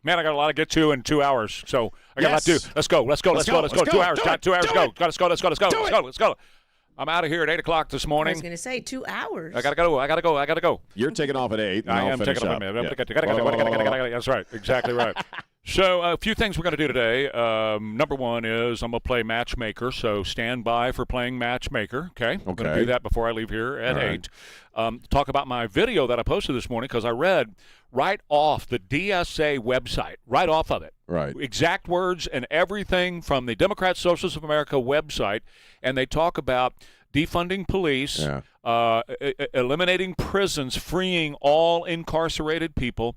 Man, I got a lot to get to in 2 hours, so I got a lot to do. Let's go. 2 hours. Got 2 hours to go. Let's go. I'm out of here at 8 o'clock this morning. I was going to say 2 hours. I gotta go. You're taking off at 8. I am taking off at 8. That's right. Exactly right. So a few things we're going to do today. Number one is I'm going to play Matchmaker, so stand by for playing Matchmaker, okay? I'm going to do that before I leave here at 8. Talk about my video that I posted this morning because I read right off the DSA website, right off of it. Right. Exact words and everything from the Democrat Socialists of America website, and they talk about defunding police, eliminating prisons, freeing all incarcerated people,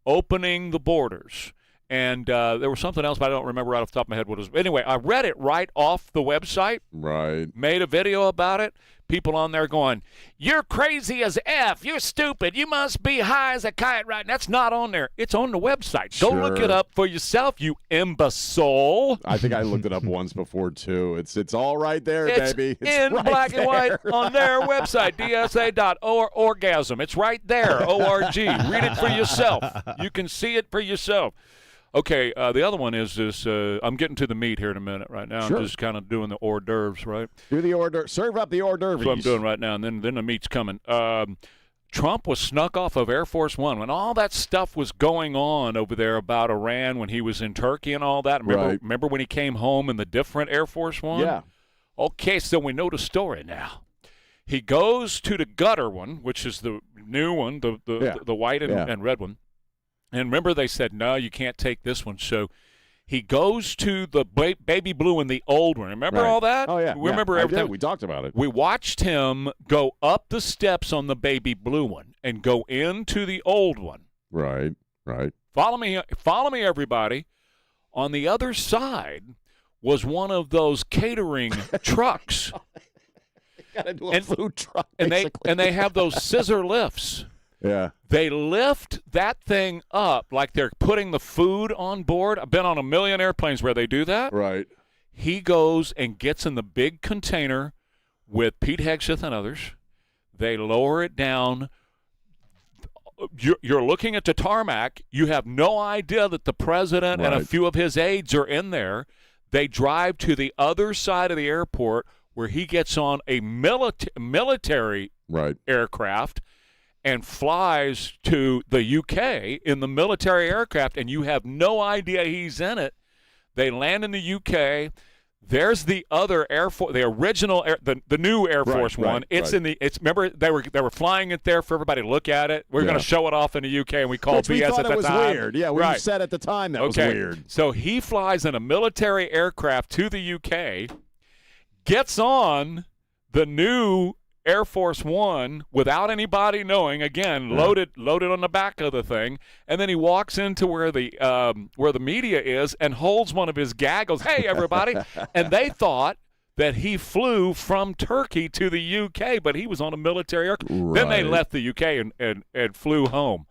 opening the borders. And there was something else, but I don't remember right off the top of my head what it was. Anyway, I read it right off the website. Right. Made a video about it. People on there going, "You're crazy as F. You're stupid. You must be high as a kite right now." That's not on there. It's on the website. Go look it up for yourself, you imbecile. I think I looked it up once before, too. It's all right there, baby. It's in right black there. and white on their website, dsa.orgasm. It's right there, O-R-G. Read it for yourself. You can see it for yourself. Okay, the other one is this. I'm getting to the meat here in a minute right now. Sure. I'm just kind of doing the hors d'oeuvres, right? Do the hors d'oeuvres. Serve up the hors d'oeuvres. That's what I'm doing right now, and then the meat's coming. Trump was snuck off of Air Force One when all that stuff was going on over there about Iran when he was in Turkey and all that. Remember when he came home in the different Air Force One? Yeah. Okay, so we know the story now. He goes to the gutter one, which is the new one, the white and red one. And remember, they said, no, you can't take this one. So he goes to the baby blue and the old one. Remember all that? Oh, yeah. Remember everything? We talked about it. We watched him go up the steps on the baby blue one and go into the old one. Right. Follow me, everybody. On the other side was one of those catering trucks. Got to do a food truck, and they have those scissor lifts. Yeah. They lift that thing up like they're putting the food on board. I've been on a million airplanes where they do that. Right. He goes and gets in the big container with Pete Hegseth and others. They lower it down. You're looking at the tarmac. You have no idea that the president and a few of his aides are in there. They drive to the other side of the airport where he gets on a military aircraft and flies to the UK in the military aircraft, and you have no idea he's in it. They land in the UK. There's the other Air Force, the original, the new Air Force One. Remember they were flying it there for everybody to look at it. We're going to show it off in the UK, and we called BS at the time. We thought it was weird. Yeah, we said at the time that was weird. So he flies in a military aircraft to the UK, gets on the new Air Force One without anybody knowing. Again, loaded on the back of the thing, and then he walks into where the media is and holds one of his gaggles. Hey, everybody! And they thought that he flew from Turkey to the UK, but he was on a military aircraft. Then they left the UK and flew home.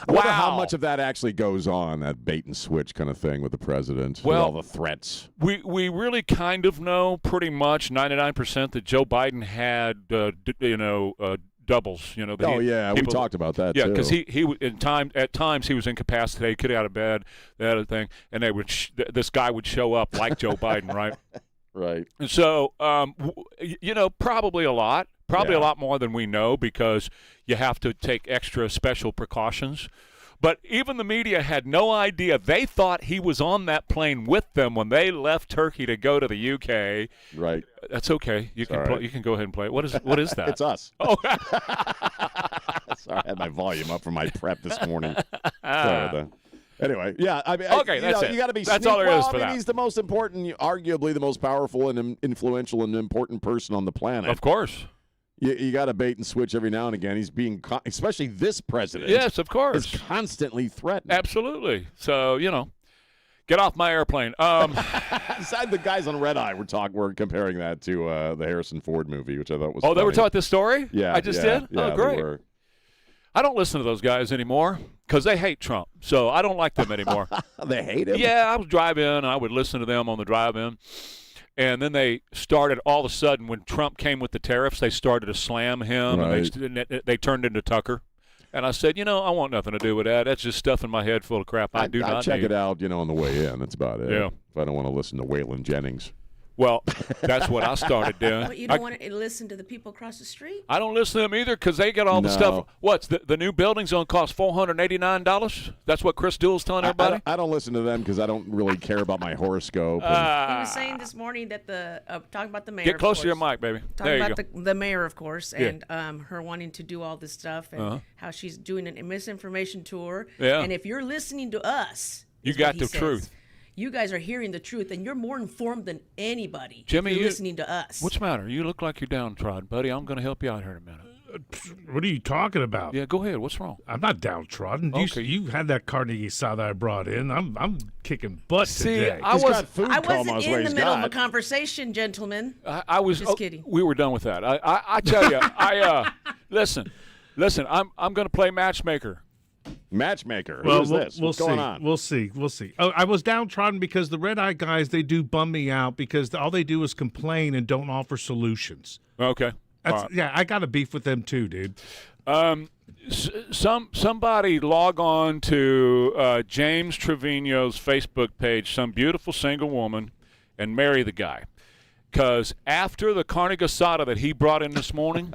I wonder how much of that actually goes on, that bait and switch kind of thing with the president, with all the threats. We really kind of know pretty much 99% that Joe Biden had doubles. We talked about that. Yeah, because at times he was incapacitated, couldn't get out of bed, that other thing, and this guy would show up like Joe Biden, right? Right. And so, probably a lot. Probably a lot more than we know because you have to take extra special precautions. But even the media had no idea. They thought he was on that plane with them when they left Turkey to go to the UK. Right. That's okay. You can go ahead and play it. What is that? It's us. Oh. Sorry, I had my volume up for my prep this morning. Anyway, I mean, that's it. You got to be. That's all there is for that. He's the most important, arguably the most powerful and influential and important person on the planet. Of course. You got to bait and switch every now and again. He's being, especially this president. Yes, of course. Is constantly threatened. Absolutely. So, get off my airplane. Besides the guys on Red Eye, we're comparing that to the Harrison Ford movie, which I thought was funny. They were talking this story? Yeah. I just did? Yeah, oh, great. I don't listen to those guys anymore because they hate Trump. So I don't like them anymore. They hate him? Yeah, I was driving, and I would listen to them on the drive-in. And then they started, all of a sudden, when Trump came with the tariffs, they started to slam him, and they turned into Tucker. And I said, I want nothing to do with that. That's just stuff in my head full of crap I do not check need. it out, on the way in. That's about it. Yeah. If I don't want to listen to Waylon Jennings. Well, that's what I started doing. But you don't want to listen to the people across the street? I don't listen to them either because they get all the stuff. What's the new building's going to cost $489? That's what Chris Duell's telling everybody? I don't listen to them because I don't really care about my horoscope. He was saying this morning that talking about the mayor. Get closer to your mic, baby. Talking There you about go. the mayor, of course, and her wanting to do all this stuff and how she's doing a misinformation tour. Yeah. And if you're listening to us, You is got what he the says, truth. You guys are hearing the truth, and you're more informed than anybody. Jimmy, if you're listening to us. What's the matter? You look like you're downtrodden, buddy. I'm going to help you out here in a minute. What are you talking about? Yeah, go ahead. What's wrong? I'm not downtrodden. Okay. You had that KTSA that I brought in. I'm kicking butt today. I He's got food I comas wasn't where in the he's middle of got. a conversation, gentlemen. I was Just kidding. We were done with that. I tell you, listen. I'm going to play matchmaker. Matchmaker. Well, Who is this? we'll What's see. going on? We'll see. Oh, I was downtrodden because the red eye guys, they do bum me out because all they do is complain and don't offer solutions. Okay. Yeah, I got a beef with them too, dude. Somebody log on to James Trevino's Facebook page, some beautiful single woman, and marry the guy. Because after the carne asada that he brought in this morning,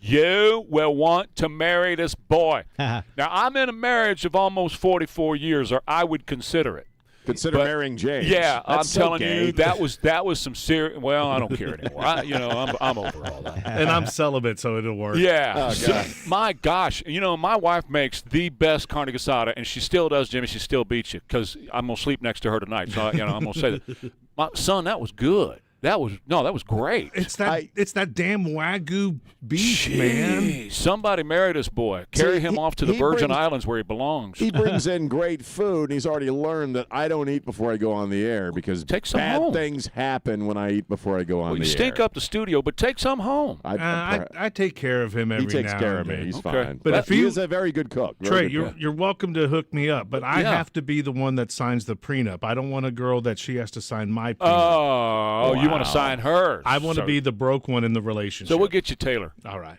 you will want to marry this boy. Now, I'm in a marriage of almost 44 years, or I would consider it. Consider marrying James. Yeah, That's I'm so telling gay. you, that was some serious. Well, I don't care anymore. I'm over all that. And I'm celibate, so it'll work. Yeah. Oh, God. My gosh. My wife makes the best carne asada, and she still does, Jimmy. She still beats you because I'm going to sleep next to her tonight. So, I'm going to say that. My son, that was good. That was great. It's that damn Wagyu beef, man. Jeez, somebody marry this boy. Carry him off to the Virgin Islands where he belongs. He brings in great food, and he's already learned that I don't eat before I go on the air because Take some bad home. things happen when I eat before I go on Well, the you air. stink up the studio, but take some home. I take care of him every He takes now care and of me. then. He's Okay. fine. But if he you- is a very good cook. Trey, Very good cook. you're welcome to hook me up, but I Yeah. have to be the one that signs the prenup. I don't want a girl that she has to sign my prenup. Oh, you want Wow. to sign hers. I want to be the broke one in the relationship. So we'll get you Taylor. All right.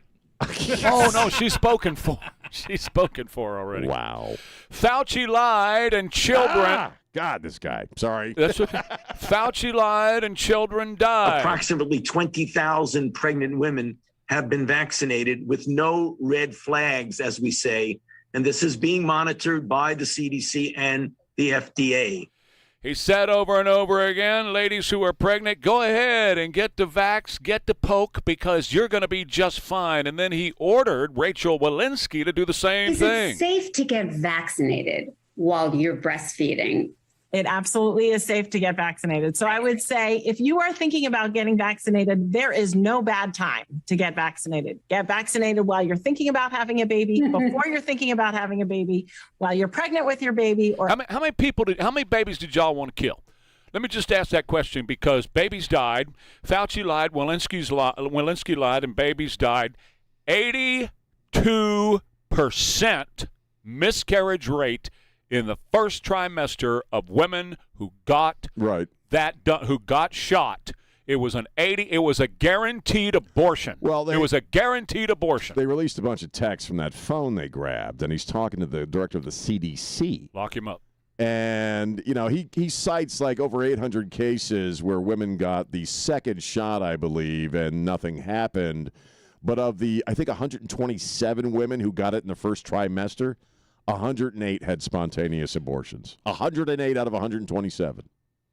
Oh, no, she's spoken for. She's spoken for already. Wow. Fauci lied and children. God, this guy. Sorry. That's okay. Fauci lied and children died. Approximately 20,000 pregnant women have been vaccinated with no red flags, as we say. And this is being monitored by the CDC and the FDA. He said over and over again, ladies who are pregnant, go ahead and get the vax, get the poke, because you're going to be just fine. And then he ordered Rachel Walensky to do the same Is thing. it safe to get vaccinated while you're breastfeeding? It absolutely is safe to get vaccinated. So I would say if you are thinking about getting vaccinated, there is no bad time to get vaccinated. Get vaccinated while you're thinking about having a baby, before you're thinking about having a baby, while you're pregnant with your baby. Or How many babies did y'all want to kill? Let me just ask that question because babies died. Fauci lied, Walensky lied, and babies died. 82% miscarriage rate in the first trimester of women who got who got shot. It was a guaranteed abortion. Well, it was a guaranteed abortion. They released a bunch of texts from that phone they grabbed, and he's talking to the director of the CDC. Lock him up. And, he cites like over 800 cases where women got the second shot, I believe, and nothing happened. But of the, I think, 127 women who got it in the first trimester, 108 had spontaneous abortions. 108 out of 127.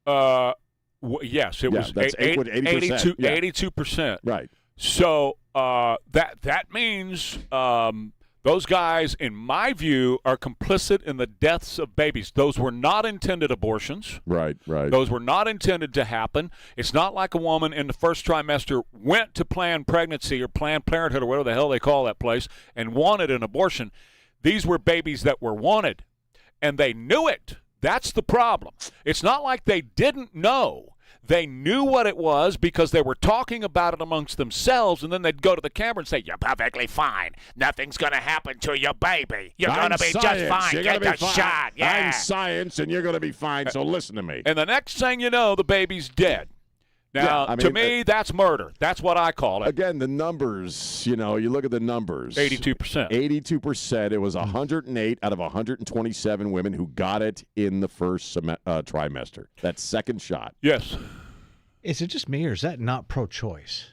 Yes, it was that's 80%. 82%. Right. So that means those guys, in my view, are complicit in the deaths of babies. Those were not intended abortions. Right. Those were not intended to happen. It's not like a woman in the first trimester went to Planned Pregnancy or Planned Parenthood or whatever the hell they call that place and wanted an abortion. These were babies that were wanted, and they knew it. That's the problem. It's not like they didn't know. They knew what it was because they were talking about it amongst themselves, and then they'd go to the camera and say, "You're perfectly fine. Nothing's going to happen to your baby. You're going to be just fine. Get the shot." Yeah. I'm science, and you're going to be fine, so listen to me. And the next thing you know, the baby's dead. Now, I mean, to me, that's murder. That's what I call it. Again, the numbers, you look at the numbers. 82%. 82%. It was 108 out of 127 women who got it in the first trimester. That second shot. Yes. Is it just me, or is that not pro-choice?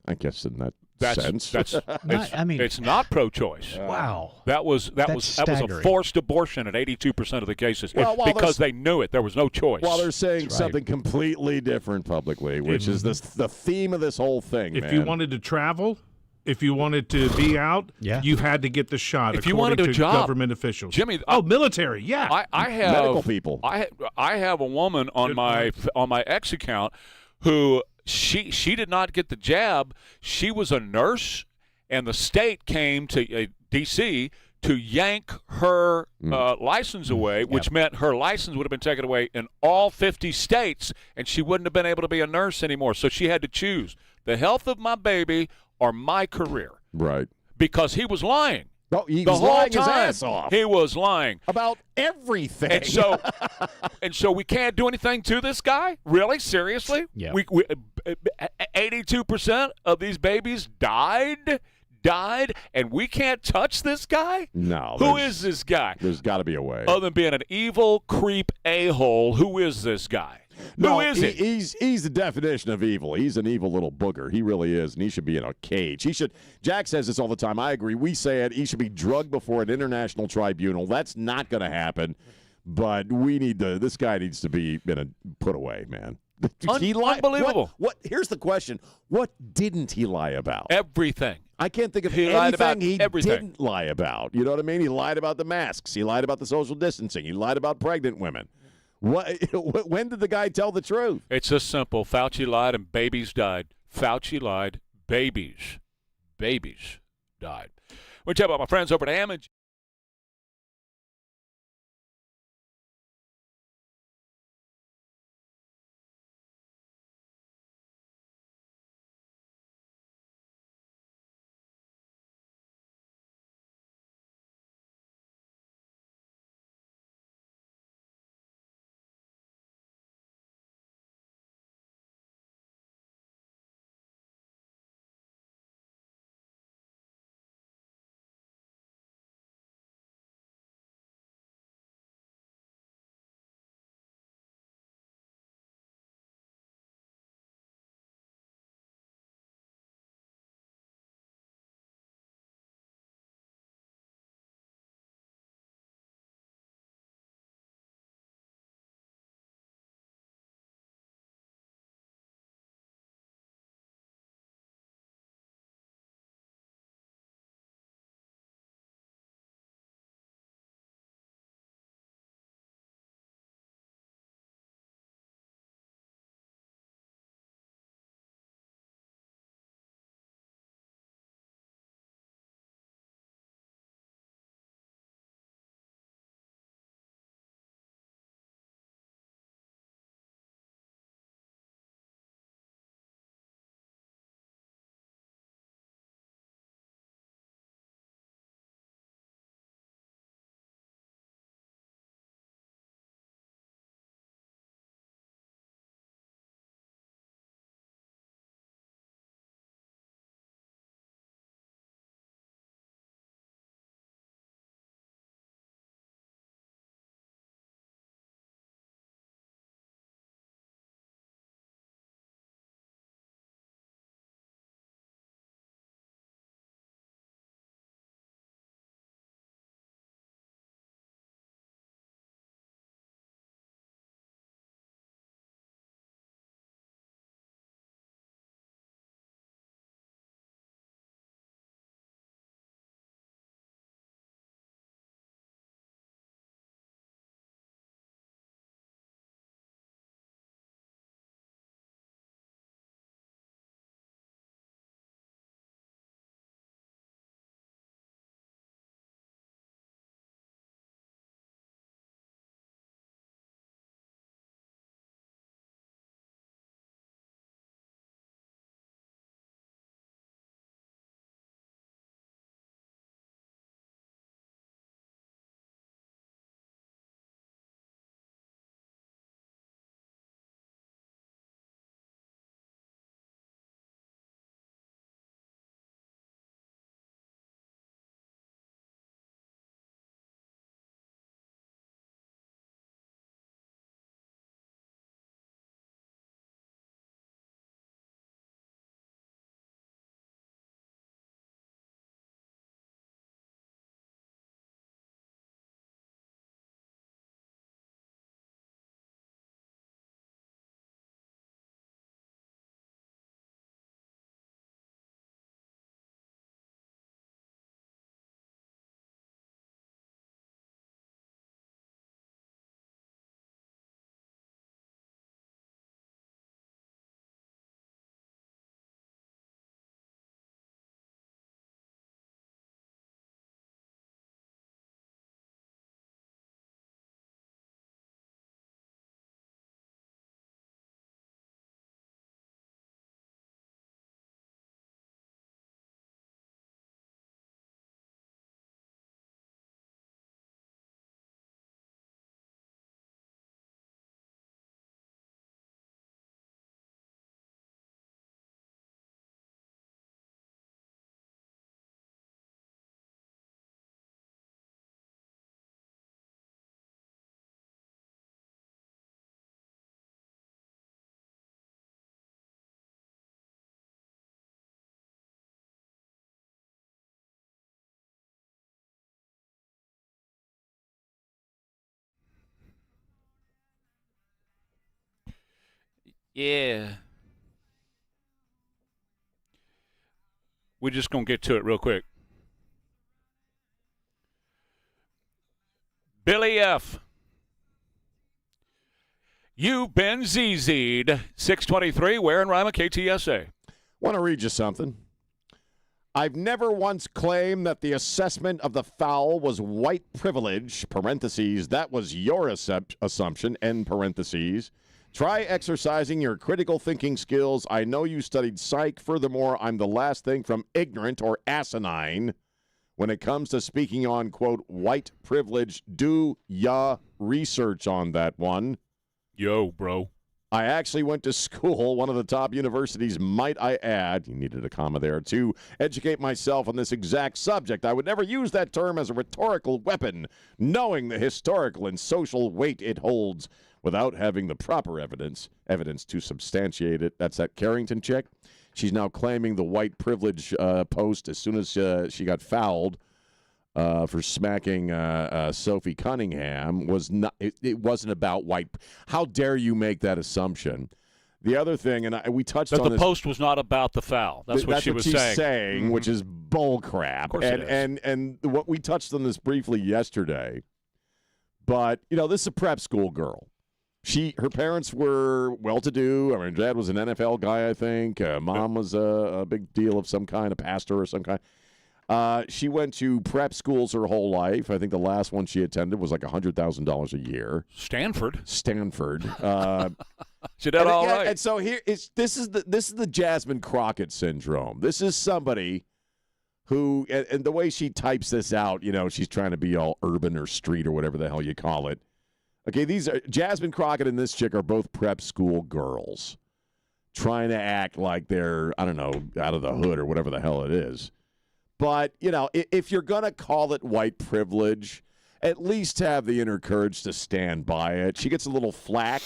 I guess in that sense. It's not pro-choice. Wow. That was a forced abortion at 82% of the cases because they knew it. There was no choice. Well, they're saying something completely different publicly, which is the theme of this whole thing. If you wanted to travel, if you wanted to be out, you had to get the shot. If you wanted a job, government officials, Jimmy. Military. Yeah, I have medical people. I have a woman on my ex account who. She did not get the jab. She was a nurse, and the state came to D.C. to yank her license away, which meant her license would have been taken away in all 50 states, and she wouldn't have been able to be a nurse anymore. So she had to choose the health of my baby or my career. Right. Because he was lying. Oh, he was lying his ass off. He was lying about everything. And so we can't do anything to this guy? Really? Seriously? Yeah. We 82% of these babies died, and we can't touch this guy? No. Who is this guy? There's got to be a way. Other than being an evil creep a-hole, who is this guy? No, Who is he? He's the definition of evil. He's an evil little booger. He really is, and he should be in a cage. Jack says this all the time. I agree. We say it. He should be drugged before an international tribunal. That's not going to happen. But this guy needs to be put away, man. He lied. Unbelievable. What? Here's the question. What didn't he lie about? Everything. I can't think of anything he didn't lie about. You know what I mean? He lied about the masks. He lied about the social distancing. He lied about pregnant women. When did the guy tell the truth? It's just simple. Fauci lied and babies died. Fauci lied. Babies died. We'll tell you about my friends over at Hammond. Yeah. We're just going to get to it real quick. Billy F. You've been ZZ'd. 623, Ware and Rima, KTSA. Want to read you something? I've never once claimed that the assessment of the foul was white privilege, parentheses, that was your assumption, end parentheses. Try exercising your critical thinking skills. I know you studied psych. Furthermore, I'm the last thing from ignorant or asinine when it comes to speaking on, quote, white privilege. Do ya research on that one. Yo, bro. I actually went to school, one of the top universities, might I add, you needed a comma there, to educate myself on this exact subject. I would never use that term as a rhetorical weapon, knowing the historical and social weight it holds without having the proper evidence to substantiate it. That's that Carrington chick. She's now claiming the white privilege post as soon as she got fouled for smacking Sophie Cunningham was not. It wasn't about white. How dare you make that assumption? The other thing, and we touched on the this, post was not about the foul. That's what she was saying. Mm-hmm. Which is bull crap. Of course it is. And what we touched on this briefly yesterday, but this is a prep school girl. Her parents were well-to-do. I mean, dad was an NFL guy, I think. Mom was a big deal of some kind, a pastor or some kind. She went to prep schools her whole life. I think the last one she attended was like $100,000 a year. Stanford. She did all right. And so this is the Jasmine Crockett syndrome. This is somebody who, and the way she types this out, she's trying to be all urban or street or whatever the hell you call it. Okay, these are Jasmine Crockett and this chick are both prep school girls trying to act like they're, I don't know, out of the hood or whatever the hell it is. But, if you're going to call it white privilege, at least have the inner courage to stand by it. She gets a little flack,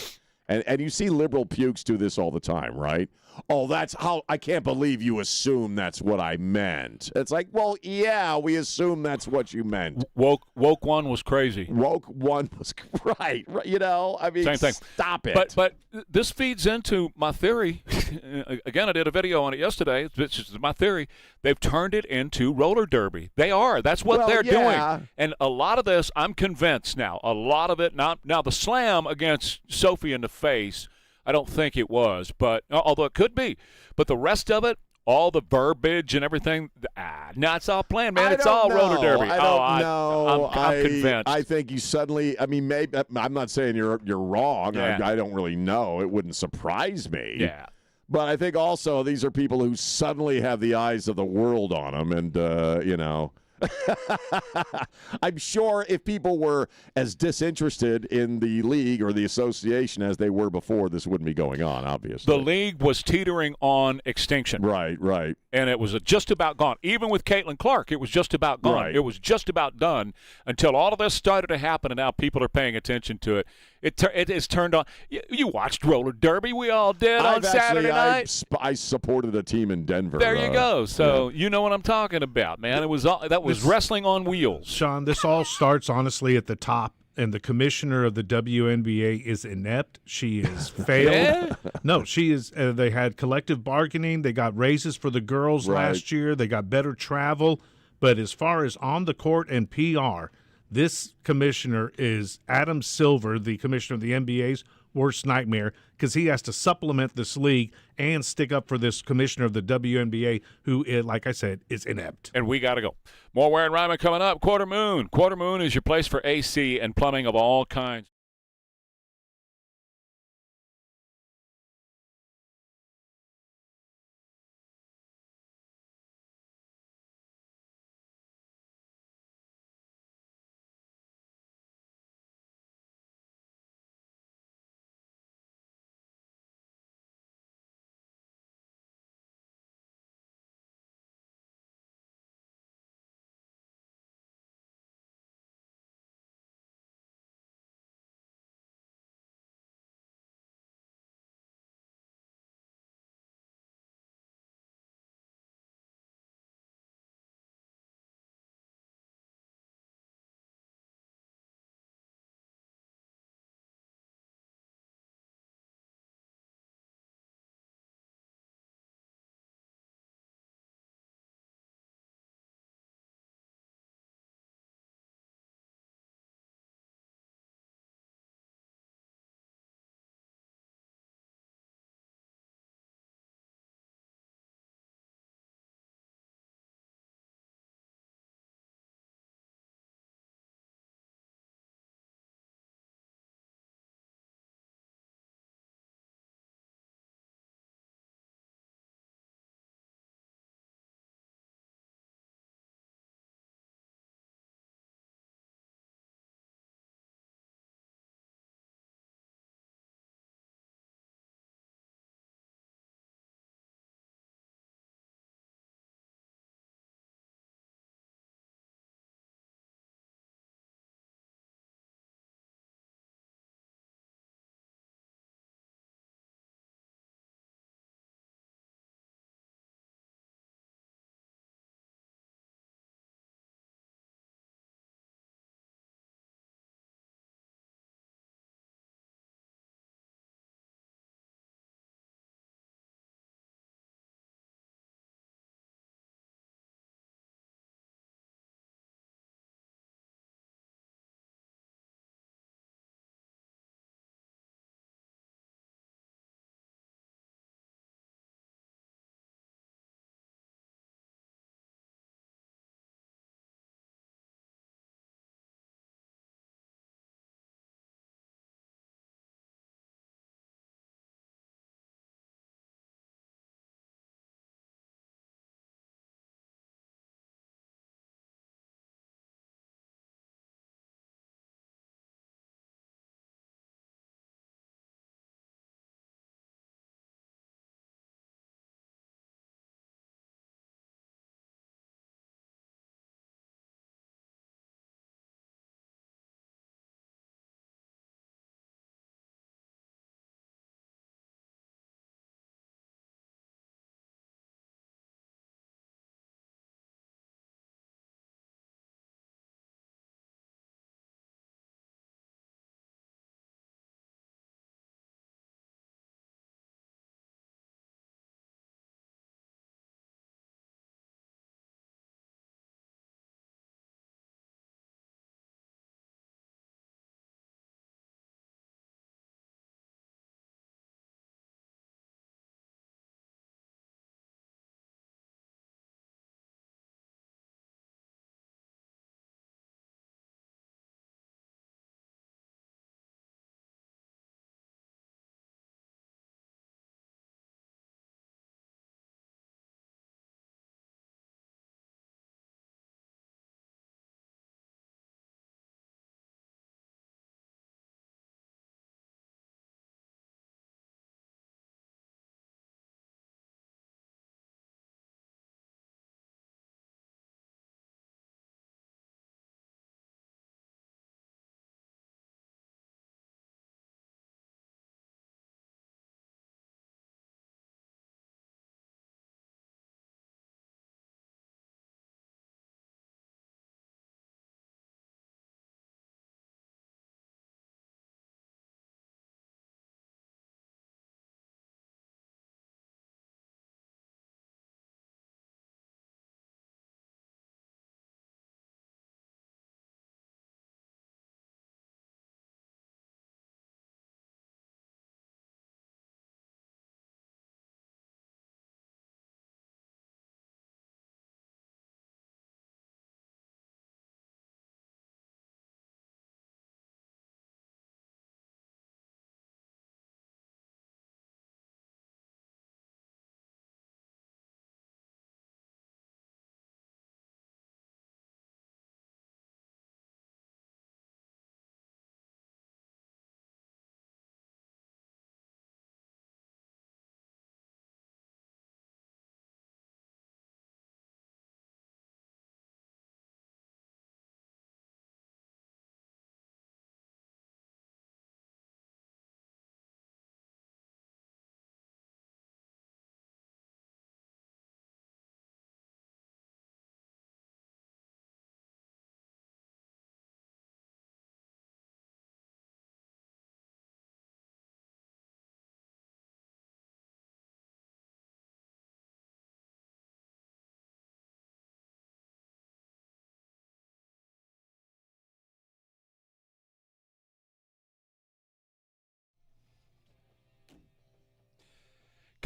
and you see liberal pukes do this all the time, right? Oh, that's how I can't believe you assume that's what I meant. It's like, well, yeah, we assume that's what you meant. Woke one was crazy. Woke one was right. I mean, same thing. Stop it. But this feeds into my theory. Again, I did a video on it yesterday. This is my theory. They've turned it into roller derby. They are. That's what they're doing. And a lot of this, I'm convinced now. A lot of it now the slam against Sophie in the face, I don't think it was, but although it could be. But the rest of it, all the verbiage and everything, it's all planned, man. It's all roller derby. I don't know. I'm convinced. I think you suddenly, maybe, I'm not saying you're wrong. Yeah. I don't really know. It wouldn't surprise me. Yeah. But I think also these are people who suddenly have the eyes of the world on them, and, I'm sure if people were as disinterested in the league or the association as they were before, this wouldn't be going on, obviously. The league was teetering on extinction. Right. And it was just about gone. Even with Caitlin Clark, it was just about gone. Right. It was just about done until all of this started to happen, and now people are paying attention to it. It is turned on. You watched roller derby. We all did on Saturday night. I supported a team in Denver. There you go. So you know what I'm talking about, man. It was that was wrestling on wheels. Sean, this all starts honestly at the top, and the commissioner of the WNBA is inept. She is failed. Yeah? No, she is. They had collective bargaining. They got raises for the girls last year. They got better travel. But as far as on the court and PR, this commissioner is Adam Silver, the commissioner of the NBA's worst nightmare, because he has to supplement this league and stick up for this commissioner of the WNBA, who, like I said, is inept. And we got to go. More Ware and Rima coming up. Quarter Moon. Quarter Moon is your place for AC and plumbing of all kinds.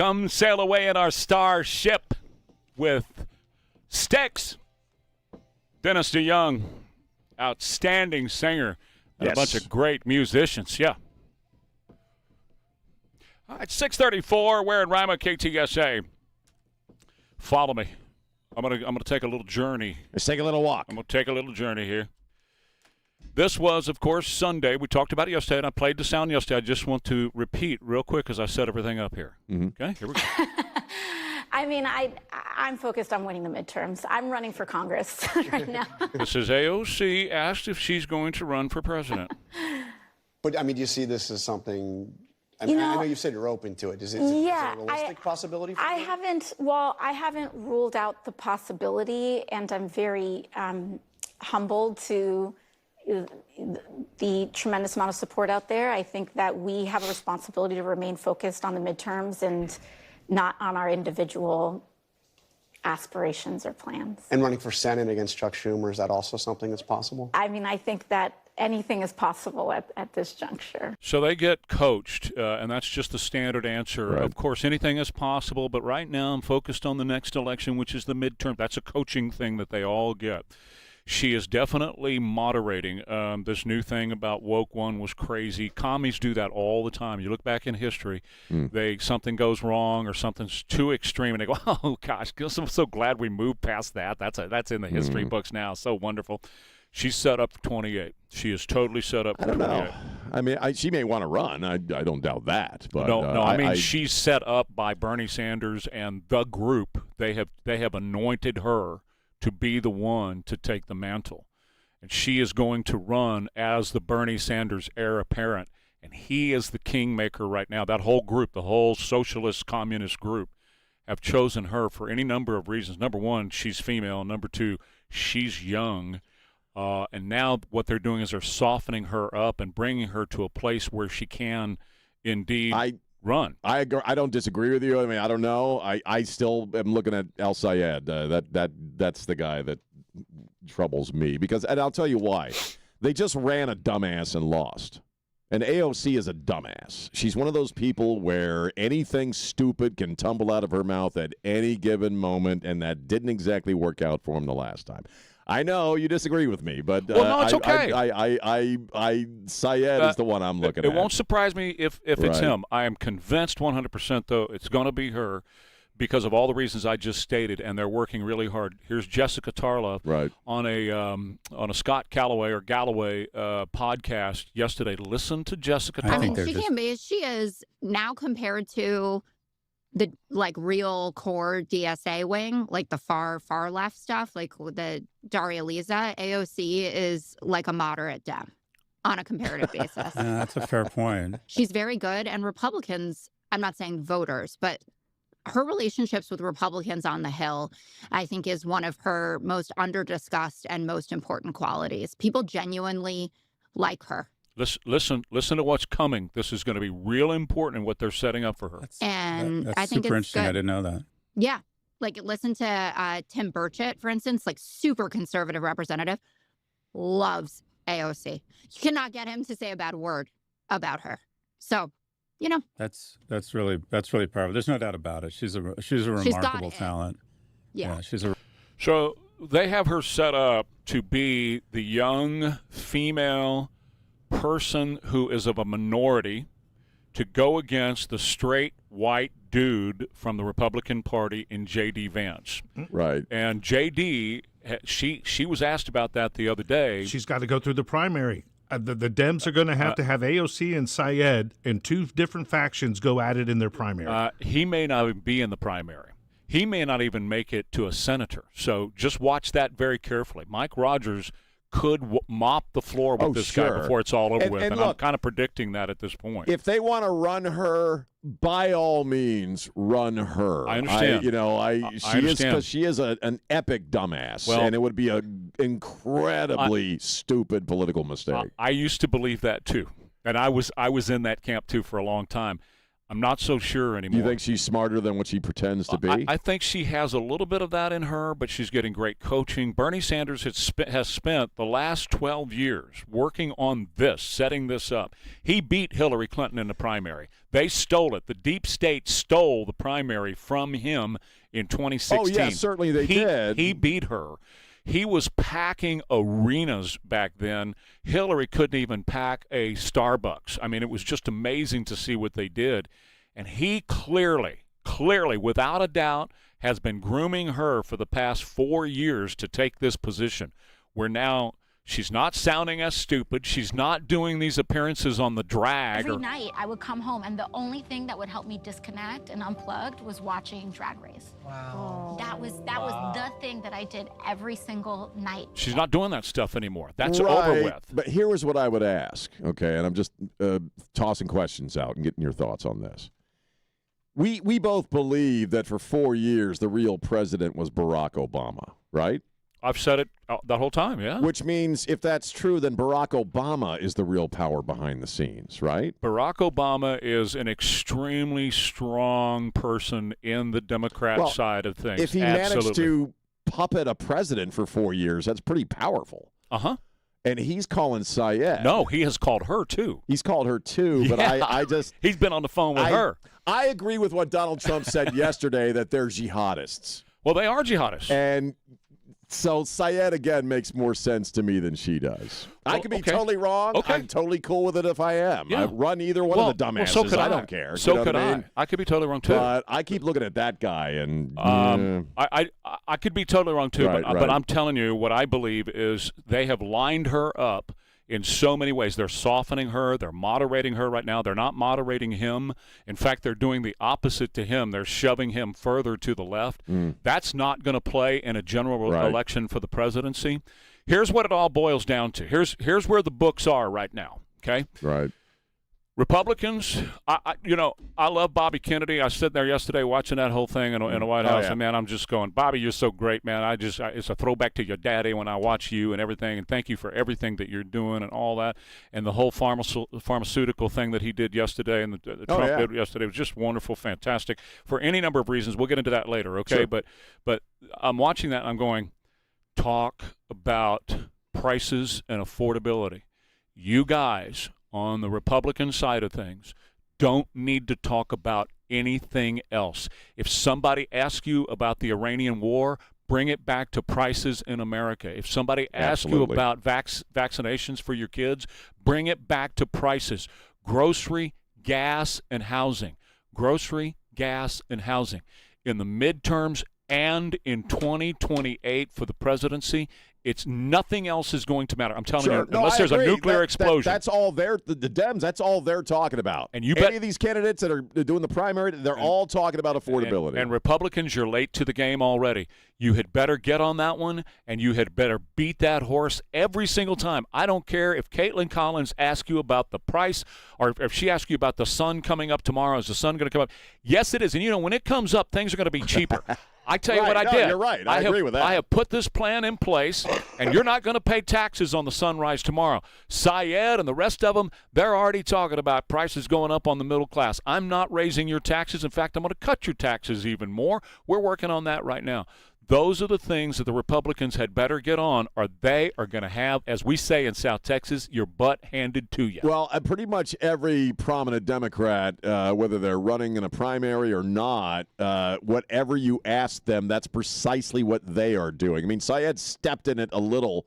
Come sail away in our starship with Styx. Dennis DeYoung, outstanding singer, and a bunch of great musicians. Yeah. All right, 6:34. Ware and Rima, KTSA. Follow me. I'm gonna take a little journey. Let's take a little walk. I'm gonna take a little journey here. This was, of course, Sunday. We talked about it yesterday, and I played the sound yesterday. I just want to repeat real quick as I set everything up here. Okay, here we go. I mean, I'm focused on winning the midterms. I'm running for Congress right now. This is AOC asked if she's going to run for president. But, I mean, do you see this as something... I mean, I know you've said you're open to it. Is it a realistic possibility for you? I haven't ruled out the possibility, and I'm very humbled to the tremendous amount of support out there. I think that we have a responsibility to remain focused on the midterms and not on our individual aspirations or plans. And running for Senate against Chuck Schumer, is that also something that's possible? I mean, I think that anything is possible at this juncture. So they get coached, and that's just the standard answer. Right. Of course, anything is possible, but right now I'm focused on the next election, which is the midterm. That's a coaching thing that they all get. She is definitely moderating. This new thing about woke one was crazy. Commies do that all the time. You look back in history, something goes wrong or something's too extreme, and they go, "Oh gosh, I'm so glad we moved past that. That's in the history books now. So wonderful." She's set up for 28. She is totally set up for 28. I don't know. I mean, she may want to run. I don't doubt that. But no. I mean, she's set up by Bernie Sanders and the group. They have anointed her to be the one to take the mantle. And she is going to run as the Bernie Sanders heir apparent. And he is the kingmaker right now. That whole group, the whole socialist communist group, have chosen her for any number of reasons. Number one, she's female. Number two, she's young. And now what they're doing is they're softening her up and bringing her to a place where she can indeed run. I agree. I don't disagree with you. I mean, I don't know. I still am looking at El Sayed. That's the guy that troubles me and I'll tell you why. They just ran a dumbass and lost. And AOC is a dumbass. She's one of those people where anything stupid can tumble out of her mouth at any given moment, and that didn't exactly work out for him the last time. I know you disagree with me, but no, it's okay. Syed is the one I'm looking at. It won't surprise me if it's him. I am convinced 100%, though, it's going to be her because of all the reasons I just stated, and they're working really hard. Here's Jessica Tarlov on a Scott Galloway podcast yesterday. Listen to Jessica Tarlov. I mean, she can be. She is now compared to the real core DSA wing, like the far left stuff, like the Daria Lisa. AOC is like a moderate Dem on a comparative basis. That's a fair point. She's very good, and Republicans, I'm not saying voters, but her relationships with Republicans on the Hill, I think, is one of her most under-discussed and most important qualities. People genuinely like her. Listen to what's coming. This is going to be real important in what they're setting up for her. That's I think super it's interesting. good. I didn't know that. Yeah. Listen to Tim Burchett, for instance, super conservative representative, loves AOC. You cannot get him to say a bad word about her. So, That's really powerful. There's no doubt about it. She's a remarkable talent. Yeah. So they have her set up to be the young female person who is of a minority to go against the straight white dude from the Republican Party in J.D. Vance. Right. And J.D., she was asked about that the other day. She's got to go through the primary. The Dems are going to have AOC and Syed and two different factions go at it in their primary. He may not even be in the primary. He may not even make it to a senator. So just watch that very carefully. Mike Rogers could mop the floor with this guy before it's all over with. And look, I'm kind of predicting that at this point. If they want to run her, by all means, run her. I understand. She is an epic dumbass, and it would be an incredibly stupid political mistake. I used to believe that too, and I was in that camp too for a long time. I'm not so sure anymore. You think she's smarter than what she pretends to be? I think she has a little bit of that in her, but she's getting great coaching. Bernie Sanders has spent the last 12 years working on this, setting this up. He beat Hillary Clinton in the primary. They stole it. The deep state stole the primary from him in 2016. Oh, yeah, certainly they did. He beat her. He was packing arenas back then. Hillary couldn't even pack a Starbucks. I mean, it was just amazing to see what they did. And he clearly, without a doubt, has been grooming her for the past 4 years to take this position, where now she's not sounding as stupid. She's not doing these appearances on the drag. Every night I would come home, and the only thing that would help me disconnect and unplugged was watching Drag Race. Wow. That was the thing that I did every single night. She's not doing that stuff anymore. That's over with. But here was what I would ask, okay, and I'm just tossing questions out and getting your thoughts on this. We both believe that for 4 years the real president was Barack Obama, right? I've said it that whole time, yeah. Which means if that's true, then Barack Obama is the real power behind the scenes, right? Barack Obama is an extremely strong person in the Democrat side of things. If he managed to puppet a president for 4 years, that's pretty powerful. Uh-huh. And he's calling Syed. No, he has called her, too. He's called her, too, but I just... He's been on the phone with her. I agree with what Donald Trump said yesterday, that they're jihadists. Well, they are jihadists. And so Syed, again, makes more sense to me than she does. Well, I could be totally wrong. Okay. I'm totally cool with it if I am. Yeah. I run either one of the dumbasses. so could I don't care. So you know could what I I. mean? I could be totally wrong, too. But I keep looking at that guy, and I could be totally wrong, too. Right, but I'm telling you, what I believe is they have lined her up in so many ways. They're softening her. They're moderating her right now. They're not moderating him. In fact, they're doing the opposite to him. They're shoving him further to the left. That's not going to play in a general election for the presidency. Here's what it all boils down to. Here's where the books are right now, okay? Right. Republicans, I love Bobby Kennedy. I was sitting there yesterday watching that whole thing in the White House, and, man, I'm just going, Bobby, you're so great, man. It's a throwback to your daddy when I watch you and everything, and thank you for everything that you're doing and all that, and the whole pharmaceutical thing that he did yesterday and the Trump did yesterday was just wonderful, fantastic, for any number of reasons. We'll get into that later, okay? Sure. But I'm watching that, and I'm going, talk about prices and affordability. You guys on the Republican side of things don't need to talk about anything else. If somebody asks you about the Iranian war, bring it back to prices in America. If somebody asks you about vaccinations for your kids, bring it back to prices. Grocery, gas, and housing. Grocery, gas, and housing. In the midterms and in 2028 for the presidency, it's nothing else is going to matter. I'm telling you, unless there's a nuclear explosion. That's all the Dems, that's all they're talking about. And any of these candidates that are doing the primary, they're all talking about affordability. And Republicans, you're late to the game already. You had better get on that one, and you had better beat that horse every single time. I don't care if Caitlin Collins asks you about the price or if she asks you about the sun coming up tomorrow. Is the sun going to come up? Yes, it is. And, when it comes up, things are going to be cheaper. I tell you what I did. You're right. I agree with that. I have put this plan in place, and you're not going to pay taxes on the sunrise tomorrow. Syed and the rest of them, they're already talking about prices going up on the middle class. I'm not raising your taxes. In fact, I'm going to cut your taxes even more. We're working on that right now. Those are the things that the Republicans had better get on, or they are going to have, as we say in South Texas, your butt handed to you. Well, pretty much every prominent Democrat, whether they're running in a primary or not, whatever you ask them, that's precisely what they are doing. I mean, Syed stepped in it a little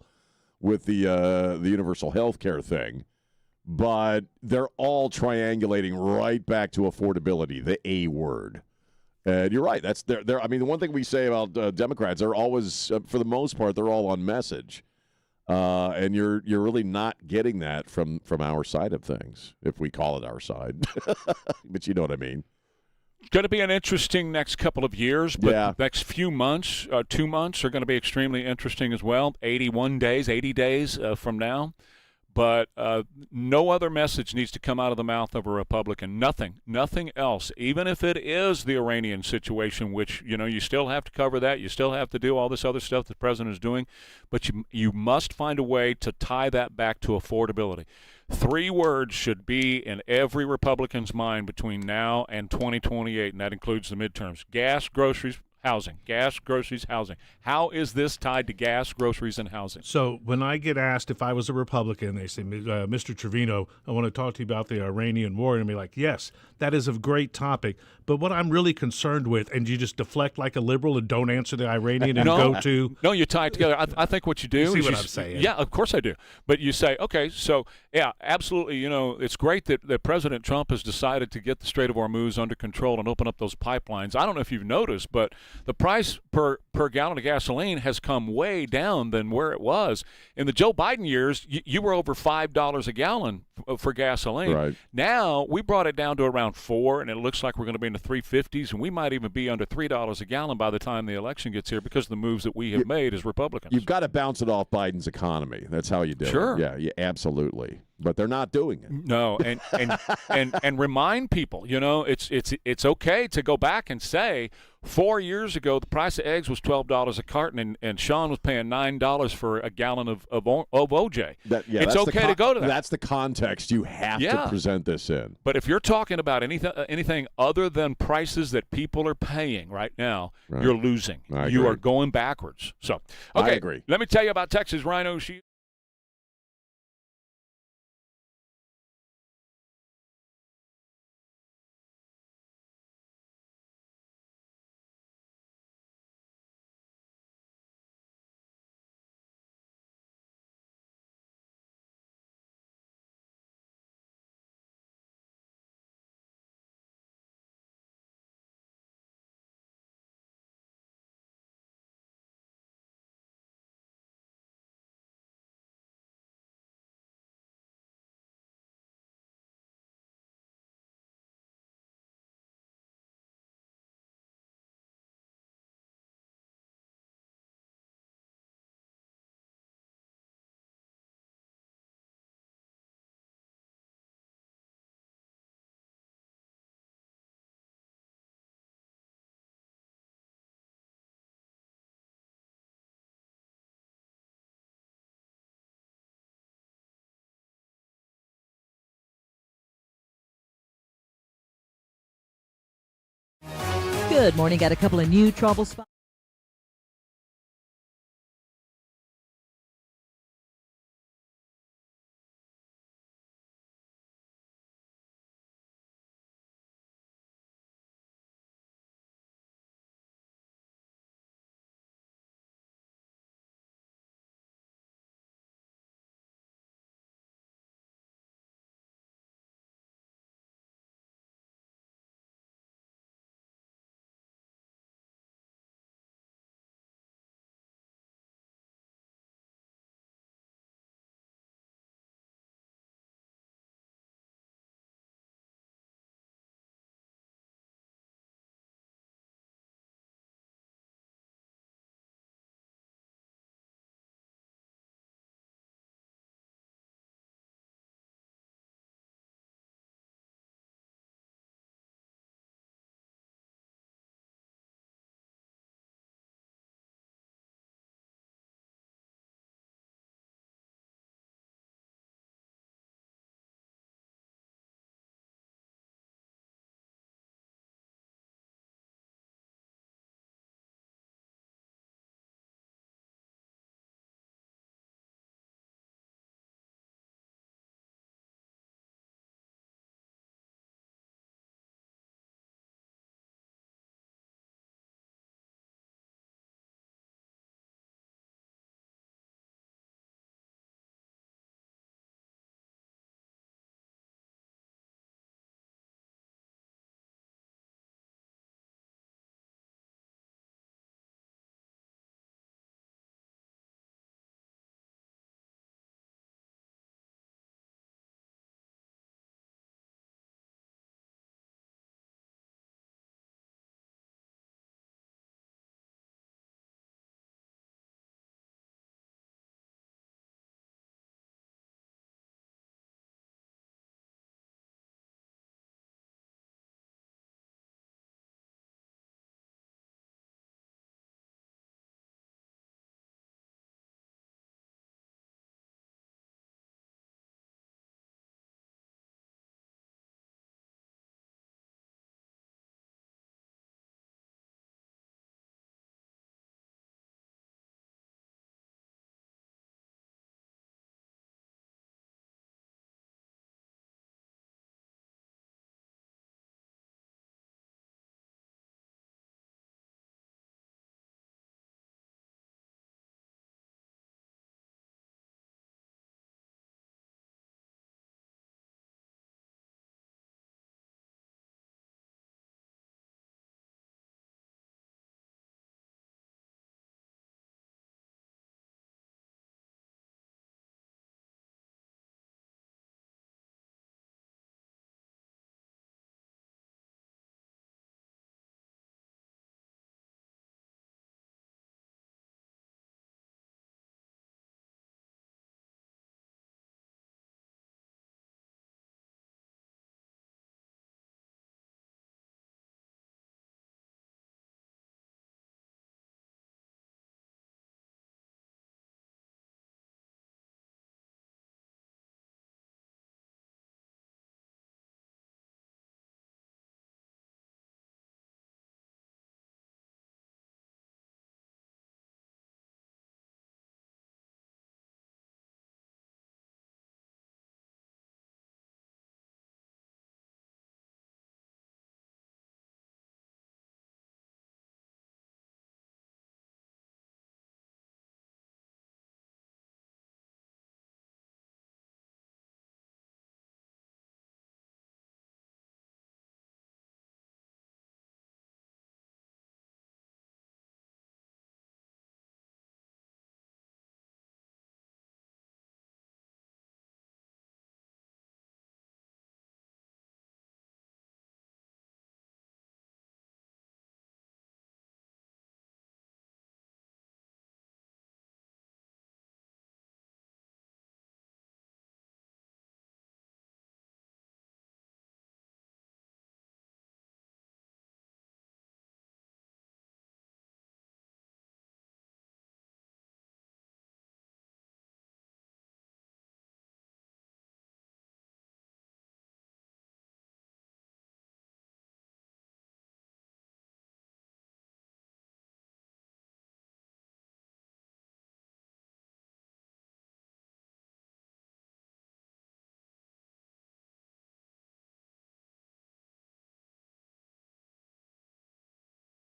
with the universal health care thing, but they're all triangulating right back to affordability, the A word. And you're right. That's I mean, the one thing we say about Democrats, they're always, for the most part, they're all on message, and you're really not getting that from our side of things, if we call it our side. But you know what I mean. It's going to be an interesting next couple of years, but the next few months, 2 months, are going to be extremely interesting as well. 80 days from now. But no other message needs to come out of the mouth of a Republican. Nothing else. Even if it is the Iranian situation, which, you still have to cover that. You still have to do all this other stuff the president is doing. But you must find a way to tie that back to affordability. 3 words should be in every Republican's mind between now and 2028, and that includes the midterms. Gas, groceries, housing. Gas, groceries, housing. How is this tied to gas, groceries, and housing? So when I get asked if I was a Republican, they say, Mr. Trevino, I want to talk to you about the Iranian war. And I'll be like, yes, that is a great topic. But what I'm really concerned with, and you just deflect like a liberal and don't answer the Iranian and go to. No, you tie it together. I think what you do you is see what I'm saying. Yeah, of course I do. But you say, okay, so, yeah, absolutely, it's great that President Trump has decided to get the Strait of Hormuz under control and open up those pipelines. I don't know if you've noticed, but the price per gallon of gasoline has come way down than where it was. In the Joe Biden years, you were over $5 a gallon for gasoline. Right. Now, we brought it down to around $4, and it looks like we're going to be in the 350s, and we might even be under $3 a gallon by the time the election gets here because of the moves that we have made as Republicans. You've got to bounce it off Biden's economy. That's how you do Sure. it. Yeah, absolutely. But they're not doing it. No, and remind people, it's okay to go back and say 4 years ago the price of eggs was $12 a carton, and Sean was paying $9 for a gallon of OJ. It's okay to go to that. That's the context you have to present this in. But if you're talking about anything other than prices that people are paying right now, you're losing. You are going backwards. So, okay, I agree. Let me tell you about Texas Rhino Shield. Good morning. Got a couple of new trouble spots.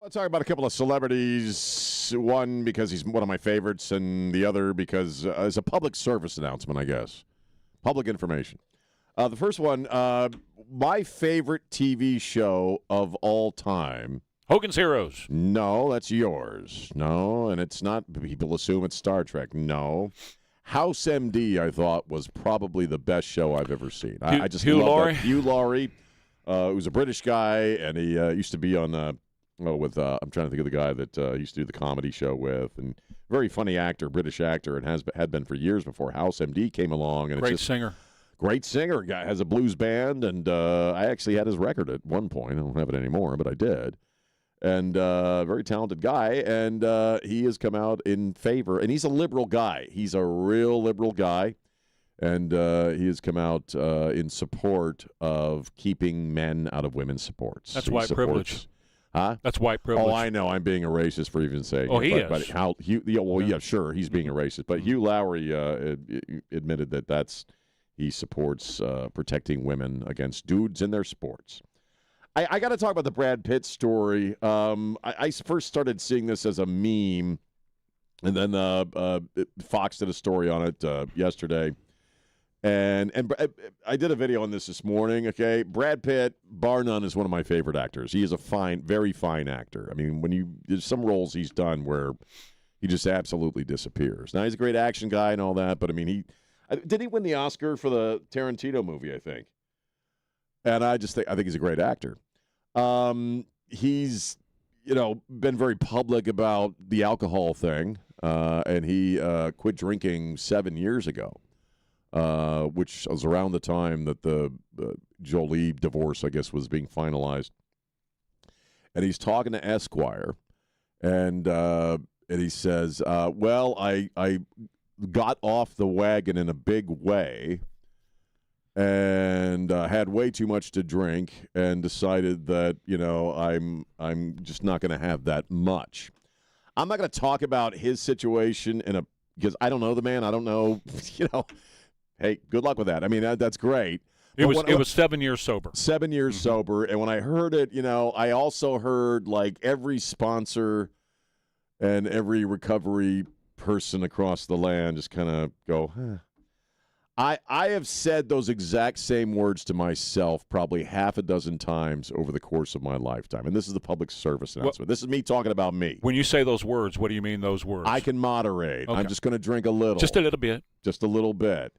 I'll talk about a couple of celebrities. One because he's one of my favorites, and the other because it's a public service announcement, I guess. Public information. The first one, my favorite TV show of all time. Hogan's Heroes. No, that's yours. No, and it's not. People assume it's Star Trek. No. House MD, I thought, was probably the best show I've ever seen. I just Hugh love Laurie? that. Hugh Laurie, who's a British guy, and he used to be on I'm trying to think of the guy that used to do the comedy show with, and very funny actor, British actor, and had been for years before House MD came along. And Great singer. Great singer. Guy has a blues band, and I actually had his record at one point. I don't have it anymore, but I did. And very talented guy, and he has come out in favor, and he's a liberal guy. He's a real liberal guy, and he has come out in support of keeping men out of women's sports. That's white privilege. Huh? That's white privilege. Oh, I know. I'm being a racist for even saying Oh, it. he but is. Yeah, sure, he's being a racist. But Hugh Laurie admitted that he supports protecting women against dudes in their sports. I got to talk about the Brad Pitt story. I first started seeing this as a meme, and then Fox did a story on it yesterday. And I did a video on this morning, okay? Brad Pitt, bar none, is one of my favorite actors. He is a very fine actor. I mean, there's some roles he's done where he just absolutely disappears. Now, he's a great action guy and all that, but, I mean, did he win the Oscar for the Tarantino movie, I think? And I think he's a great actor. He's, been very public about the alcohol thing, and he quit drinking 7 years ago. Which was around the time that the Jolie divorce, I guess, was being finalized. And he's talking to Esquire, and he says, well, I got off the wagon in a big way and had way too much to drink and decided that, I'm just not going to have that much. I'm not going to talk about his situation because I don't know the man. I don't know, Hey, good luck with that. I mean, that's great. It was 7 years sober. 7 years sober. And when I heard it, I also heard like every sponsor and every recovery person across the land just kind of go, huh. I have said those exact same words to myself probably half a dozen times over the course of my lifetime. And this is the public service announcement. This is me talking about me. When you say those words, what do you mean those words? I can moderate. Okay. I'm just going to drink a little. Just a little bit. Just a little bit.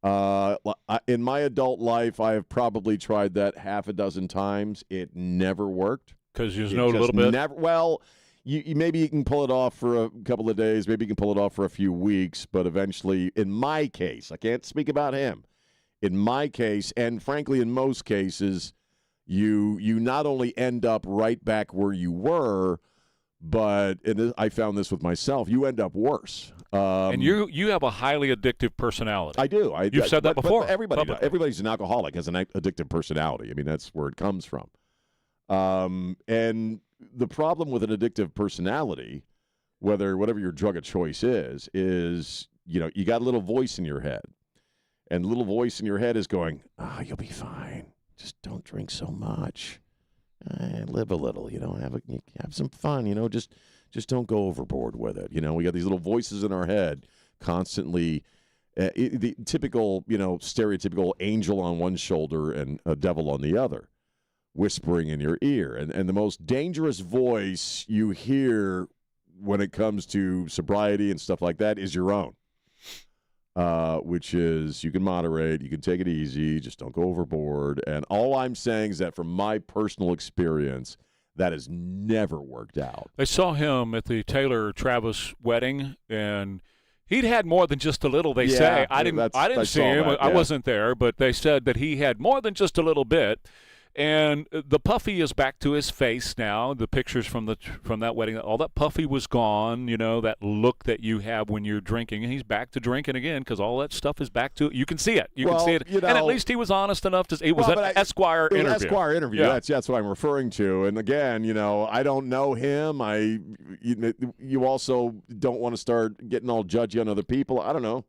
In my adult life, I have probably tried that half a dozen times. It never worked. Because you know a little bit? You maybe you can pull it off for a couple of days. Maybe you can pull it off for a few weeks. But eventually, in my case, I can't speak about him. In my case, and frankly, in most cases, you not only end up right back where you were, but I found this with myself, you end up worse. And you have a highly addictive personality. I do. You've said that before. But everybody's an alcoholic, has an addictive personality. I mean, that's where it comes from. And the problem with an addictive personality, whatever your drug of choice is you got a little voice in your head. And the little voice in your head is going, you'll be fine. Just don't drink so much. Live a little, have some fun, just don't go overboard with it. We got these little voices in our head constantly, the typical, stereotypical angel on one shoulder and a devil on the other, whispering in your ear. And the most dangerous voice you hear when it comes to sobriety and stuff like that is your own, which is you can moderate, you can take it easy, just don't go overboard. And all I'm saying is that from my personal experience, that has never worked out. They saw him at the Taylor-Travis wedding, and he'd had more than just a little, they say. I didn't see him. That, yeah. I wasn't there, but they said that he had more than just a little bit. And the puffy is back to his face now. The pictures from that wedding, all that puffy was gone. That look that you have when you're drinking, and he's back to drinking again because all that stuff is back to. You can see it. You can see it. And at least he was honest enough to. It was an Esquire interview. Esquire interview. Yeah. That's what I'm referring to. And again, I don't know him. You also don't want to start getting all judgy on other people. I don't know.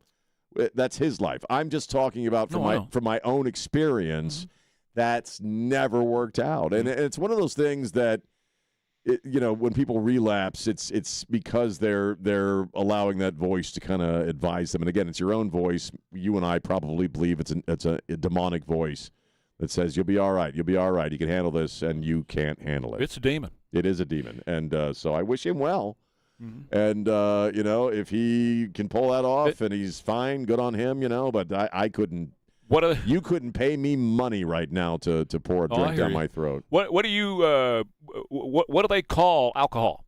That's his life. I'm just talking about from my own experience. Mm-hmm. That's never worked out. And it's one of those things that when people relapse, it's because they're allowing that voice to kind of advise them. And again, it's your own voice. You and I probably believe it's a demonic voice that says you'll be all right. You'll be all right. You can handle this, and you can't handle it. It's a demon. It is a demon, and so I wish him well. Mm-hmm. And if he can pull that off and he's fine, good on him. But I couldn't. You couldn't pay me money right now to pour a drink down my throat. What do you what do they call alcohol?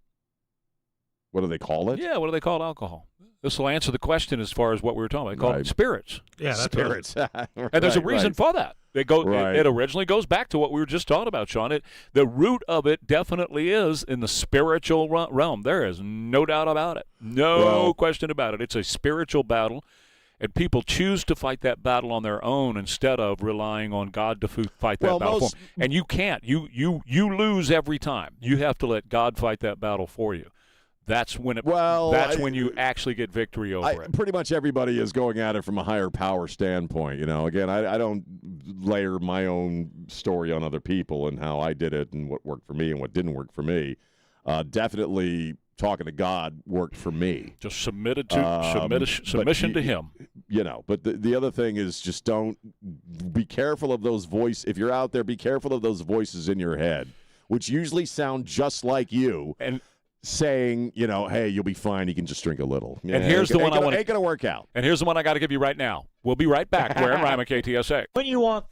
What do they call it? Yeah, what do they call alcohol? This will answer the question as far as what we were talking about. They call it spirits. Yeah, that's spirits. And there's a reason for that. It originally goes back to what we were just talking about, Sean. The root of it definitely is in the spiritual realm. There is no doubt about it. No question about it. It's a spiritual battle. And people choose to fight that battle on their own instead of relying on God to fight that battle for them. And you can't. You lose every time. You have to let God fight that battle for you. That's when when you actually get victory over it. Pretty much everybody is going at it from a higher power standpoint. Again, I don't layer my own story on other people and how I did it and what worked for me and what didn't work for me. Definitely talking to God worked for me. Just submission to Him. But the other thing is just don't be careful of those voices. If you're out there, be careful of those voices in your head, which usually sound just like you. And saying, hey, you'll be fine. You can just drink a little. And here's the one I want. Ain't gonna work out. And here's the one I got to give you right now. We'll be right back. Ware and Rima, KTSA. When you want.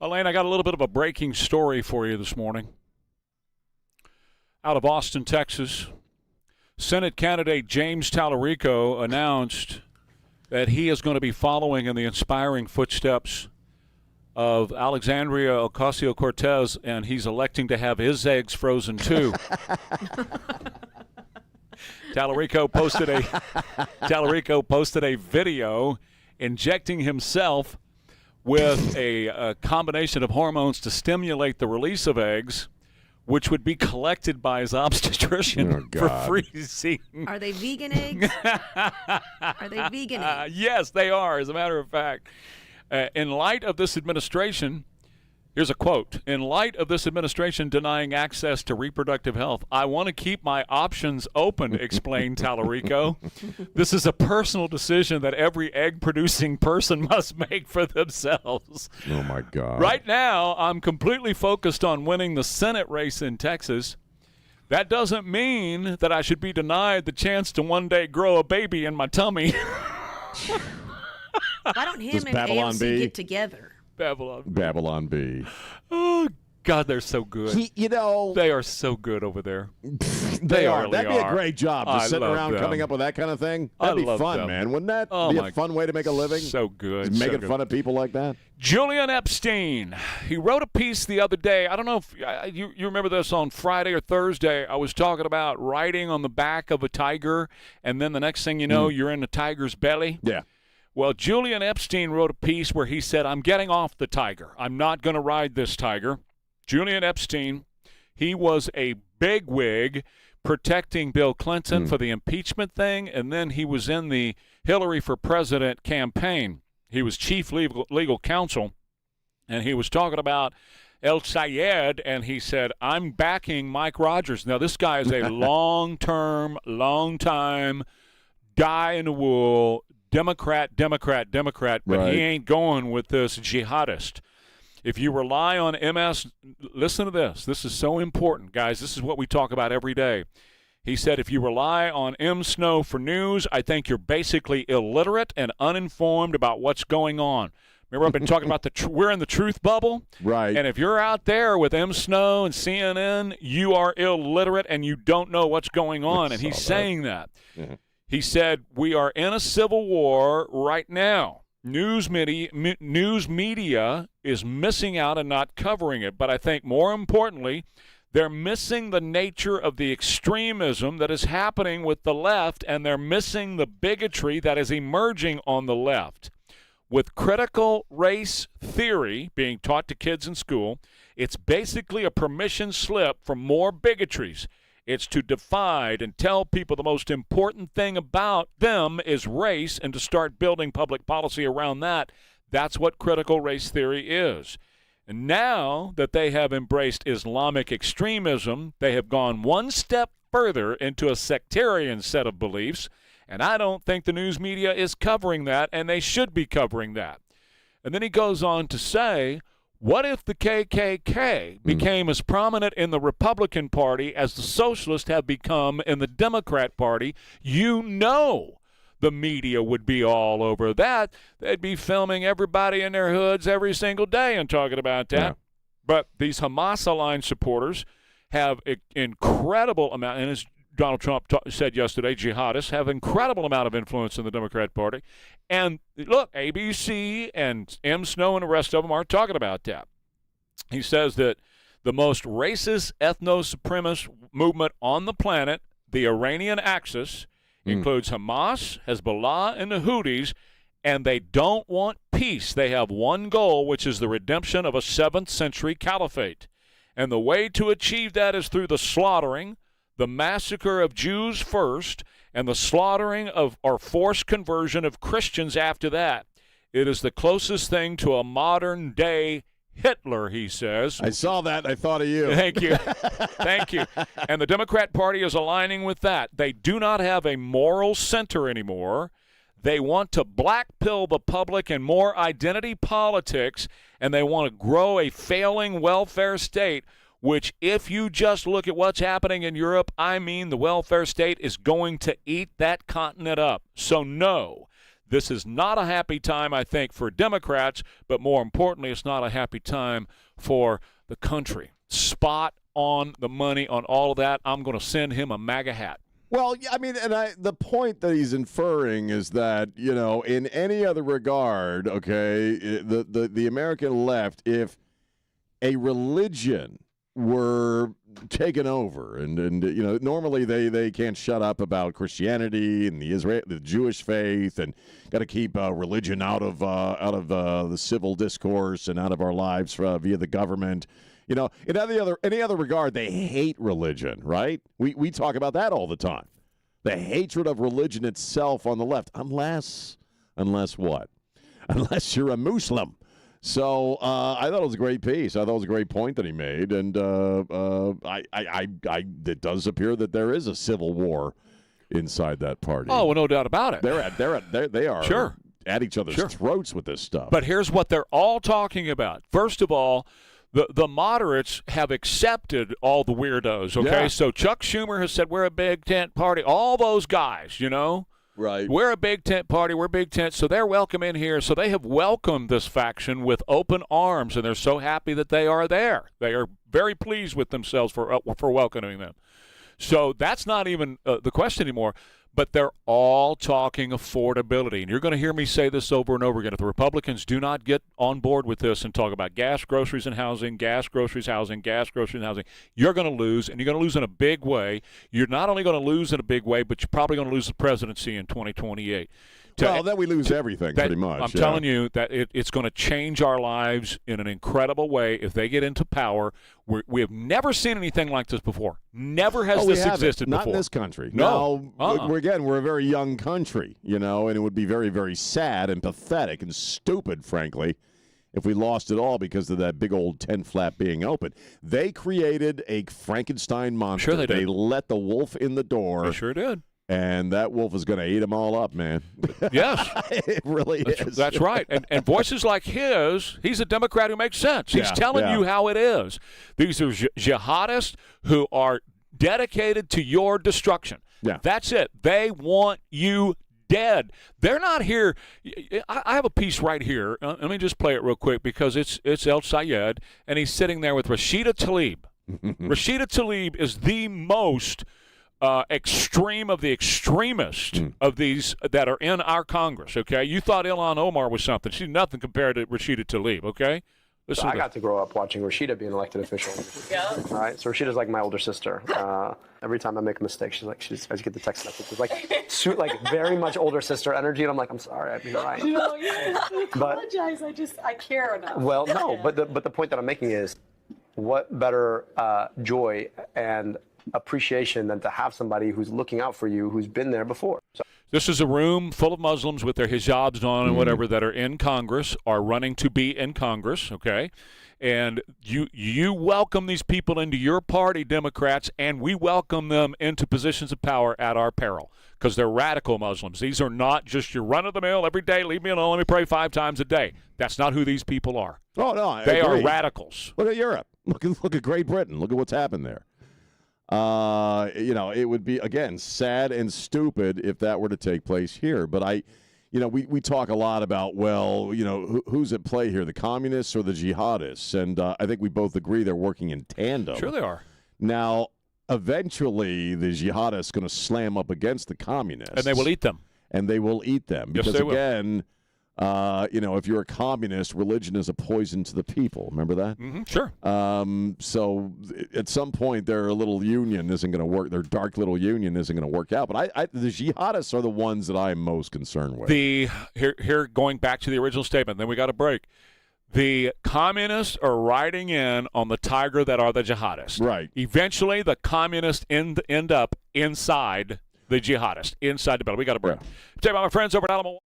Elaine, I got a little bit of a breaking story for you this morning. Out of Austin, Texas, Senate candidate James Tallarico announced that he is going to be following in the inspiring footsteps of Alexandria Ocasio-Cortez, and he's electing to have his eggs frozen too. Tallarico posted a video injecting himself with a combination of hormones to stimulate the release of eggs, which would be collected by his obstetrician for freezing. Are they vegan eggs? Are they vegan eggs? Yes, they are, as a matter of fact. In light of this administration, here's a quote. In light of this administration denying access to reproductive health, I want to keep my options open, explained Tallarico. This is a personal decision that every egg-producing person must make for themselves. Oh, my God. Right now, I'm completely focused on winning the Senate race in Texas. That doesn't mean that I should be denied the chance to one day grow a baby in my tummy. Why don't him and AOC get together? Babylon B. Oh, God, they're so good. They are so good over there. They are. Really That'd be a great job, just sitting around coming up with that kind of thing. That'd be fun, man. Wouldn't that be a fun way to make a living? So good. Making fun of people like that. Julian Epstein. He wrote a piece the other day. I don't know if you remember this on Friday or Thursday. I was talking about riding on the back of a tiger, and then the next thing you know, you're in the tiger's belly. Yeah. Well, Julian Epstein wrote a piece where he said, I'm getting off the tiger. I'm not going to ride this tiger. Julian Epstein, he was a bigwig protecting Bill Clinton for the impeachment thing, and then he was in the Hillary for President campaign. He was chief legal counsel, and he was talking about El Sayed, and he said, I'm backing Mike Rogers. Now, this guy is a long-time, die-in-the-wool Democrat, but he ain't going with this jihadist. If you rely on MS, listen to this. This is so important, guys. This is what we talk about every day. He said, if you rely on M. Snow for news, I think you're basically illiterate and uninformed about what's going on. Remember, I've been talking about we're in the truth bubble? Right. And if you're out there with M. Snow and CNN, you are illiterate and you don't know what's going on. And he's saying that. Mm-hmm. He said, we are in a civil war right now. News media is missing out and not covering it. But I think more importantly, they're missing the nature of the extremism that is happening with the left, and they're missing the bigotry that is emerging on the left. With critical race theory being taught to kids in school, it's basically a permission slip for more bigotries. It's to divide and tell people the most important thing about them is race and to start building public policy around that. That's what critical race theory is. And now that they have embraced Islamic extremism, they have gone one step further into a sectarian set of beliefs, and I don't think the news media is covering that, and they should be covering that. And then he goes on to say, what if the KKK became as prominent in the Republican Party as the socialists have become in the Democrat Party? You know the media would be all over that. They'd be filming everybody in their hoods every single day and talking about that. Yeah. But these Hamas-aligned supporters have an incredible amount, and as Donald Trump said yesterday, jihadists have incredible amount of influence in the Democrat Party. And look, ABC and M. Snow and the rest of them aren't talking about that. He says that the most racist ethno-supremacist movement on the planet, the Iranian Axis, includes Hamas, Hezbollah, and the Houthis, and they don't want peace. They have one goal, which is the redemption of a 7th century caliphate. And the way to achieve that is through the slaughtering, the massacre of Jews first, and the slaughtering of or forced conversion of Christians after that. It is the closest thing to a modern-day Hitler, he says. I saw that. I thought of you. Thank you. Thank you. And the Democrat Party is aligning with that. They do not have a moral center anymore. They want to black pill the public and more identity politics, and they want to grow a failing welfare state, which if you just look at what's happening in Europe, I mean the welfare state is going to eat that continent up. So no, This is not a happy time, I think, for Democrats, but more importantly, it's not a happy time for the country. Spot on the money on all of that. I'm going to send him a MAGA hat. Well, I mean, the point that he's inferring is that, in any other regard, okay, the American left, if a religion were taken over, and normally they can't shut up about Christianity and the Jewish faith, and got to keep religion out of the civil discourse and out of our lives via the government. In any other regard, they hate religion, right? We talk about that all the time. The hatred of religion itself on the left, unless what? Unless you're a Muslim. So I thought it was a great piece. I thought it was a great point that he made, and it does appear that there is a civil war inside that party. Oh, well, no doubt about it. They are sure at each other's throats with this stuff. But here's what they're all talking about. First of all, the moderates have accepted all the weirdos, okay? Yeah. So Chuck Schumer has said, we're a big tent party. All those guys, Right. We're a big tent party. We're big tent. So they're welcome in here. So they have welcomed this faction with open arms, and they're so happy that they are there. They are very pleased with themselves for welcoming them. So that's not even the question anymore. But they're all talking affordability. And you're going to hear me say this over and over again. If the Republicans do not get on board with this and talk about gas, groceries, and housing, gas, groceries, housing, gas, groceries, and housing, you're going to lose, and you're going to lose in a big way. You're not only going to lose in a big way, but you're probably going to lose the presidency in 2028. Well, then we lose everything pretty much. I'm telling you that it's going to change our lives in an incredible way if they get into power. We have never seen anything like this before. Never has this existed Not before. in this country. No. We're a very young country, and it would be very, very sad and pathetic and stupid, frankly, if we lost it all because of that big old tent flap being open. They created a Frankenstein monster. Sure they did. They let the wolf in the door. They sure did. And that wolf is going to eat them all up, man. Yes. It really is. That's right. And voices like he's a Democrat who makes sense. He's telling you how it is. These are jihadists who are dedicated to your destruction. Yeah. That's it. They want you dead. They're not here. I have a piece right here. Let me just play it real quick because it's El Sayed, and he's sitting there with Rashida Tlaib. Rashida Tlaib is the most extreme of the extremists of these that are in our Congress, okay? You thought Ilhan Omar was something. She's nothing compared to Rashida Tlaib, okay? So I got to grow up watching Rashida be an elected official. Yeah. All right, so Rashida's like my older sister. Every time I make a mistake, I just get the text message. It's like very much older sister energy, and I'm like, I'm sorry, I'd be right. No, you apologize. I care enough. Well, no, but the point that I'm making is, what better joy and appreciation than to have somebody who's looking out for you, who's been there before. So. This is a room full of Muslims with their hijabs on and whatever that are in Congress, are running to be in Congress, okay? And you welcome these people into your party, Democrats, and we welcome them into positions of power at our peril because they're radical Muslims. These are not just your run-of-the-mill, every day, leave me alone, let me pray 5 times a day. That's not who these people are. Oh, no, they are radicals. Look at Europe. Look at Great Britain. Look at what's happened there. It would be, again, sad and stupid if that were to take place here. But we talk a lot about, who's at play here, the communists or the jihadists? And I think we both agree they're working in tandem. Sure they are. Now, eventually, the jihadists going to slam up against the communists. And they will eat them. Because, yes, they will. Again, if you're a communist, religion is a poison to the people. Remember that? Mm-hmm, sure. So at some point, their little union isn't going to work. Their dark little union isn't going to work out. But the jihadists are the ones that I'm most concerned with. Here, going back to the original statement, then we got a break. The communists are riding in on the tiger that are the jihadists. Right. Eventually, the communists end up inside the jihadists, inside the battle. We got a break. Yeah. Tell you about my friends over at Alamo.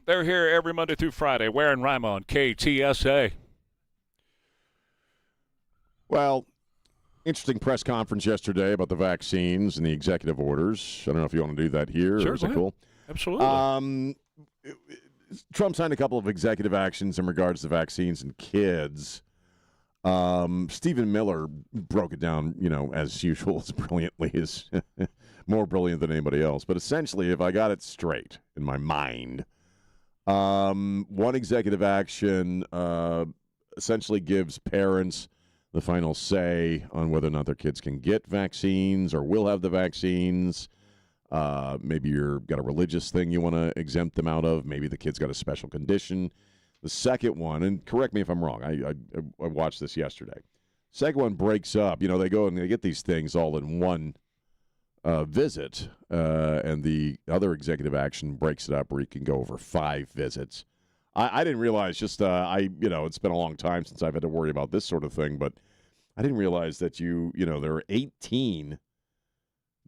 They're here every Monday through Friday. Ware and Rima on KTSA. Well, interesting press conference yesterday about the vaccines and the executive orders. I don't know if you want to do that here. Sure, or is it cool? Absolutely. Trump signed a couple of executive actions in regards to vaccines and kids. Stephen Miller broke it down, as usual, as brilliantly as more brilliant than anybody else. But essentially, if I got it straight in my mind, one executive action essentially gives parents the final say on whether or not their kids can get vaccines or will have the vaccines. Maybe you've got a religious thing you want to exempt them out of. Maybe the kid's got a special condition. The second one, and correct me if I'm wrong, I watched this yesterday. Second one breaks up. They go and they get these things all in one visit, and the other executive action breaks it up where you can go over 5 visits. I didn't realize it's been a long time since I've had to worry about this sort of thing, but I didn't realize that there are 18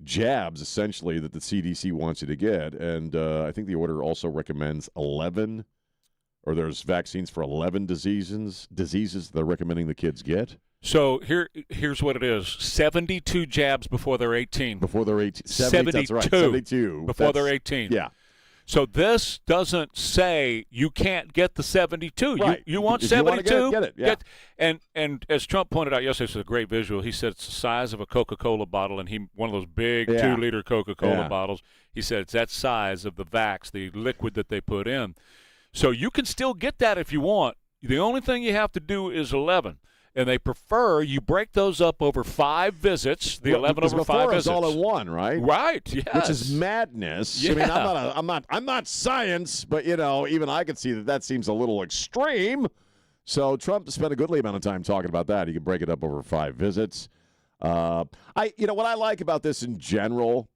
jabs essentially that the CDC wants you to get, and I think the order also recommends 11, or there's vaccines for 11 diseases they're recommending the kids get. So here's what it is: 72 jabs before they're 18. Before they're 18, 72. That's right. 72 before they're 18. Yeah. So this doesn't say you can't get the 72. Right. You want if 72? You want to get it. Yeah. And as Trump pointed out yesterday, it's a great visual. He said it's the size of a Coca-Cola bottle, and one of those big 2-liter Coca-Cola bottles. He said it's that size of the vax, the liquid that they put in. So you can still get that if you want. The only thing you have to do is 11. And they prefer you break those up over 5 visits. The 11 over 5 visits. It's all in one, right? Right. Yes. Which is madness. Yeah. I mean, I'm not science, but even I could see that seems a little extreme. So Trump spent a goodly amount of time talking about that. He can break it up over 5 visits. What I like about this in general,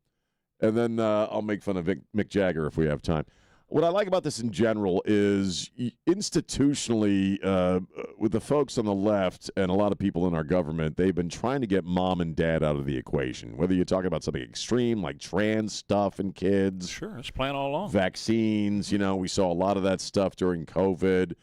and then I'll make fun of Mick Jagger if we have time. What I like about this in general is institutionally, with the folks on the left and a lot of people in our government, they've been trying to get mom and dad out of the equation. Whether you're talking about something extreme like trans stuff in kids. Sure, it's playing all along. Vaccines, we saw a lot of that stuff during COVID.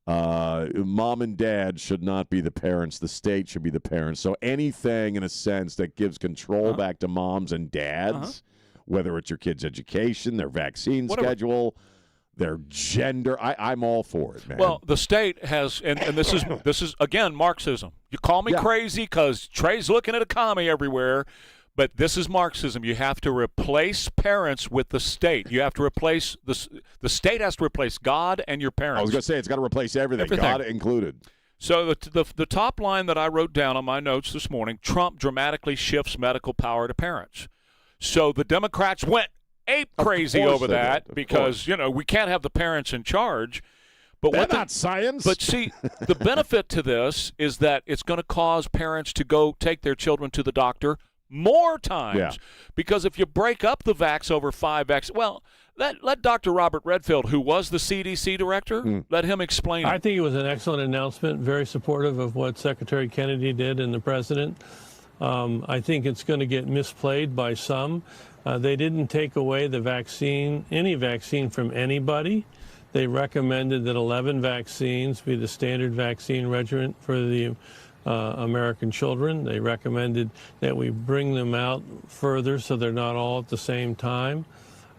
Mm-hmm. Mom and dad should not be the parents. The state should be the parents. So anything, in a sense, that gives control back to moms and dads, whether it's your kid's education, their vaccine schedule, their gender, I'm all for it, man. Well, the state has, and this is again Marxism. You call me crazy because Trey's looking at a commie everywhere, but this is Marxism. You have to replace parents with the state. You have to replace the state has to replace God and your parents. I was going to say it's got to replace everything, God included. So the top line that I wrote down on my notes this morning: Trump dramatically shifts medical power to parents. So the Democrats went ape crazy over that because, we can't have the parents in charge. But They're not science. But see, the benefit to this is that it's going to cause parents to go take their children to the doctor more times. Yeah. Because if you break up the vax over 5 vax, let Dr. Robert Redfield, who was the CDC director, let him explain it. I think it was an excellent announcement, very supportive of what Secretary Kennedy did and the president. I think it's going to get misplayed by some. They didn't take away any vaccine from anybody. They recommended that 11 vaccines be the standard vaccine regimen for the American children. They recommended that we bring them out further so they're not all at the same time.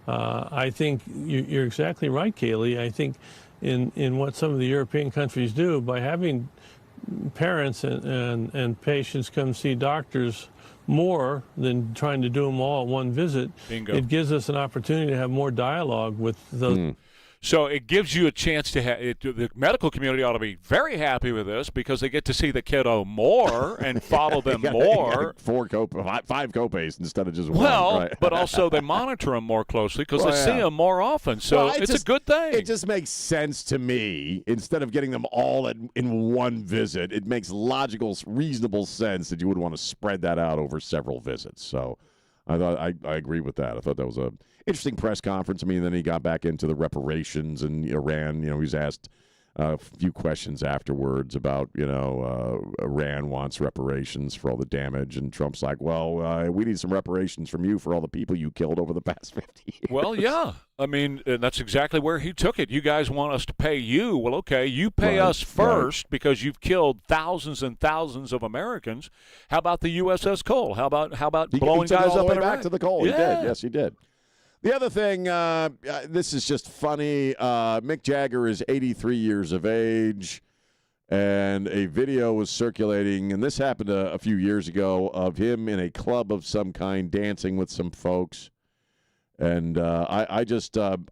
I think you're exactly right, Kaylee. I think in what some of the European countries do, by having parents and patients come see doctors more than trying to do them all at one visit. Bingo. It gives us an opportunity to have more dialogue with those. So it gives you a chance to have the medical community ought to be very happy with this because they get to see the kiddo more and follow them more. 5 copays instead of just one. Well, right. but also they monitor them more closely because they see them more often. So it's a good thing. It just makes sense to me. Instead of getting them all in one visit, it makes logical, reasonable sense that you would want to spread that out over several visits. So I agree with that. I thought that was a interesting press conference. I mean, then he got back into the reparations and Iran. He was asked a few questions afterwards about, Iran wants reparations for all the damage. And Trump's like, well, we need some reparations from you for all the people you killed over the past 50 years. Well, yeah. I mean, that's exactly where he took it. You guys want us to pay you. Well, okay, you pay us first because you've killed thousands and thousands of Americans. How about the USS Cole? How about blowing he took guys all up the in way Iraq? back to the Cole? Yeah. He did. Yes, he did. The other thing, this is just funny. Mick Jagger is 83 years of age, and a video was circulating, and this happened a few years ago, of him in a club of some kind dancing with some folks. And I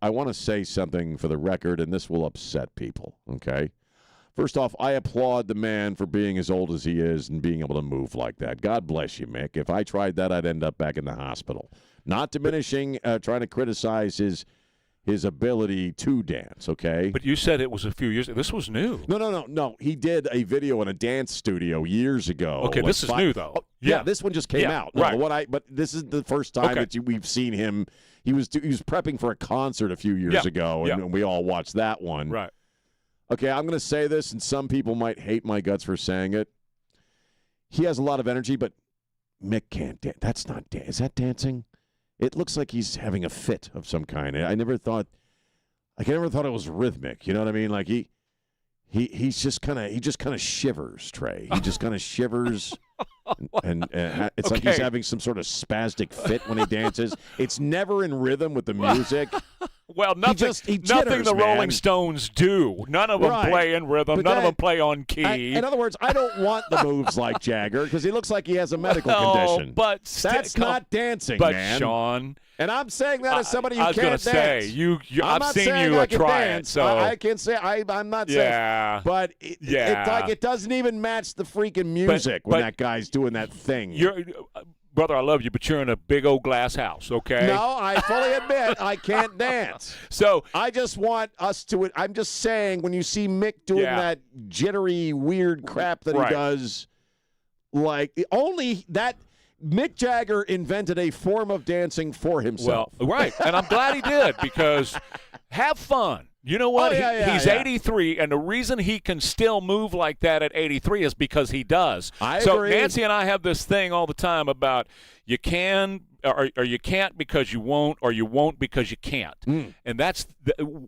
want to say something for the record, and this will upset people, okay? First off, I applaud the man for being as old as he is and being able to move like that. God bless you, Mick. If I tried that, I'd end up back in the hospital. Not diminishing, trying to criticize his ability to dance, okay? But you said it was a few years. This was new. No. He did a video in a dance studio years ago. Okay, this is new, though. Yeah, this one just came out. No, right. But this is the first time that we've seen him. He was prepping for a concert a few years ago, and we all watched that one. Right. Okay, I'm going to say this, and some people might hate my guts for saying it. He has a lot of energy, but Mick can't dance. That's not dance. Is that dancing? It looks like he's having a fit of some kind. I never thought it was rhythmic. You know what I mean? Like he just kind of shivers, Trey. He just kind of shivers, and it's like he's having some sort of spastic fit when he dances. It's never in rhythm with the music. Well, nothing the Rolling Stones do. None of them play in rhythm. None of them play on key. In other words, I don't want the moves like Jagger because he looks like he has a medical condition. But that's not dancing, man. But Sean, and I'm saying that as somebody who can't dance. I was going to say I've seen you try it. So I can say I'm not saying. But it doesn't even match the freaking music when that guy's doing that thing. Brother, I love you, but you're in a big old glass house, okay? No, I fully admit I can't dance. So I just want us to – I'm just saying when you see Mick doing that jittery, weird crap that he does, like only that – Mick Jagger invented a form of dancing for himself. Well, right, and I'm glad he did because have fun. You know what? He's 83, and the reason he can still move like that at 83 is because he does. I agree. So Nancy and I have this thing all the time about you can or you can't because you won't, or you won't because you can't. And that's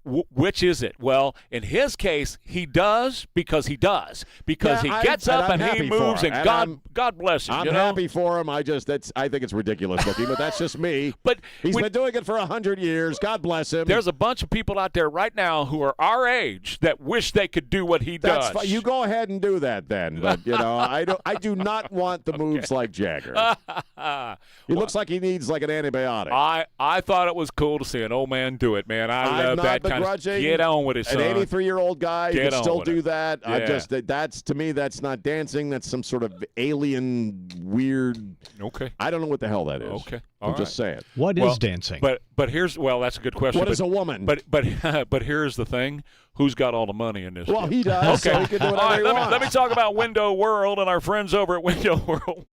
which is it? Well, in his case, he does because he does because he gets up and he moves, and God bless him. I'm happy for him. I think it's ridiculous looking, but that's just me. But he's been doing it for 100 years. God bless him. There's a bunch of people out there right now who are our age that wish they could do what he does. Fine. You go ahead and do that then. But I do not want the moves like Jagger. He looks like he needs like an antibiotic. I thought it was cool to see an old man do it, man. I love that kind of. Get on with it, son. An 83-year-old guy can still do that. Yeah. That's to me, that's not dancing. That's some sort of alien weird. Okay. I don't know what the hell that is. Okay. I'm just saying. What is dancing? But here's that's a good question. What is a woman? But here's the thing: who's got all the money in this? Well, he does. Okay. So he can do whatever he wants. Let me talk about Window World and our friends over at Window World.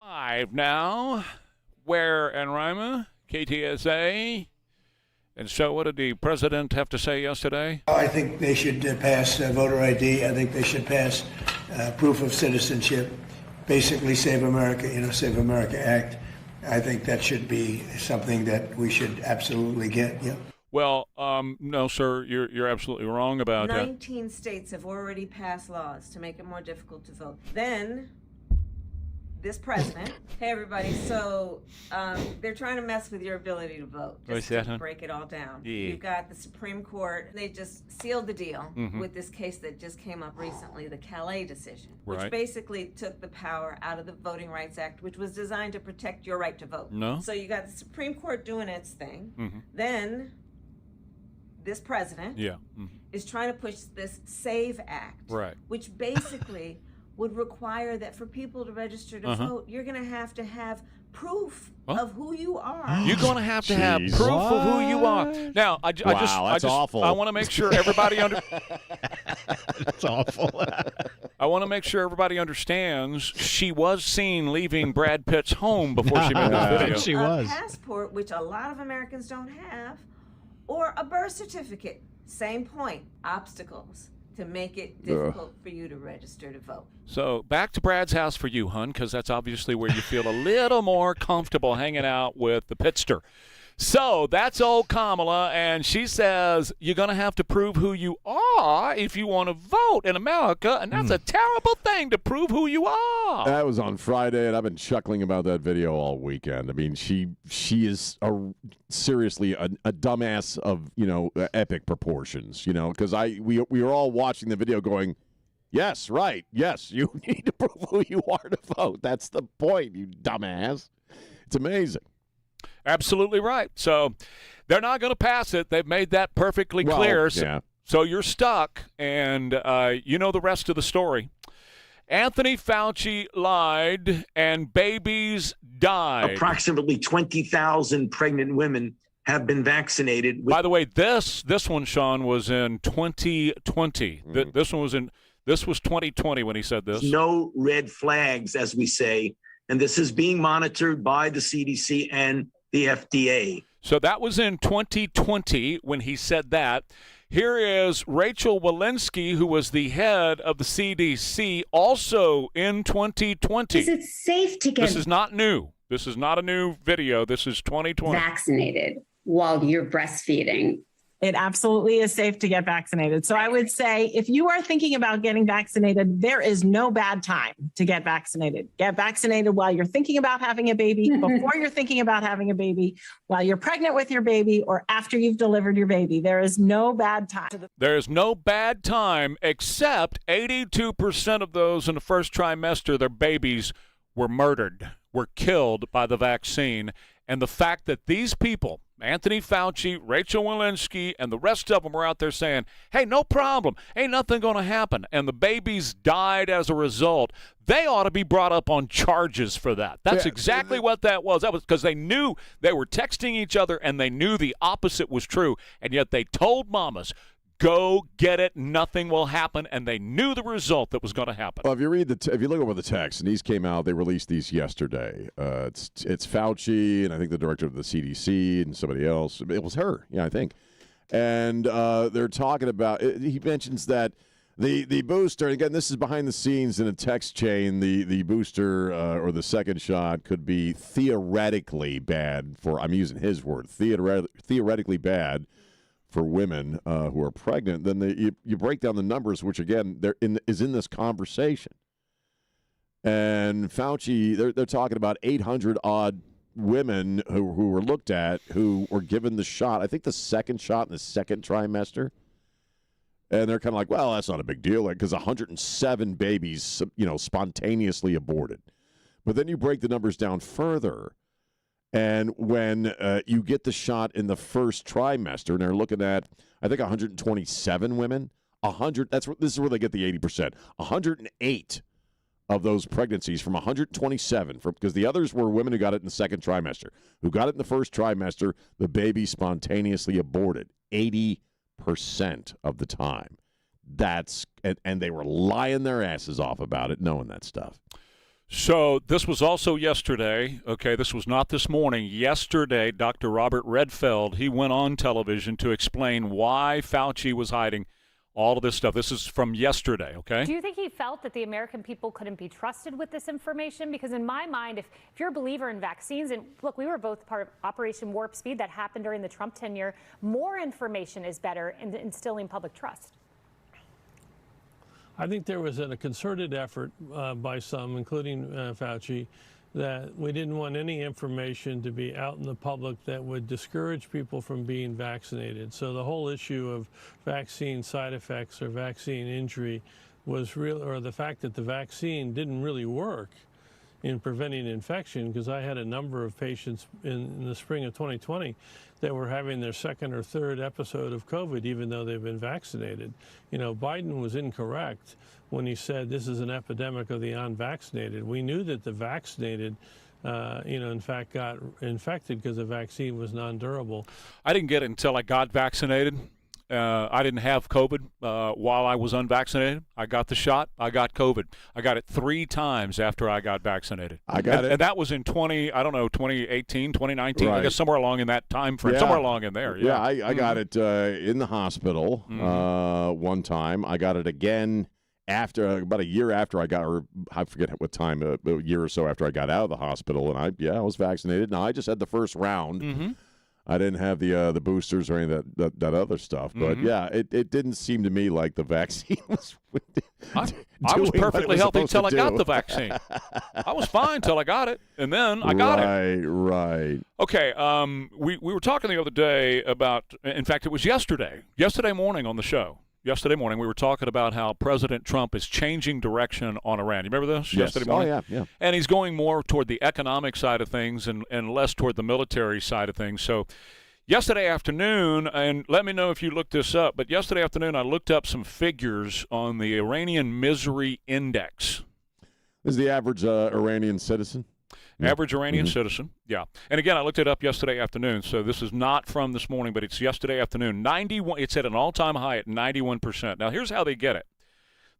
Live now, Ware and Rima, KTSA. And so what did the president have to say yesterday? I think they should pass voter ID. I think they should pass proof of citizenship. Basically, Save America, Save America Act. I think that should be something that we should absolutely get. Yeah. Well, no, sir, you're absolutely wrong about that. 19 states have already passed laws to make it more difficult to vote. Then this president, hey everybody, so they're trying to mess with your ability to vote, just to break it all down. Yeah. You've got the Supreme Court, they just sealed the deal with this case that just came up recently, the Calais decision, which basically took the power out of the Voting Rights Act, which was designed to protect your right to vote. No. So you got the Supreme Court doing its thing, then this president is trying to push this SAVE Act, which basically would require that for people to register to vote, you're going to have proof of who you are. You're going to have proof of who you are. Now, I just awful. I want to make sure everybody That's awful. I want to make sure everybody understands she was seen leaving Brad Pitt's home before she made this video. She was. A passport, which a lot of Americans don't have, or a birth certificate. Same point. Obstacles to make it difficult for you to register to vote. So back to Brad's house for you, hun, because that's obviously where you feel a little more comfortable hanging out with the pitster. So that's old Kamala, and she says you're going to have to prove who you are if you want to vote in America, and that's a terrible thing to prove who you are. That was on Friday, and I've been chuckling about that video all weekend. I mean, she is seriously a dumbass of epic proportions. Because we were all watching the video going, yes, right, yes, you need to prove who you are to vote. That's the point, you dumbass. It's amazing. Absolutely right. So they're not going to pass it. They've made that perfectly clear. So you're stuck, and you know the rest of the story. Anthony Fauci lied, and babies died. Approximately 20,000 pregnant women have been vaccinated. By the way, this one, Sean, was in 2020. This was 2020 when he said this. No red flags, as we say, and this is being monitored by the CDC and the FDA. So that was in 2020 when he said that. Here is Rachel Walensky, who was the head of the CDC, also in 2020. Is it safe to get... This is not new. This is not a new video. This is 2020. ...vaccinated while you're breastfeeding? It absolutely is safe to get vaccinated. So I would say if you are thinking about getting vaccinated, there is no bad time to get vaccinated. Get vaccinated while you're thinking about having a baby, before you're thinking about having a baby, while you're pregnant with your baby, or after you've delivered your baby. There is no bad time. There is no bad time, except 82% of those in the first trimester, their babies were murdered, were killed by the vaccine. And the fact that these people, Anthony Fauci, Rachel Walensky, and the rest of them were out there saying, hey, no problem, ain't nothing going to happen, and the babies died as a result, they ought to be brought up on charges for that. That's exactly what that was. That was because they knew they were texting each other, and they knew the opposite was true, and yet they told mamas, go get it, nothing will happen, and they knew the result that was going to happen. Well, if you read if you look over the text, and these came out, they released these yesterday. It's Fauci, and I think the director of the CDC, and somebody else. It was her, I think. And they're talking about. He mentions that the booster. And again, this is behind the scenes in a text chain. The booster or the second shot could be theoretically bad for. I'm using his word. Theoretically bad for women who are pregnant, then you break down the numbers, which again is in this conversation. And Fauci, they're talking about 800 odd women who were looked at who were given the shot. I think the second shot in the second trimester, and they're kind of like, well, that's not a big deal because 107 babies, spontaneously aborted. But then you break the numbers down further. And when you get the shot in the first trimester, and they're looking at, I think, 127 women, 100. This is where they get the 80%. 108 of those pregnancies from 127, because the others were women who got it in the second trimester. Who got it in the first trimester, the baby spontaneously aborted 80% of the time. And they were lying their asses off about it, knowing that stuff. So this was also yesterday. Okay, this was not this morning. Yesterday, Dr. Robert Redfield, he went on television to explain why Fauci was hiding all of this stuff. This is from yesterday, okay? Do you think he felt that the American people couldn't be trusted with this information? Because in my mind, if you're a believer in vaccines, and look, we were both part of Operation Warp Speed that happened during the Trump tenure, more information is better in instilling public trust. I think there was a concerted effort by some, including Fauci, that we didn't want any information to be out in the public that would discourage people from being vaccinated. So the whole issue of vaccine side effects or vaccine injury was real, or the fact that the vaccine didn't really work in preventing infection, because I had a number of patients in the spring of 2020 that were having their second or third episode of COVID, even though they've been vaccinated. You know, Biden was incorrect when he said this is an epidemic of the unvaccinated. We knew that the vaccinated, in fact, got infected because the vaccine was non-durable. I didn't get it until I got vaccinated. I didn't have COVID while I was unvaccinated. I got the shot. I got COVID. I got it 3 times after I got vaccinated. I got it. And that was in 2018, 2019, right. I guess somewhere along in that time frame, somewhere along in there. Yeah, I got it in the hospital one time. I got it again after about a year after I got, or I forget what time, a year or so after I got out of the hospital. And I was vaccinated. Now, I just had the first round. Mm-hmm. I didn't have the boosters or any of that other stuff. But, yeah, it didn't seem to me like the vaccine was I was perfectly healthy until I got the vaccine. I was fine until I got it, and then I got it. Right. Okay, we were talking the other day about, in fact, it was yesterday morning on the show. Yesterday morning, we were talking about how President Trump is changing direction on Iran. You remember this? Yes. Yesterday morning? Oh, yeah. And he's going more toward the economic side of things and less toward the military side of things. So yesterday afternoon, and let me know if you looked this up, but yesterday afternoon I looked up some figures on the Iranian Misery Index. This is the average Iranian citizen? Average Iranian citizen, yeah. And again, I looked it up yesterday afternoon, so this is not from this morning, but it's yesterday afternoon. It's at an all-time high at 91%. Now, here's how they get it.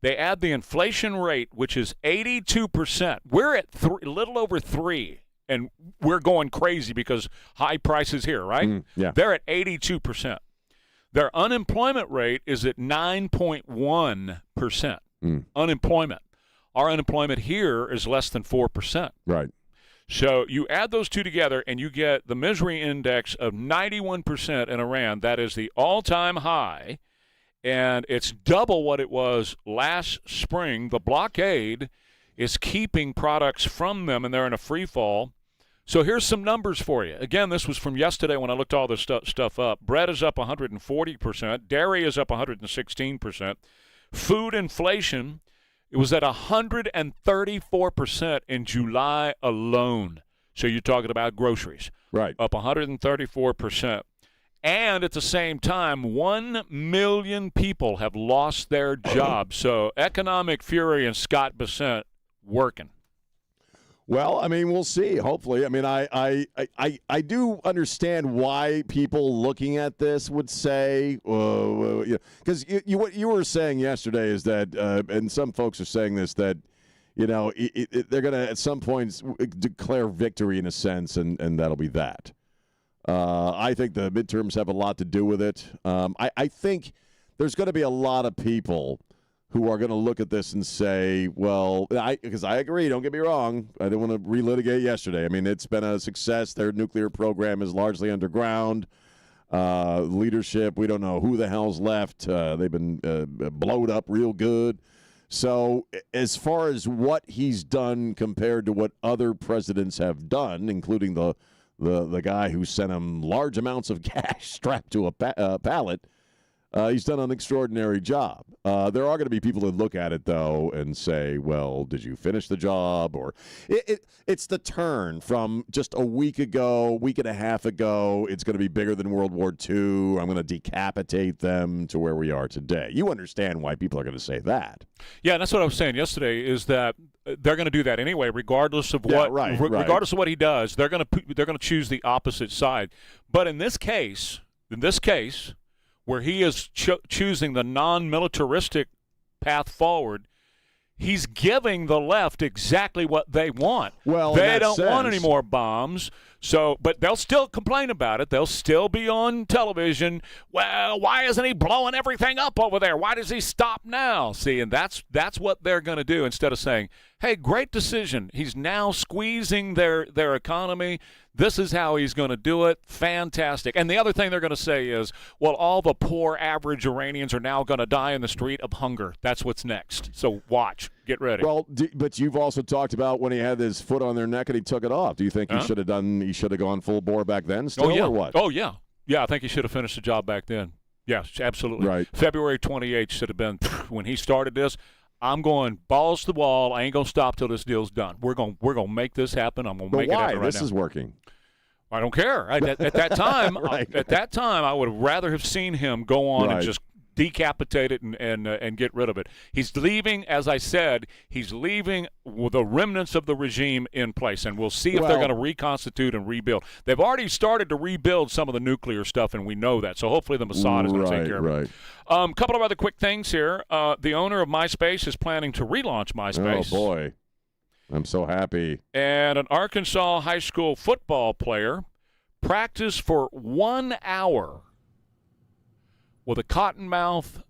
They add the inflation rate, which is 82%. We're at a little over 3, and we're going crazy because high prices here, right? Yeah. They're at 82%. Their unemployment rate is at 9.1%. Unemployment. Our unemployment here is less than 4%. Right. So you add those two together, and you get the misery index of 91% in Iran. That is the all-time high, and it's double what it was last spring. The blockade is keeping products from them, and they're in a free fall. So here's some numbers for you. Again, this was from yesterday when I looked all this stuff up. Bread is up 140%. Dairy is up 116%. Food inflation, it was at 134% in July alone. So you're talking about groceries. Right. Up 134%. And at the same time, 1 million people have lost their jobs. So economic fury and Scott Bessent working. Well, I mean, we'll see. Hopefully, I mean, I do understand why people looking at this would say, because what you were saying yesterday is that, and some folks are saying this, that they're going to at some point declare victory in a sense, and that'll be that. I think the midterms have a lot to do with it. I think there's going to be a lot of people who are going to look at this and say, well, because I agree, don't get me wrong, I didn't want to relitigate yesterday. I mean, it's been a success. Their nuclear program is largely underground. Leadership, we don't know who the hell's left. They've been blowed up real good. So as far as what he's done compared to what other presidents have done, including the guy who sent him large amounts of cash strapped to a pallet, he's done an extraordinary job. There are going to be people that look at it, though, and say, well, did you finish the job? Or it's the turn from just a week and a half ago, it's going to be bigger than World War II. I'm going to decapitate them to where we are today. You understand why people are going to say that. Yeah, that's what I was saying yesterday, is that they're going to do that anyway, regardless of what regardless of what he does. They're going to choose the opposite side. But in this case, where he is choosing the non-militaristic path forward, he's giving the left exactly what they want. Well, they don't want any more bombs. So, but they'll still complain about it. They'll still be on television. Well, why isn't he blowing everything up over there? Why does he stop now? See, and that's what they're going to do instead of saying, hey, great decision. He's now squeezing their economy. This is how he's going to do it. Fantastic. And the other thing they're going to say is, well, all the poor average Iranians are now going to die in the street of hunger. That's what's next. So watch. Get ready. Well, but you've also talked about when he had his foot on their neck and he took it off. Do you think he should have gone full bore back then still, or what? Oh, yeah. Yeah, I think he should have finished the job back then. Yes, absolutely. Right. February 28th should have been when he started this. I'm going balls to the wall. I ain't going to stop till this deal's done. We're going to make this happen. I'm going to make it happen right now. This is working. I don't care. At that time, right. At that time, I would have rather have seen him go on and just decapitate it and get rid of it. He's leaving, as I said, he's leaving with the remnants of the regime in place, and we'll see if they're going to reconstitute and rebuild. They've already started to rebuild some of the nuclear stuff, and we know that. So hopefully the Mossad is going to take care of it. A couple of other quick things here. The owner of MySpace is planning to relaunch MySpace. Oh, boy. I'm so happy. And an Arkansas high school football player practiced for 1 hour with a cottonmouth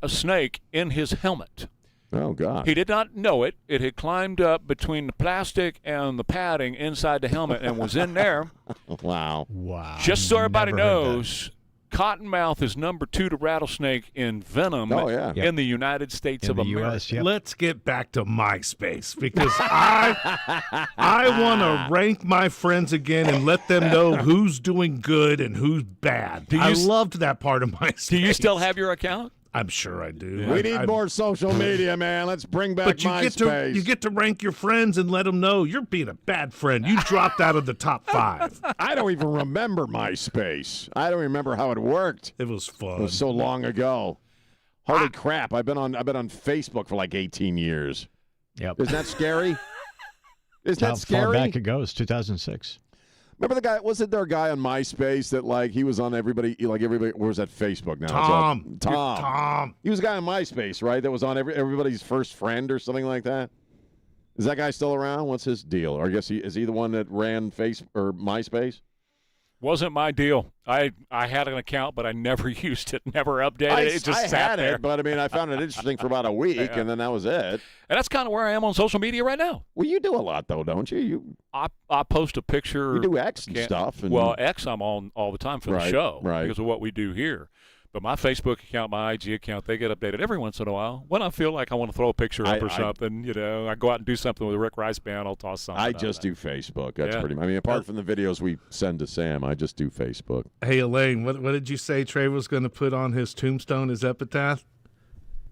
snake in his helmet. Oh, God. He did not know it. It had climbed up between the plastic and the padding inside the helmet and was in there. Wow. Just so everybody knows, cottonmouth is number 2 to rattlesnake in venom in the United States of America. US, Let's get back to MySpace because I want to rank my friends again and let them know who's doing good and who's bad. I loved that part of MySpace. Do you still have your account? I'm sure I do. We need more social media, man. Let's bring back MySpace. You get to rank your friends and let them know you're being a bad friend. You dropped out of the top 5. I don't even remember MySpace. I don't remember how it worked. It was fun. It was so long ago. Holy crap! I've been on Facebook for like 18 years. Yep. Isn't that scary? Isn't that How scary? far back it goes? 2006. Remember the guy? Wasn't there a guy on MySpace that he was on everybody? Where's that Facebook now? Tom. He was a guy on MySpace, right? That was on everybody's first friend or something like that. Is that guy still around? What's his deal? Or I guess is he the one that ran MySpace? Wasn't my deal. I had an account, but I never used it, never updated it. It just sat there. But I found it interesting for about a week, and then that was it. And that's kind of where I am on social media right now. Well, you do a lot, though, don't you? I post a picture. You do X and stuff. Well, X I'm on all the time for the show because of what we do here. But my Facebook account, my IG account, they get updated every once in a while. When I feel like I want to throw a picture up or something, I go out and do something with the Rick Rice Band, I'll toss something. I just do Facebook. That's pretty much. I mean, apart from the videos we send to Sam, I just do Facebook. Hey, Elaine, what did you say Trey was going to put on his tombstone, his epitaph?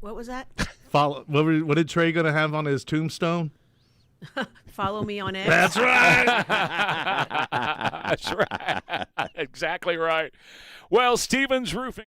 What was that? What did Trey going to have on his tombstone? Follow me on X. That's right. That's right. Exactly right. Well, Stevens Roofing.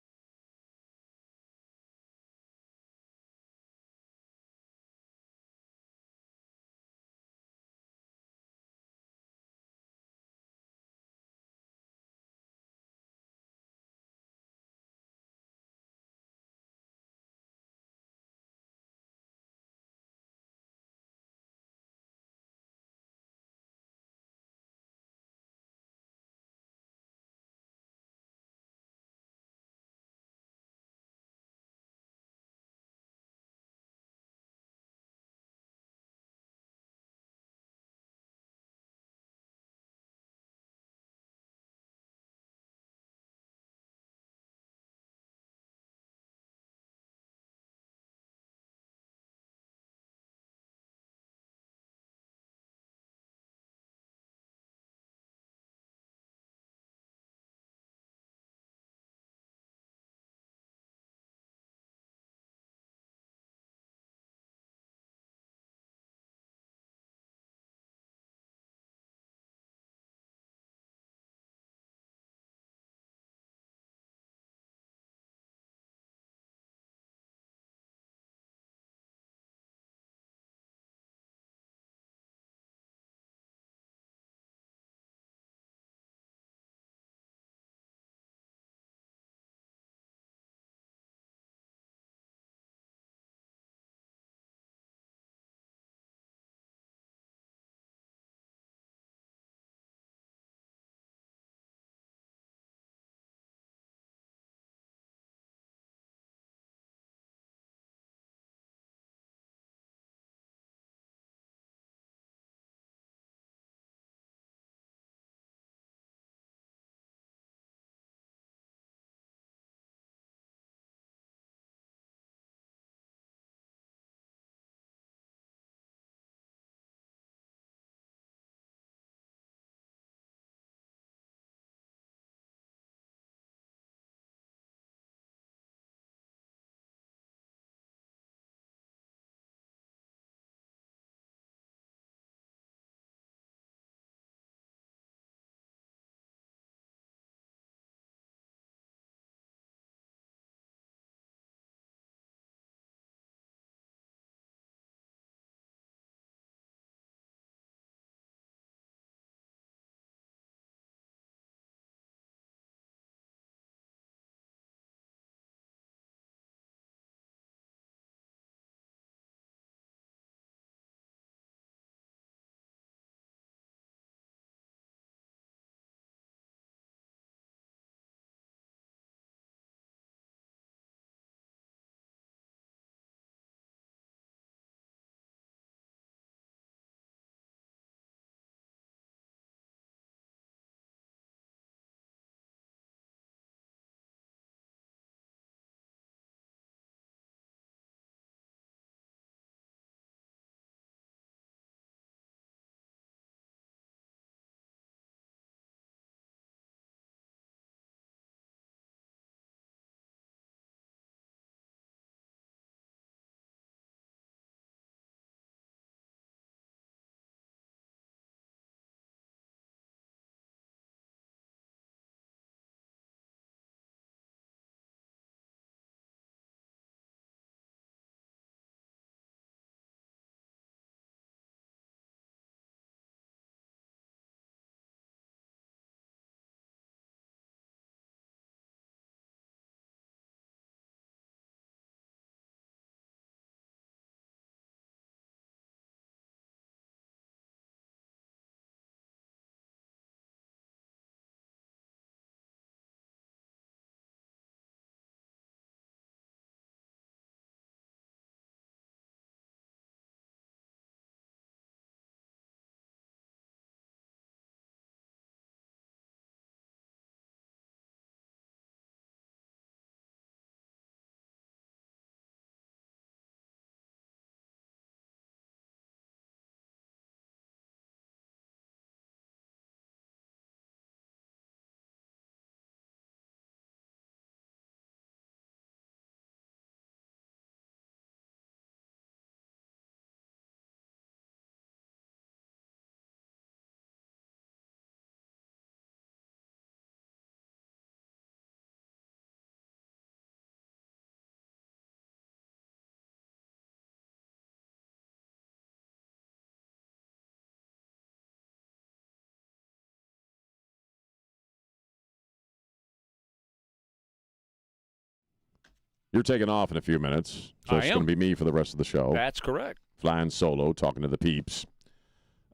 You're taking off in a few minutes, so it's going to be me for the rest of the show. That's correct. Flying solo, talking to the peeps.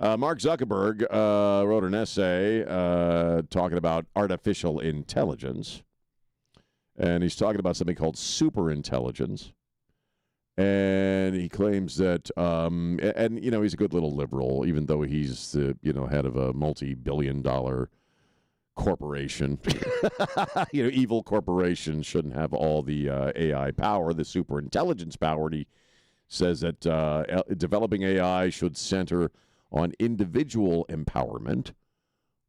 Mark Zuckerberg wrote an essay talking about artificial intelligence, and he's talking about something called superintelligence. And he claims that, and he's a good little liberal, even though he's the head of a multi-billion-dollar corporation. Evil corporations shouldn't have all the AI power, the superintelligence power. And he says that developing AI should center on individual empowerment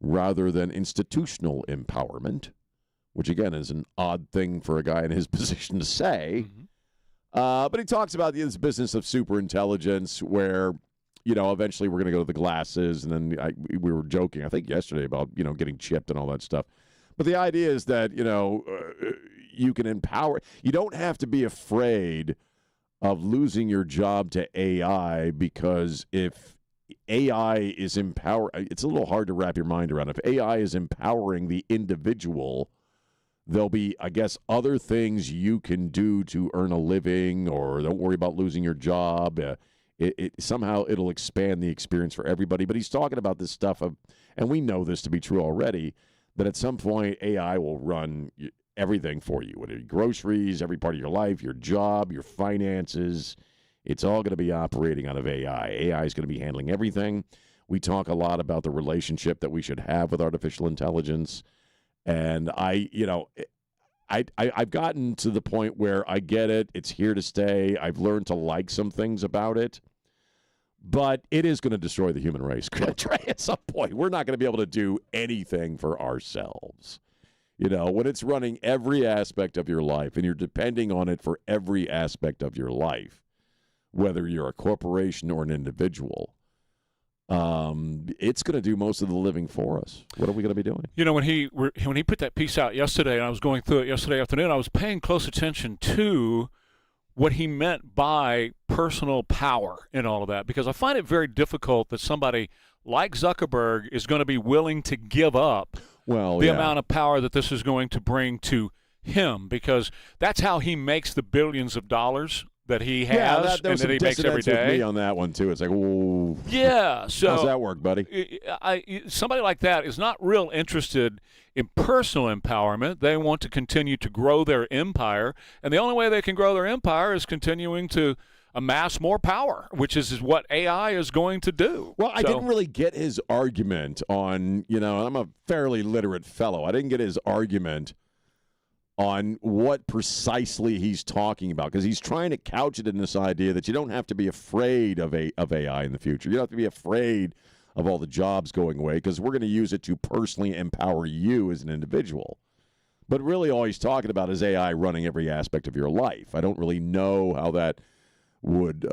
rather than institutional empowerment, which, again, is an odd thing for a guy in his position to say. Mm-hmm. But he talks about this business of superintelligence where, eventually we're going to go to the glasses. And then we were joking, I think, yesterday about, getting chipped and all that stuff. But the idea is that, you can empower. You don't have to be afraid of losing your job to AI, because if AI is it's a little hard to wrap your mind around. If AI is empowering the individual, there'll be, I guess, other things you can do to earn a living, or don't worry about losing your job. Somehow it'll expand the experience for everybody. But he's talking about this stuff and we know this to be true already, that at some point AI will run everything for you, whether groceries, every part of your life, your job, your finances. It's all going to be operating out of AI. AI is going to be handling everything. We talk a lot about the relationship that we should have with artificial intelligence. And I've gotten to the point where I get it. It's here to stay. I've learned to like some things about it. But it is going to destroy the human race, Trey, at some point. We're not going to be able to do anything for ourselves. When it's running every aspect of your life and you're depending on it for every aspect of your life, whether you're a corporation or an individual, it's going to do most of the living for us. What are we going to be doing? When he put that piece out yesterday, and I was going through it yesterday afternoon, I was paying close attention to what he meant by personal power and all of that, because I find it very difficult that somebody like Zuckerberg is going to be willing to give up the amount of power that this is going to bring to him, because that's how he makes the billions of dollars that he has and that he makes every day. With me on that one too. It's like, whoa. Yeah. So how's that work, buddy? Somebody like that is not real interested in personal empowerment. They want to continue to grow their empire, and the only way they can grow their empire is continuing to amass more power, which is what AI is going to do. Well, I didn't really get his argument on, I'm a fairly literate fellow. I didn't get his argument on what precisely he's talking about, because he's trying to couch it in this idea that you don't have to be afraid of AI in the future. You don't have to be afraid of all the jobs going away, because we're going to use it to personally empower you as an individual. But really all he's talking about is AI running every aspect of your life. I don't really know how that would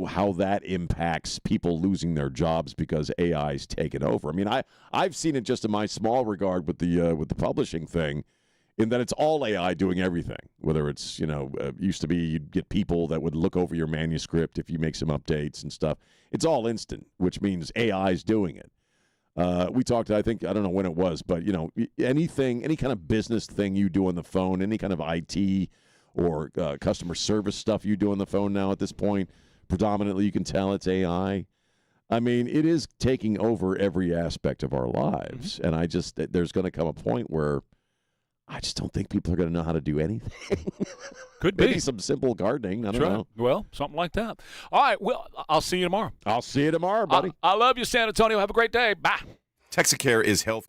how that impacts people losing their jobs because AI's taken over. I mean, I've seen it just in my small regard with the publishing thing, in that it's all AI doing everything. Whether it's used to be you'd get people that would look over your manuscript if you make some updates and stuff. It's all instant, which means AI's doing it. We talked, I don't know when it was, but any kind of business thing you do on the phone, any kind of IT or customer service stuff you do on the phone now at this point, predominantly you can tell it's AI. I mean, it is taking over every aspect of our lives. Mm-hmm. And there's going to come a point where I just don't think people are going to know how to do anything. Could be. Maybe some simple gardening. I don't know. Well, something like that. All right. Well, I'll see you tomorrow. I'll see you tomorrow, buddy. I love you, San Antonio. Have a great day. Bye. Texacare is health.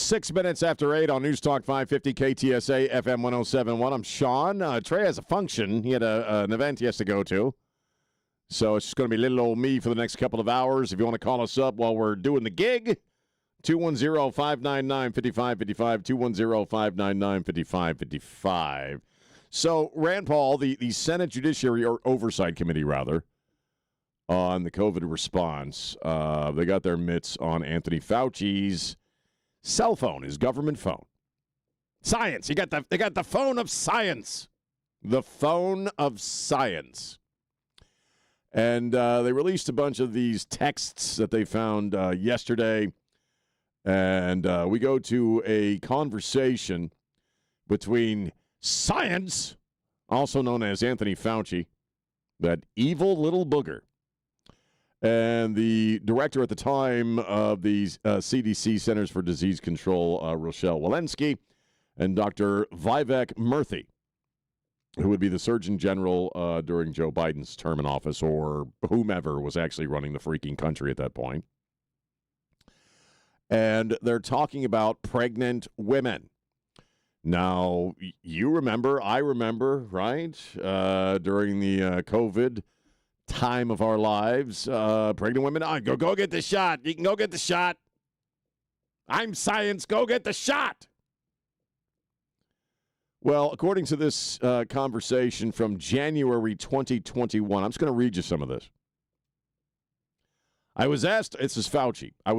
6 minutes after 8 on News Talk 550 KTSA FM 107.1. I'm Sean. Trey has a function. He had an event he has to go to. So it's just going to be little old me for the next couple of hours. If you want to call us up while we're doing the gig, 210-599-5555, 210-599-5555. So Rand Paul, the Senate Judiciary or Oversight Committee, rather, on the COVID response, they got their mitts on Anthony Fauci's cell phone, his government phone. Science. They got the phone of science. The phone of science. And they released a bunch of these texts that they found yesterday. And we go to a conversation between science, also known as Anthony Fauci, that evil little booger, and the director at the time of the CDC, Centers for Disease Control, Rochelle Walensky, and Dr. Vivek Murthy, who would be the Surgeon General during Joe Biden's term in office, or whomever was actually running the freaking country at that point. And they're talking about pregnant women. Now, you remember, I remember, right, during the COVID time of our lives, pregnant women, go get the shot. You can go get the shot. I'm science. Go get the shot. Well, according to this conversation from January 2021, I'm just going to read you some of this. I was asked, this is Fauci, I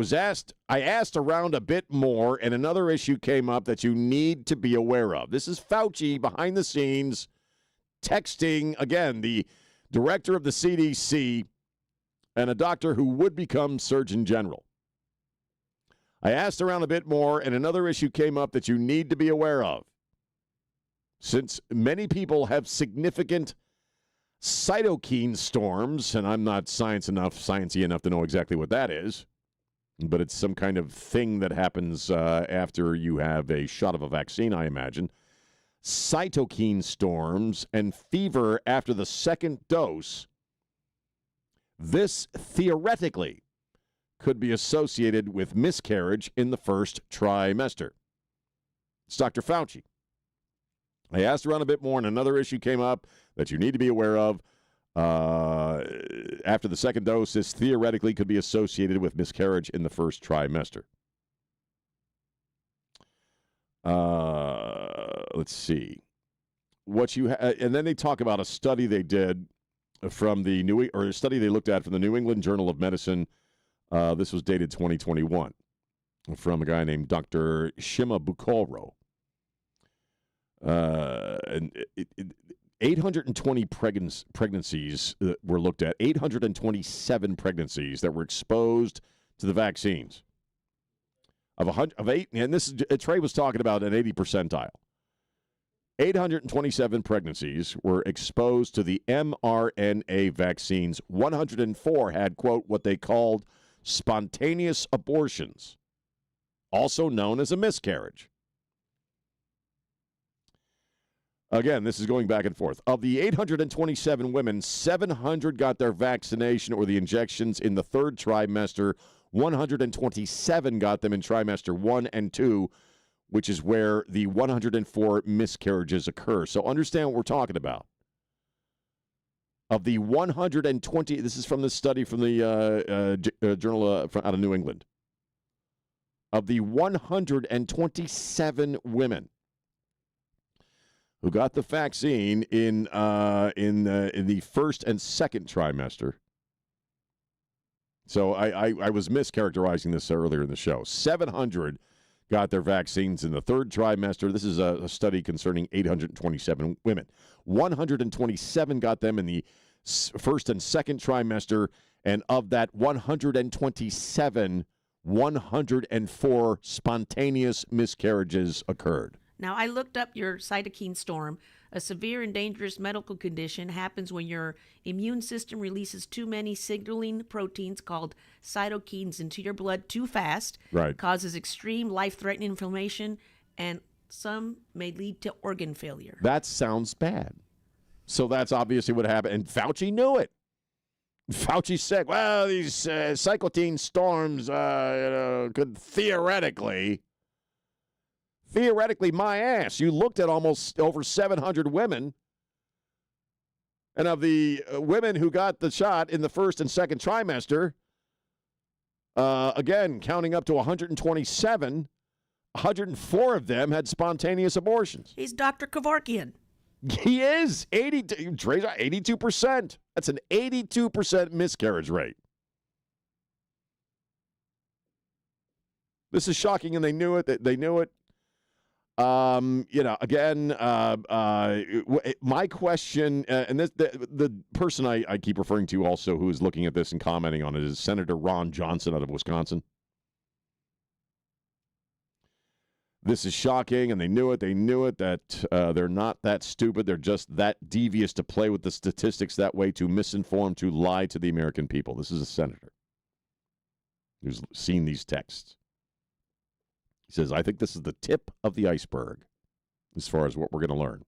asked around a bit more, and another issue came up that you need to be aware of. This is Fauci behind the scenes texting, again, the director of the CDC and a doctor who would become Surgeon General. I asked around a bit more, and another issue came up that you need to be aware of. Since many people have significant cytokine storms, and I'm not sciencey enough to know exactly what that is, but it's some kind of thing that happens after you have a shot of a vaccine, I imagine. Cytokine storms and fever after the second dose, this theoretically could be associated with miscarriage in the first trimester. It's Dr. Fauci. I asked around a bit more, and another issue came up that you need to be aware of. After the second dose, this theoretically could be associated with miscarriage in the first trimester. Let's see. And then they talk about a study they did from a study they looked at from the New England Journal of Medicine. This was dated 2021 from a guy named Dr. Shima Bukhoro. And 820 pregnancies were looked at, 827 pregnancies that were exposed to the vaccines. Of eight, and this is, Trey was talking about an 80 percentile. 827 pregnancies were exposed to the mRNA vaccines. 104 had, quote, what they called spontaneous abortions, also known as a miscarriage. Again, this is going back and forth. Of the 827 women, 700 got their vaccination or the injections in the third trimester. 127 got them in trimester 1 and 2, which is where the 104 miscarriages occur. So understand what we're talking about. Of the 120, this is from the study from the journal out of New England. Of the 127 women who got the vaccine in the first and second trimester. So I was mischaracterizing this earlier in the show. 700 got their vaccines in the third trimester. This is a study concerning 827 women. 127 got them in the first and second trimester, and of that 127, 104 spontaneous miscarriages occurred. Now, I looked up your cytokine storm. A severe and dangerous medical condition happens when your immune system releases too many signaling proteins called cytokines into your blood too fast. Right. Causes extreme life-threatening inflammation, and some may lead to organ failure. That sounds bad. So that's obviously what happened. And Fauci knew it. Fauci said, well, these cytokine storms could theoretically theoretically my ass. You looked at almost over 700 women, and of the women who got the shot in the first and second trimester, again, counting up to 127, 104 of them had spontaneous abortions. He's Dr. Kevorkian. He is. Trey's 82%. That's an 82% miscarriage rate. This is shocking, and they knew it. They knew it. Again, my question, and this, the person I keep referring to also who is looking at this and commenting on it is Senator Ron Johnson out of Wisconsin. This is shocking, and they knew it. They knew it, that they're not that stupid. They're just that devious to play with the statistics that way, to misinform, to lie to the American people. This is a senator who's seen these texts. He says, I think this is the tip of the iceberg as far as what we're going to learn.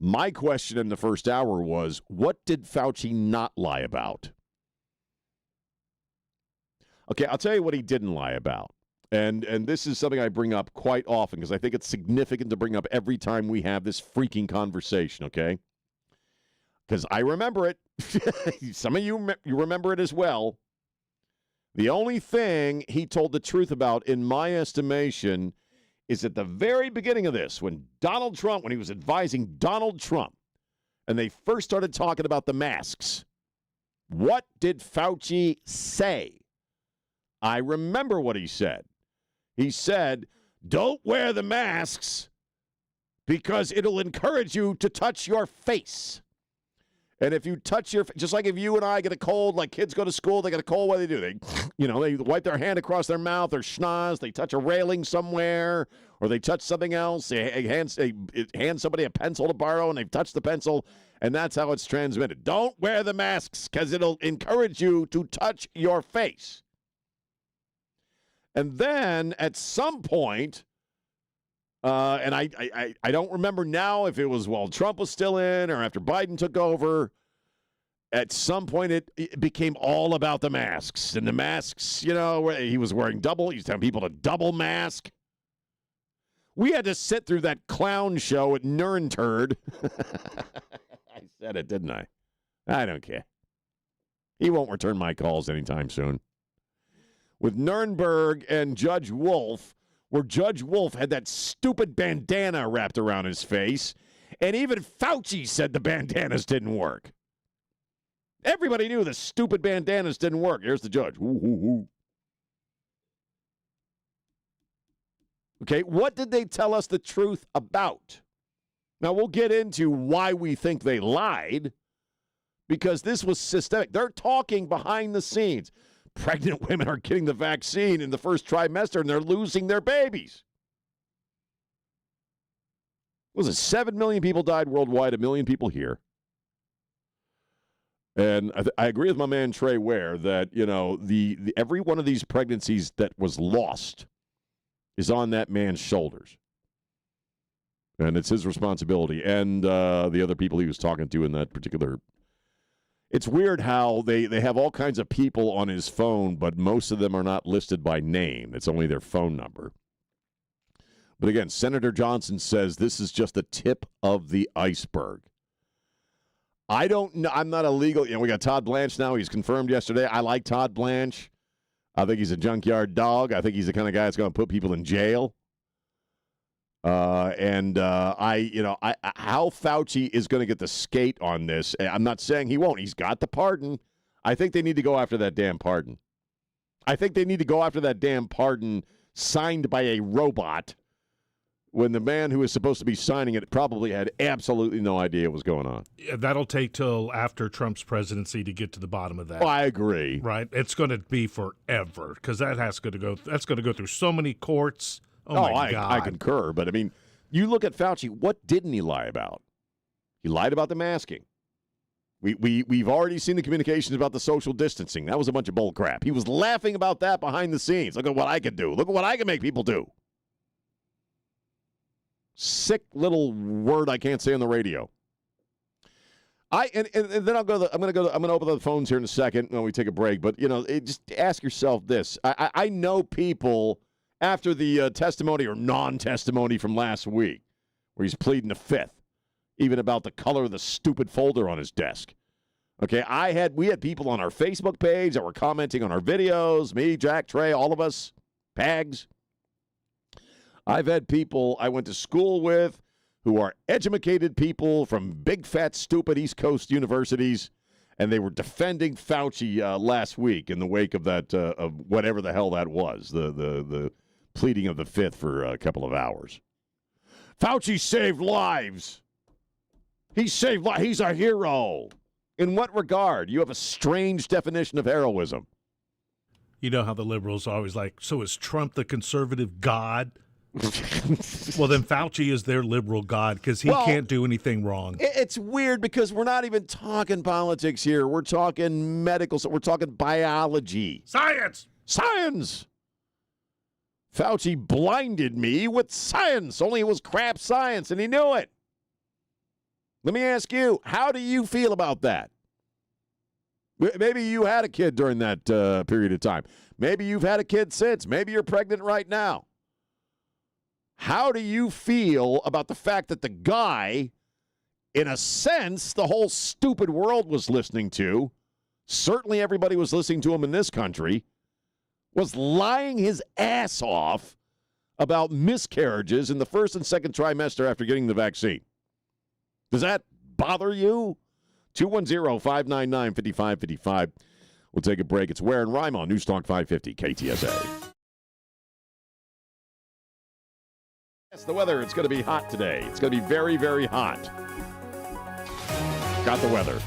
My question in the first hour was, what did Fauci not lie about? Okay, I'll tell you what he didn't lie about. And this is something I bring up quite often because I think it's significant to bring up every time we have this freaking conversation, okay? Because I remember it. Some of you remember it as well. The only thing he told the truth about, in my estimation, is at the very beginning of this, when Donald Trump, when he was advising Donald Trump, and they first started talking about the masks, what did Fauci say? I remember what he said. He said, don't wear the masks because it'll encourage you to touch your face. And if you touch your, just like if you and I get a cold, like kids go to school, they get a cold, what do? They wipe their hand across their mouth or schnoz, they touch a railing somewhere, or they touch something else, they hand somebody a pencil to borrow, and they've touched the pencil, and that's how it's transmitted. Don't wear the masks because it'll encourage you to touch your face. And then at some point, and I don't remember now if it was while Trump was still in or after Biden took over. At some point, it became all about the masks. And the masks, he was wearing double. He was telling people to double mask. We had to sit through that clown show at Nuremberg. I said it, didn't I? I don't care. He won't return my calls anytime soon. With Nuremberg and Judge Wolf, where Judge Wolf had that stupid bandana wrapped around his face, and even Fauci said the bandanas didn't work. Everybody knew the stupid bandanas didn't work. Here's the judge. Ooh, ooh, ooh. Okay, what did they tell us the truth about? Now, we'll get into why we think they lied, because this was systemic. They're talking behind the scenes. Pregnant women are getting the vaccine in the first trimester, and they're losing their babies. Was it 7 million people died worldwide, 1 million people here? And I agree with my man Trey Ware that, the every one of these pregnancies that was lost is on that man's shoulders. And it's his responsibility. And the other people he was talking to in that particular. It's weird how they have all kinds of people on his phone, but most of them are not listed by name. It's only their phone number. But again, Senator Johnson says this is just the tip of the iceberg. I don't know. I'm not a legal. We got Todd Blanche now. He's confirmed yesterday. I like Todd Blanche. I think he's a junkyard dog. I think he's the kind of guy that's going to put people in jail. How Fauci is going to get the skate on this, I'm not saying he won't. He's got the pardon. I think they need to go after that damn pardon. I think they need to go after that damn pardon signed by a robot when the man who was supposed to be signing it probably had absolutely no idea what was going on. Yeah, that'll take till after Trump's presidency to get to the bottom of that. Oh, I agree. Right? It's going to be forever because that's going to go through so many courts. Oh, my God. I concur. But, you look at Fauci, what didn't he lie about? He lied about the masking. We've already seen the communications about the social distancing. That was a bunch of bull crap. He was laughing about that behind the scenes. Look at what I can do. Look at what I can make people do. Sick little word I can't say on the radio. And then I'm going to open the phones here in a second when we take a break. But, just ask yourself this. I know people after the testimony or non-testimony from last week, where he's pleading the fifth, even about the color of the stupid folder on his desk. Okay, we had people on our Facebook page that were commenting on our videos, me, Jack, Trey, all of us, Pags. I've had people I went to school with who are educated people from big, fat, stupid East Coast universities, and they were defending Fauci last week in the wake of that, of whatever the hell that was, the pleading of the fifth for a couple of hours. Fauci saved lives. He saved lives. He's a hero. In what regard? You have a strange definition of heroism. You know how the liberals are always like, so is Trump the conservative god? Well, then Fauci is their liberal god because he can't do anything wrong. It's weird because we're not even talking politics here. We're talking medical. We're talking biology. Science. Science. Fauci blinded me with science, only it was crap science, and he knew it. Let me ask you, how do you feel about that? Maybe you had a kid during that period of time. Maybe you've had a kid since. Maybe you're pregnant right now. How do you feel about the fact that the guy, in a sense, the whole stupid world was listening to, certainly everybody was listening to him in this country, was lying his ass off about miscarriages in the first and second trimester after getting the vaccine? Does that bother you? 210-599-5555. We'll take a break. It's Ware and Rima on News Talk 550 KTSA. Yes, the weather, it's going to be hot today. It's going to be very, very hot. Got the weather.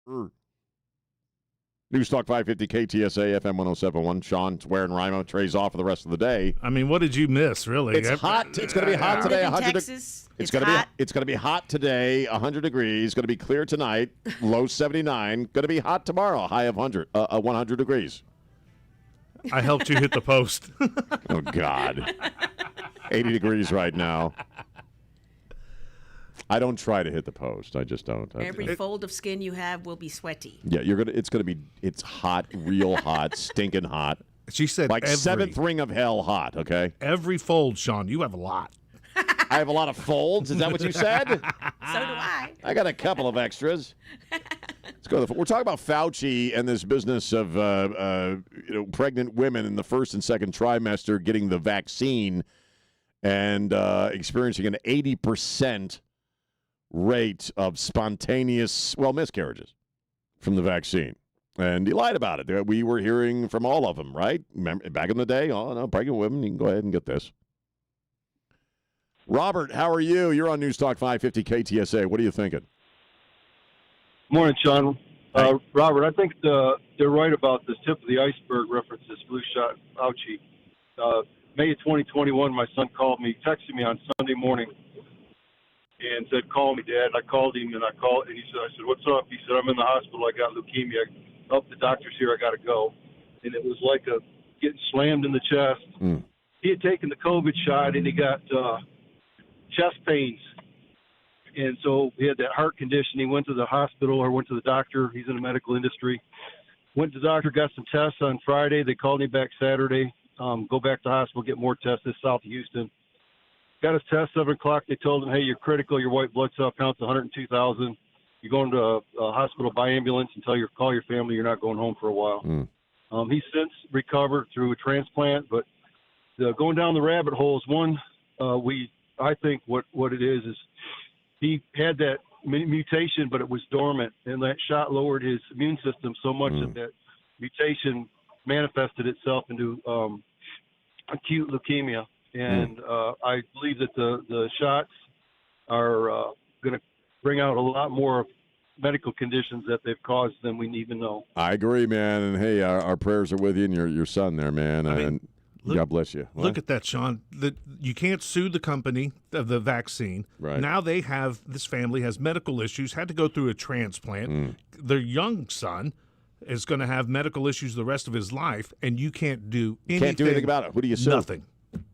News Talk 550 KTSA FM 1071. Sean, Ware, and Rima. Trey's off for the rest of the day. I mean, what did you miss, really? It's hot. It's going to be hot today. 100 Texas. It's going to be hot today. 100 degrees. Going to be clear tonight. Low 79. Going to be hot tomorrow. High of 100 degrees. I helped you hit the post. Oh God. 80 degrees right now. I don't try to hit the post. I just don't. Every fold of skin you have will be sweaty. Yeah, it's hot, real hot, stinking hot. She said like seventh ring of hell hot, okay? Every fold, Sean, you have a lot. I have a lot of folds. Is that what you said? So do I. I got a couple of extras. Let's go. We're talking about Fauci and this business of pregnant women in the first and second trimester getting the vaccine and experiencing an 80% rate of spontaneous, miscarriages from the vaccine. And he lied about it. We were hearing from all of them, right? Remember, back in the day, pregnant women, you can go ahead and get this. Robert, how are you? You're on News Talk 550 KTSA. What are you thinking? Morning, Sean. Robert, I think they're right about this tip of the iceberg reference, this flu shot Fauci. May of 2021, my son texted me on Sunday morning and said, "Call me, Dad." I called him, and I said, "What's up?" He said, "I'm in the hospital. I got leukemia. The doctor's here. I got to go." And it was like getting slammed in the chest. He had taken the COVID shot, and he got chest pains. And so he had that heart condition. He went to the hospital or went to the doctor. He's in the medical industry. Went to the doctor, got some tests on Friday. They called me back Saturday. Go back to the hospital, get more tests. This is south of Houston. Got his test 7 o'clock. They told him, "Hey, you're critical. Your white blood cell count's 102,000. You're going to a hospital by ambulance and call your family you're not going home for a while." He's since recovered through a transplant, but going down the rabbit hole is one. I think what it is he had that mutation, but it was dormant, and that shot lowered his immune system so much that mutation manifested itself into acute leukemia. And I believe that the shots are going to bring out a lot more medical conditions that they've caused than we even know. I agree, man. And hey, our prayers are with you and your son there, man. God bless you. Look at that, Sean. You can't sue the company of the vaccine. Right. Now this family has medical issues, had to go through a transplant. Their young son is going to have medical issues the rest of his life, and you can't do anything. Can't do anything about it. Who do you sue? Nothing.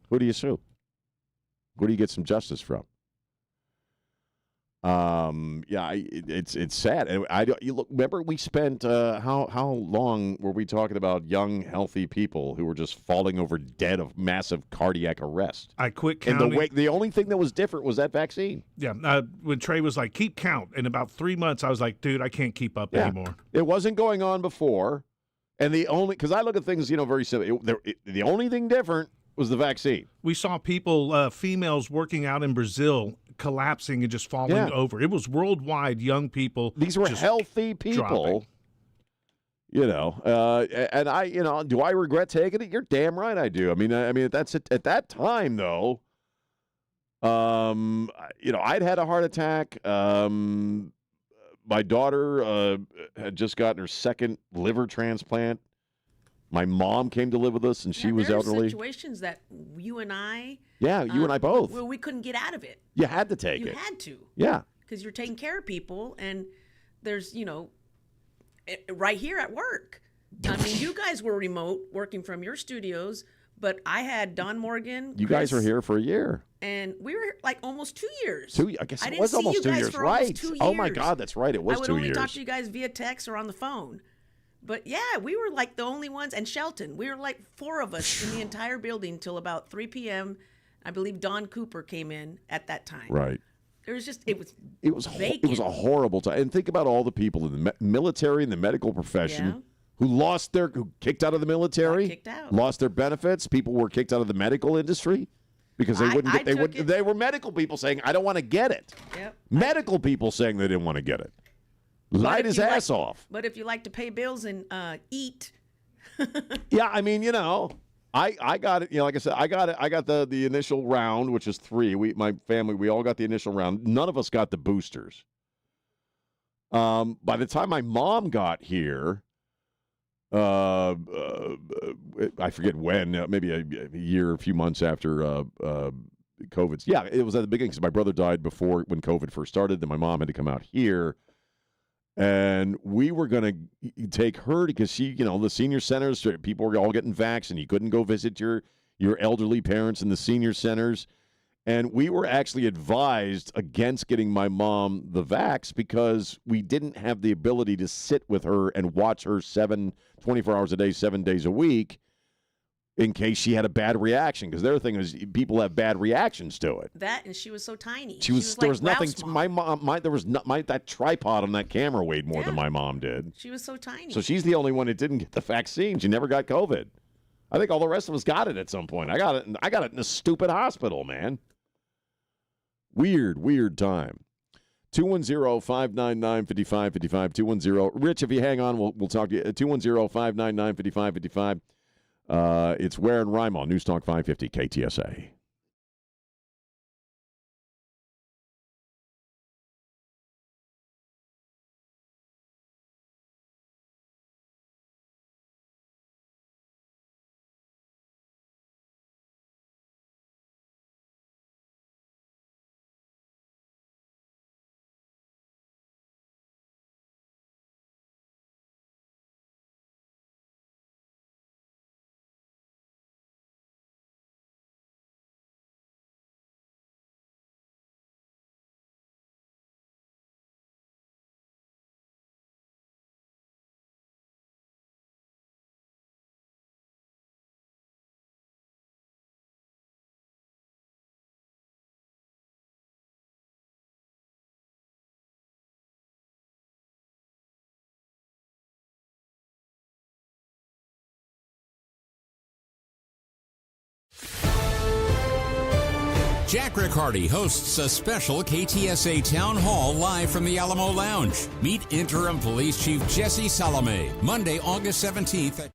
Who do you sue? Who do you get some justice from? It's sad. And remember we spent how long were we talking about young healthy people who were just falling over dead of massive cardiac arrest? I quit counting. And the only thing that was different was that vaccine. Yeah, when Trey was like, "Keep count," in about 3 months, I was like, "Dude, I can't keep up anymore." It wasn't going on before, and because I look at things, very simple. The only thing different was the vaccine. We saw people, females working out in Brazil, collapsing and just falling over. It was worldwide. Young people. These were healthy people. Dropping. And I, do I regret taking it? You're damn right I do. I mean, that's it. At that time, though, I'd had a heart attack. My daughter had just gotten her second liver transplant. My mom came to live with us, and she was elderly. Situations that you and I. Yeah, you and I both. Well, we couldn't get out of it. You had to take it. You had to. Yeah. Because you're taking care of people, and there's, right here at work. I mean, you guys were remote, working from your studios, but I had Don Morgan. You guys were here for a year. And we were like almost 2 years. I guess it was almost 2 years, right? 2 years. Oh my God, that's right. It was 2 years. I would only talk to you guys via text or on the phone. But yeah, we were like the only ones, and Shelton. We were like 4 of us in the entire building till about 3 p.m. I believe Don Cooper came in at that time. Right. It was it was a horrible time. And think about all the people in the military and the medical profession who kicked out of the military, lost their benefits. People were kicked out of the medical industry because they were medical people saying, "I don't want to get it." Yep. Medical people saying they didn't want to get it. Lied his ass off. But if you like to pay bills and eat. Yeah, I mean, I got it. Like I said, I got it. I got the initial round, which is 3. My family, we all got the initial round. None of us got the boosters. By the time my mom got here, I forget when, maybe a year, a few months after COVID. Yeah, it was at the beginning because my brother died before when COVID first started. Then my mom had to come out here. And we were going to take her because she, the senior centers, people were all getting vaccinated. You couldn't go visit your elderly parents in the senior centers. And we were actually advised against getting my mom the vax because we didn't have the ability to sit with her and watch her 24 hours a day, 7 days a week in case she had a bad reaction. Because their thing is people have bad reactions to it. That, and she was so tiny. She was like there was nothing. Ralph's There was that tripod on that camera weighed more than my mom did. She was so tiny. So she's the only one that didn't get the vaccine. She never got COVID. I think all the rest of us got it at some point. I got it in a stupid hospital, man. Weird time. 210-599-5555. 210. Rich, if you hang on, we'll talk to you. 210-599-5555. It's Ware and Rima on News Talk 550 KTSA. Jack Riccardi hosts a special KTSA Town Hall live from the Alamo Lounge. Meet Interim Police Chief Jesse Salome, Monday, August 17th.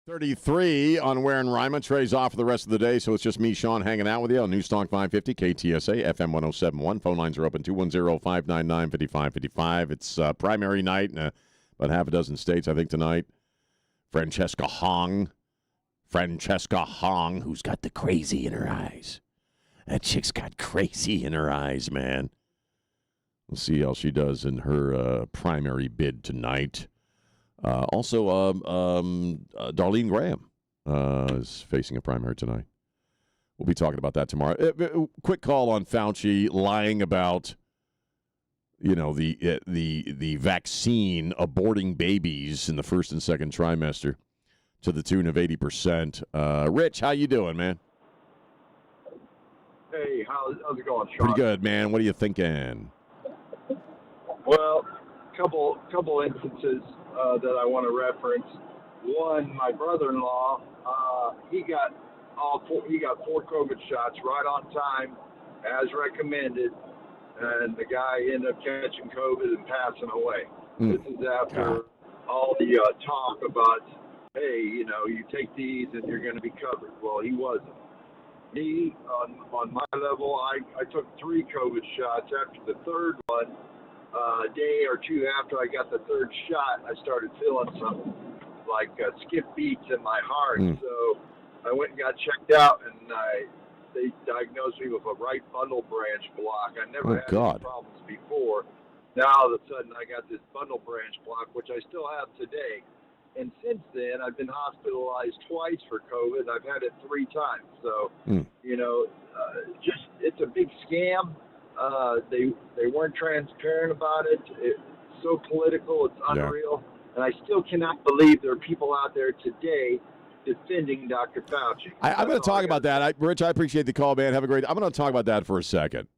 33 on Ware and Rima. Trey's off for the rest of the day, so it's just me, Sean, hanging out with you on News Talk 550, KTSA, FM 107.1. Phone lines are open, 210-599-5555. It's primary night in about half a dozen states, I think, tonight. Francesca Hong, who's got the crazy in her eyes. That chick's got crazy in her eyes, man. We'll see how she does in her primary bid tonight. Also, Darlene Graham is facing a primary tonight. We'll be talking about that tomorrow. Quick call on Fauci lying about, the vaccine aborting babies in the first and second trimester to the tune of 80%. Rich, how you doing, man? Hey, how's it going, Sean? Pretty good, man. What are you thinking? Well, couple instances that I want to reference. One, my brother-in-law, he got 4 COVID shots right on time, as recommended, and the guy ended up catching COVID and passing away. This is after all the talk about, hey, you take these and you're going to be covered. Well, he wasn't. Me, on my level, I took 3 COVID shots. After the third one, a day or two after I got the third shot, I started feeling some skip beats in my heart. So I went and got checked out, and they diagnosed me with a right bundle branch block. I never had any problems before. Now all of a sudden I got this bundle branch block, which I still have today. And since then, I've been hospitalized twice for COVID. I've had it 3 times. So, it's a big scam. They weren't transparent about it. It's so political. It's unreal. Yeah. And I still cannot believe there are people out there today defending Dr. Fauci. I'm going to talk about that. Rich, I appreciate the call, man. Have a great I'm going to talk about that for a second.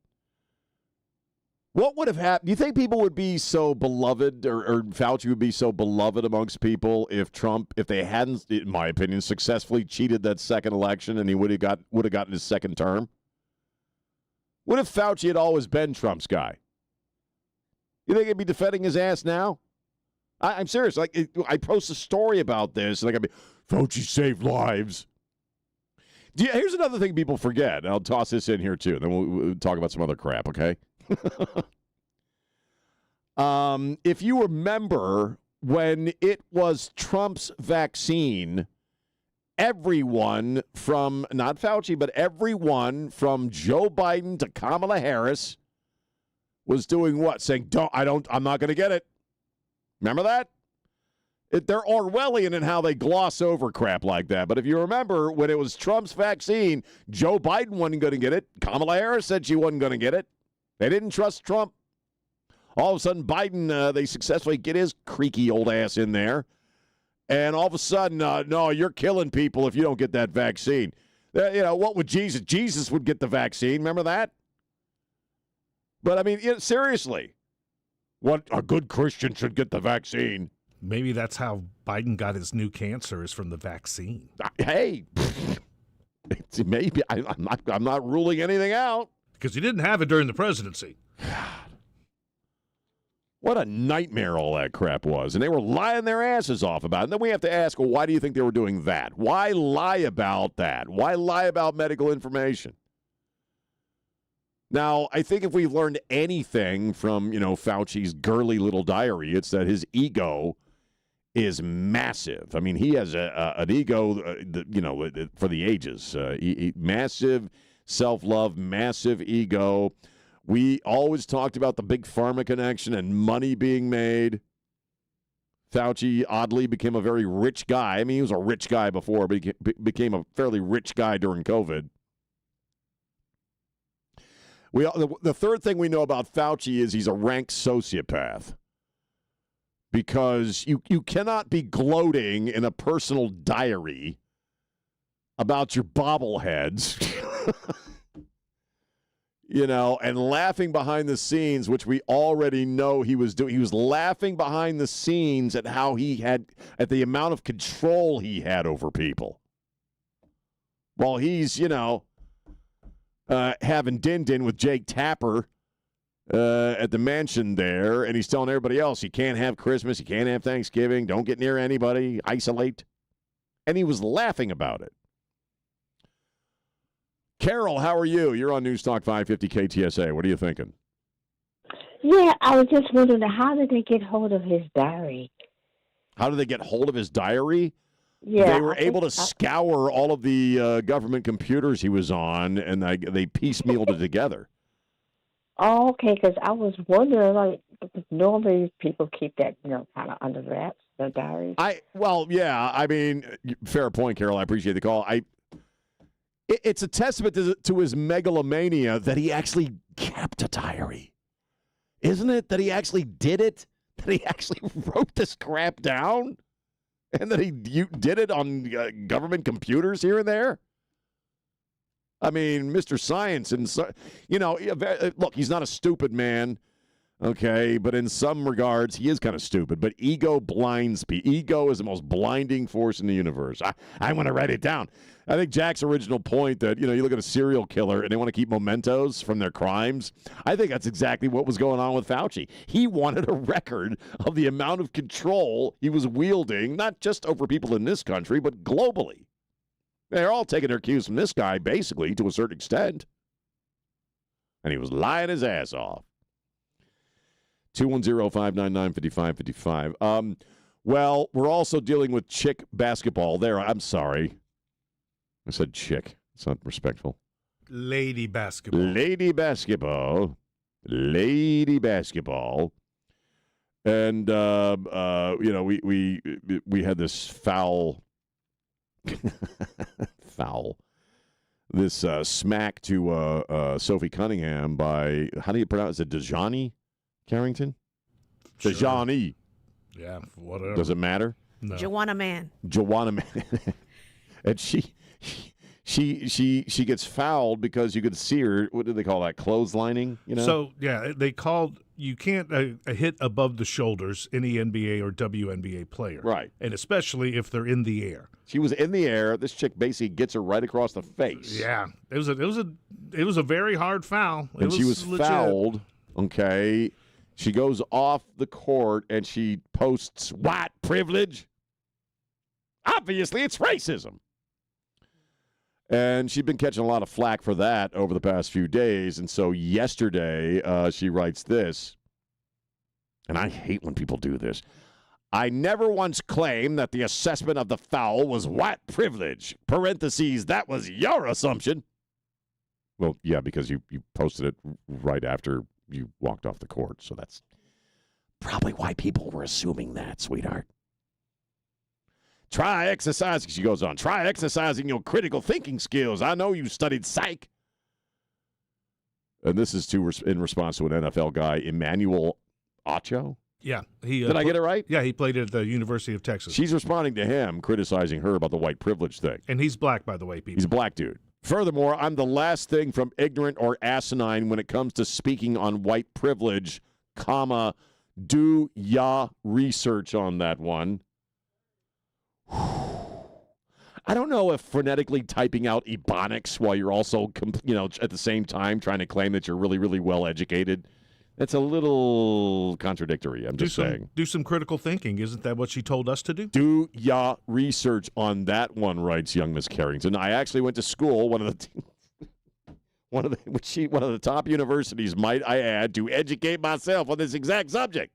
What would have happened? Do you think people would be so beloved, or Fauci would be so beloved amongst people if they hadn't, in my opinion, successfully cheated that second election and he would have gotten his second term? What if Fauci had always been Trump's guy? You think he'd be defending his ass now? I'm serious. I post a story about this, and Fauci saved lives. Here's another thing people forget. I'll toss this in here too. Then we'll talk about some other crap. Okay. If you remember when it was Trump's vaccine, everyone from, not Fauci, but everyone from Joe Biden to Kamala Harris was doing what? Saying, I'm not going to get it. Remember that? They're Orwellian in how they gloss over crap like that. But if you remember, when it was Trump's vaccine, Joe Biden wasn't going to get it. Kamala Harris said she wasn't going to get it. They didn't trust Trump. All of a sudden, Biden, they successfully get his creaky old ass in there. And all of a sudden, no, you're killing people if you don't get that vaccine. What would Jesus? Jesus would get the vaccine. Remember that? But, I mean, seriously, what a good Christian should get the vaccine. Maybe that's how Biden got his new cancer, is from the vaccine. Hey, maybe. I'm not ruling anything out. Because he didn't have it during the presidency. What a nightmare all that crap was. And they were lying their asses off about it. And then we have to ask, well, why do you think they were doing that? Why lie about that? Why lie about medical information? Now, I think if we've learned anything from, Fauci's girly little diary, it's that his ego is massive. I mean, he has an ego, for the ages. Massive self-love, massive ego. We always talked about the big pharma connection and money being made. Fauci, oddly, became a very rich guy. I mean, he was a rich guy before, but he became a fairly rich guy during COVID. The third thing we know about Fauci is he's a rank sociopath. Because you cannot be gloating in a personal diary about your bobbleheads, and laughing behind the scenes, which we already know he was doing. He was laughing behind the scenes at how at the amount of control he had over people. While he's, having din-din with Jake Tapper at the mansion there, and he's telling everybody else you can't have Christmas, you can't have Thanksgiving, don't get near anybody, isolate. And he was laughing about it. Carol, how are you? You're on News Talk 550 KTSA. What are you thinking? Yeah, I was just wondering, how did they get hold of his diary? How did they get hold of his diary? Yeah, they were able to scour all of the government computers he was on, and they piecemealed it together. Oh, okay, because I was wondering, like, normally people keep that, kind of under wraps, the diaries. I mean, fair point, Carol. I appreciate the call. It's a testament to his megalomania that he actually kept a diary. Isn't it? That he actually did it? That he actually wrote this crap down? And that he did it on government computers here and there? I mean, Mr. Science, and look, he's not a stupid man, okay, but in some regards, he is kind of stupid. But ego blinds people. Ego is the most blinding force in the universe. I want to write it down. I think Jack's original point that, you look at a serial killer and they want to keep mementos from their crimes. I think that's exactly what was going on with Fauci. He wanted a record of the amount of control he was wielding, not just over people in this country, but globally. They're all taking their cues from this guy, basically, to a certain extent. And he was lying his ass off. 210-599-5555. Well, we're also dealing with chick basketball. I'm sorry. I said chick. It's not respectful. Lady basketball. Lady basketball. Lady basketball. And, we had this foul... This smack to Sophie Cunningham by, how do you pronounce it, Dejani Carrington? Sure. Dejani. Yeah, whatever. Does it matter? No. Joanna Man. And she gets fouled because you could see her, what do they call that, clotheslining? So, yeah, they called, you can't hit above the shoulders any NBA or WNBA player. Right. And especially if they're in the air. She was in the air. This chick basically gets her right across the face. Yeah. It was a very hard foul. She was legit. fouled, okay. She goes off the court and she posts white privilege. Obviously, it's racism. And she'd been catching a lot of flack for that over the past few days. And so yesterday, she writes this, and I hate when people do this. I never once claimed that the assessment of the foul was white privilege. Parentheses, that was your assumption. Well, yeah, because you posted it right after you walked off the court. So that's probably why people were assuming that, sweetheart. Try exercising, she goes on. Try exercising your critical thinking skills. I know you studied psych. And this is in response to an NFL guy, Emmanuel Acho. Yeah. Did I get it right? Yeah, he played at the University of Texas. She's responding to him, criticizing her about the white privilege thing. And he's black, by the way, people. He's a black dude. Furthermore, I'm the last thing from ignorant or asinine when it comes to speaking on white privilege, comma, do ya research on that one. I don't know if phonetically typing out ebonics while you're also, at the same time trying to claim that you're really, really well educated. That's a little contradictory. I'm just saying. Do some critical thinking. Isn't that what she told us to do? Do ya research on that one, writes young Miss Carrington. I actually went to school, one of the top universities, might I add, to educate myself on this exact subject.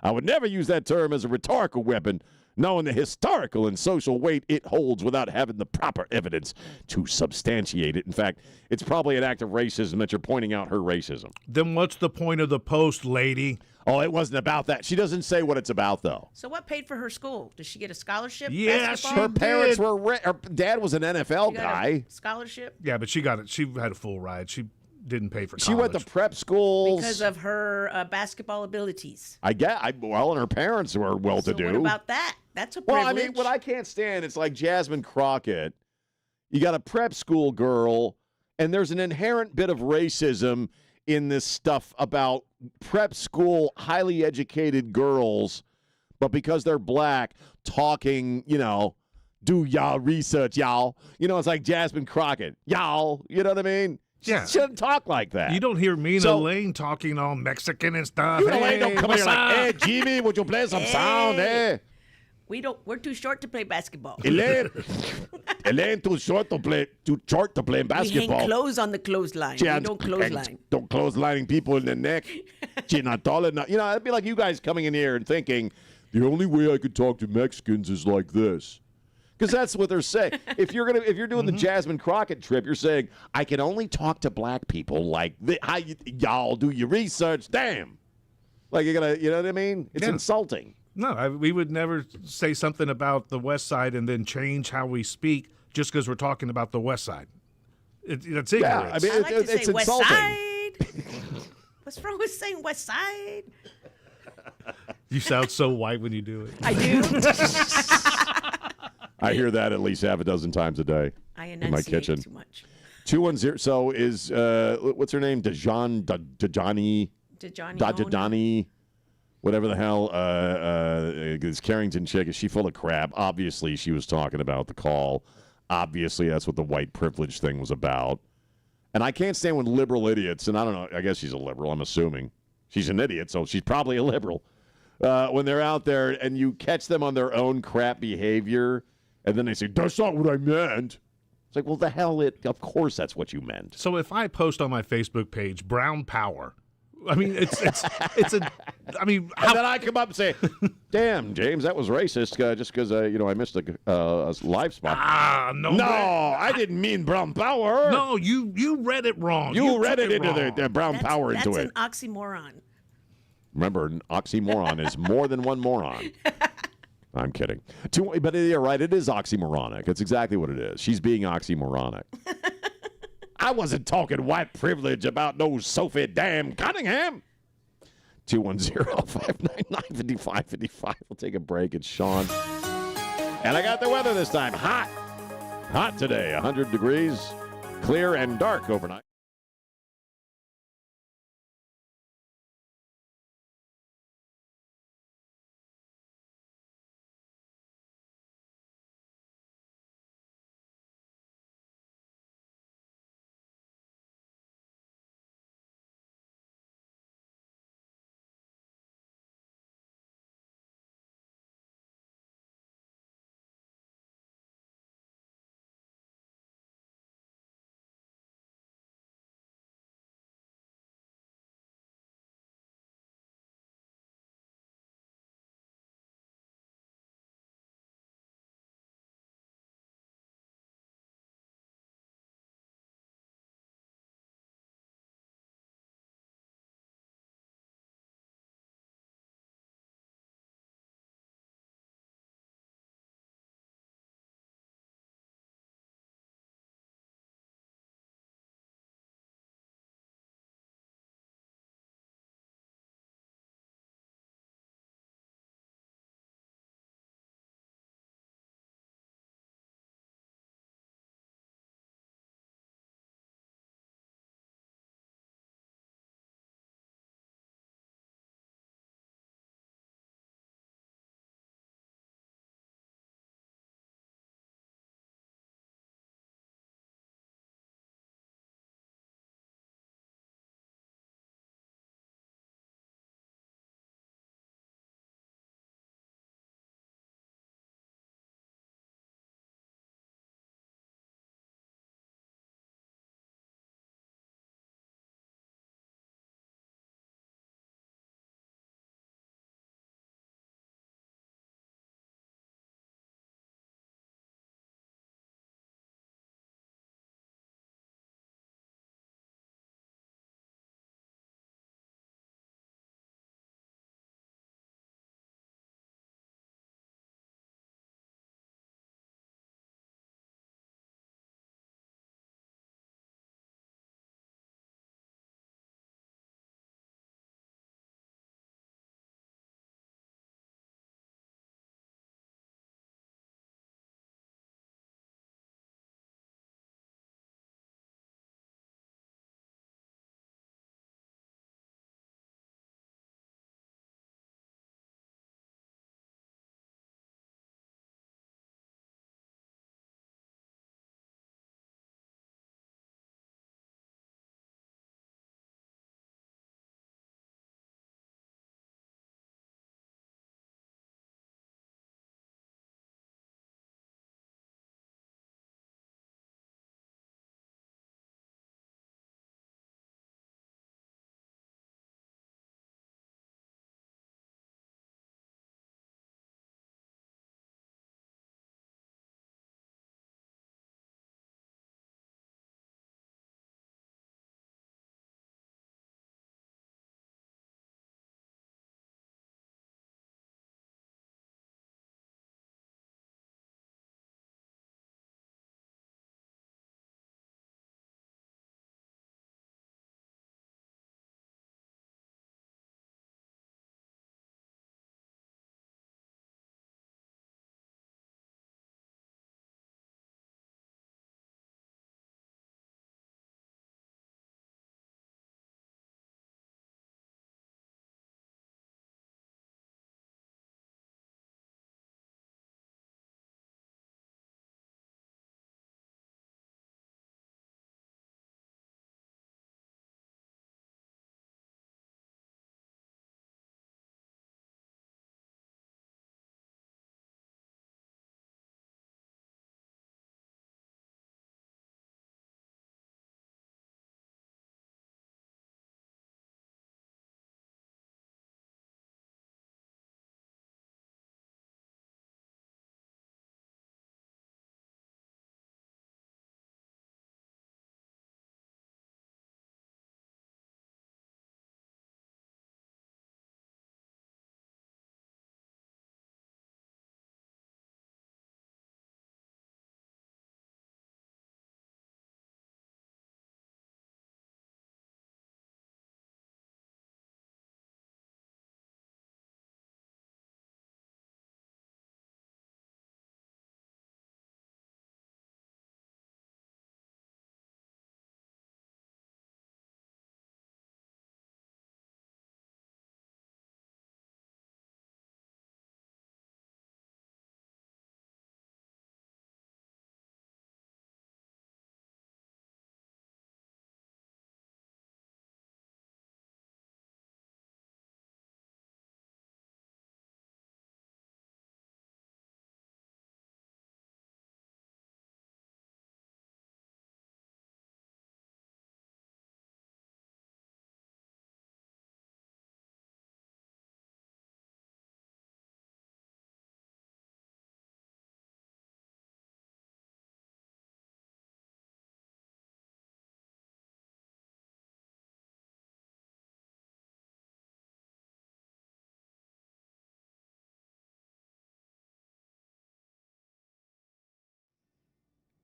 I would never use that term as a rhetorical weapon, knowing the historical and social weight it holds without having the proper evidence to substantiate it. In fact, it's probably an act of racism that you're pointing out her racism. Then what's the point of the post, lady? Oh, it wasn't about that. She doesn't say what it's about, though. So what paid for her school? Does she get a scholarship? Yeah, her parents were her dad was an NFL guy. Scholarship? Yeah, but she got it. She had a full ride. She didn't pay for college. She went to prep schools. Because of her basketball abilities. And her parents were well-to-do. So what about that? That's a privilege. Well, I mean, what I can't stand, it's like Jasmine Crockett. You got a prep school girl, and there's an inherent bit of racism in this stuff about prep school, highly educated girls, but because they're black, talking, do y'all research, y'all. It's like Jasmine Crockett. Y'all, you know what I mean? Yeah. She shouldn't talk like that. You don't hear Mina Lane talking all Mexican and stuff. Mina Lane don't come here like, hey, Jimmy, would you play some sound? Hey. We're too short to play basketball. Elaine too short to play basketball. We hang clothes on the clothesline. We don't clothesline. Don't clotheslining people in the neck. She's not tall enough. It'd be like you guys coming in here and thinking the only way I could talk to Mexicans is like this. Because that's what they're saying. If you're doing the Jasmine Crockett trip, you're saying I can only talk to black people like this. Y'all do your research. Damn. Like you're gonna, you know what I mean? It's insulting. No, we would never say something about the West Side and then change how we speak just because we're talking about the West Side. It's ignorance. Yeah, I mean, I like to it's say West insulting. Side. What's wrong with saying West Side? You sound so white when you do it. I do. I hear that at least half a dozen times a day I in my enunciate kitchen. too much. 210. So is what's her name? Dajani, whatever the hell. This Carrington chick, is she full of crap? Obviously, she was talking about the call. Obviously, that's what the white privilege thing was about. And I can't stand when liberal idiots, and I don't know, I guess she's a liberal, I'm assuming. She's an idiot, so she's probably a liberal. When they're out there and you catch them on their own crap behavior, and then they say, that's not what I meant. It's like, well, the hell, of course that's what you meant. So if I post on my Facebook page, Brown Power, I mean, it's a, I mean. And then I come up and say, damn, James, that was racist just because, I missed a live spot. No, I didn't mean Brown Power. No, you read it wrong. You read it into wrong. the Brown Power into it. That's an oxymoron. Remember, an oxymoron is more than one moron. I'm kidding. But you're right, it is oxymoronic. It's exactly what it is. She's being oxymoronic. I wasn't talking white privilege about no Sophie damn Cunningham. 210-599-5555. We'll take a break. It's Sean. And I got the weather this time. Hot. Hot today. 100 degrees. Clear and dark overnight.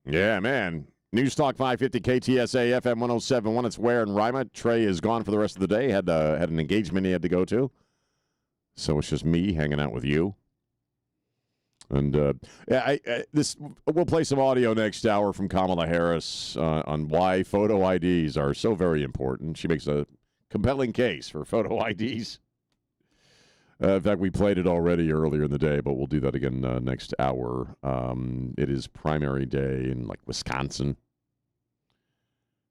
Yeah, man. News Talk 550 KTSA FM 107.1. It's Ware and Rima. Trey is gone for the rest of the day. Had an engagement he had to go to. So it's just me hanging out with you. And we'll play some audio next hour from Kamala Harris on why photo IDs are so very important. She makes a compelling case for photo IDs. In fact, we played it already earlier in the day, but we'll do that again next hour. It is primary day in Wisconsin,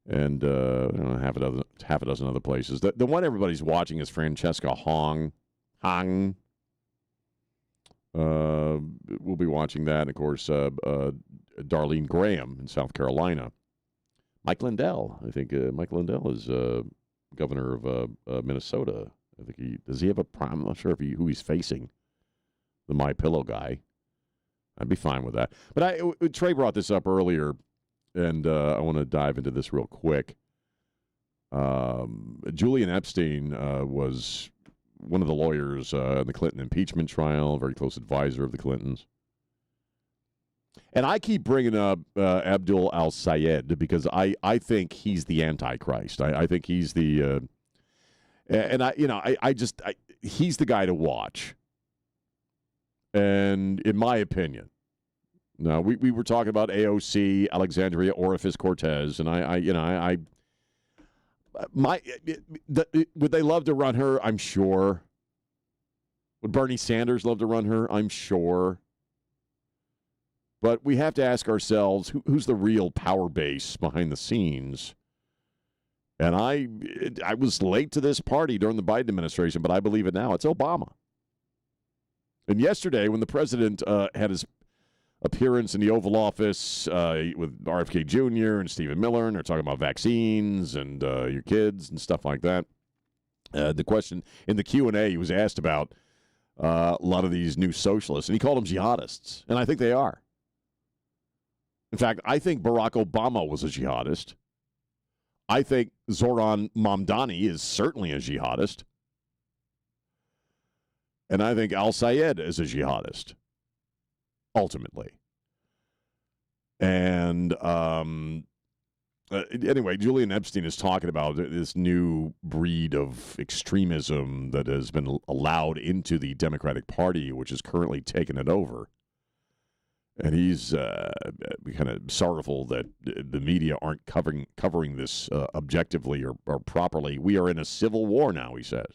and half a dozen other places. The one everybody's watching is Francesca Hong. We'll be watching that, and of course, Darlene Graham in South Carolina. Mike Lindell, I think Mike Lindell is governor of Minnesota. I think does he have a problem? I'm not sure who he's facing. The My Pillow guy. I'd be fine with that. But Trey brought this up earlier, and I want to dive into this real quick. Julian Epstein was one of the lawyers in the Clinton impeachment trial, very close advisor of the Clintons. And I keep bringing up Abdul al-Sayed because I think he's the Antichrist. I think he's the... he's the guy to watch. And in my opinion, now we were talking about AOC, Alexandria Orifice-Cortez, and would they love to run her? I'm sure. Would Bernie Sanders love to run her? I'm sure. But we have to ask ourselves, who's the real power base behind the scenes? And I was late to this party during the Biden administration, but I believe it now. It's Obama. And yesterday, when the president had his appearance in the Oval Office with RFK Jr. and Stephen Miller, and they're talking about vaccines and your kids and stuff like that, the question in the Q&A, he was asked about a lot of these new socialists, and he called them jihadists, and I think they are. In fact, I think Barack Obama was a jihadist. I think Zoran Mamdani is certainly a jihadist. And I think al-Sayed is a jihadist, ultimately. And anyway, Julian Epstein is talking about this new breed of extremism that has been allowed into the Democratic Party, which is currently taking it over. And he's kind of sorrowful that the media aren't covering this objectively or properly. We are in a civil war now, he says.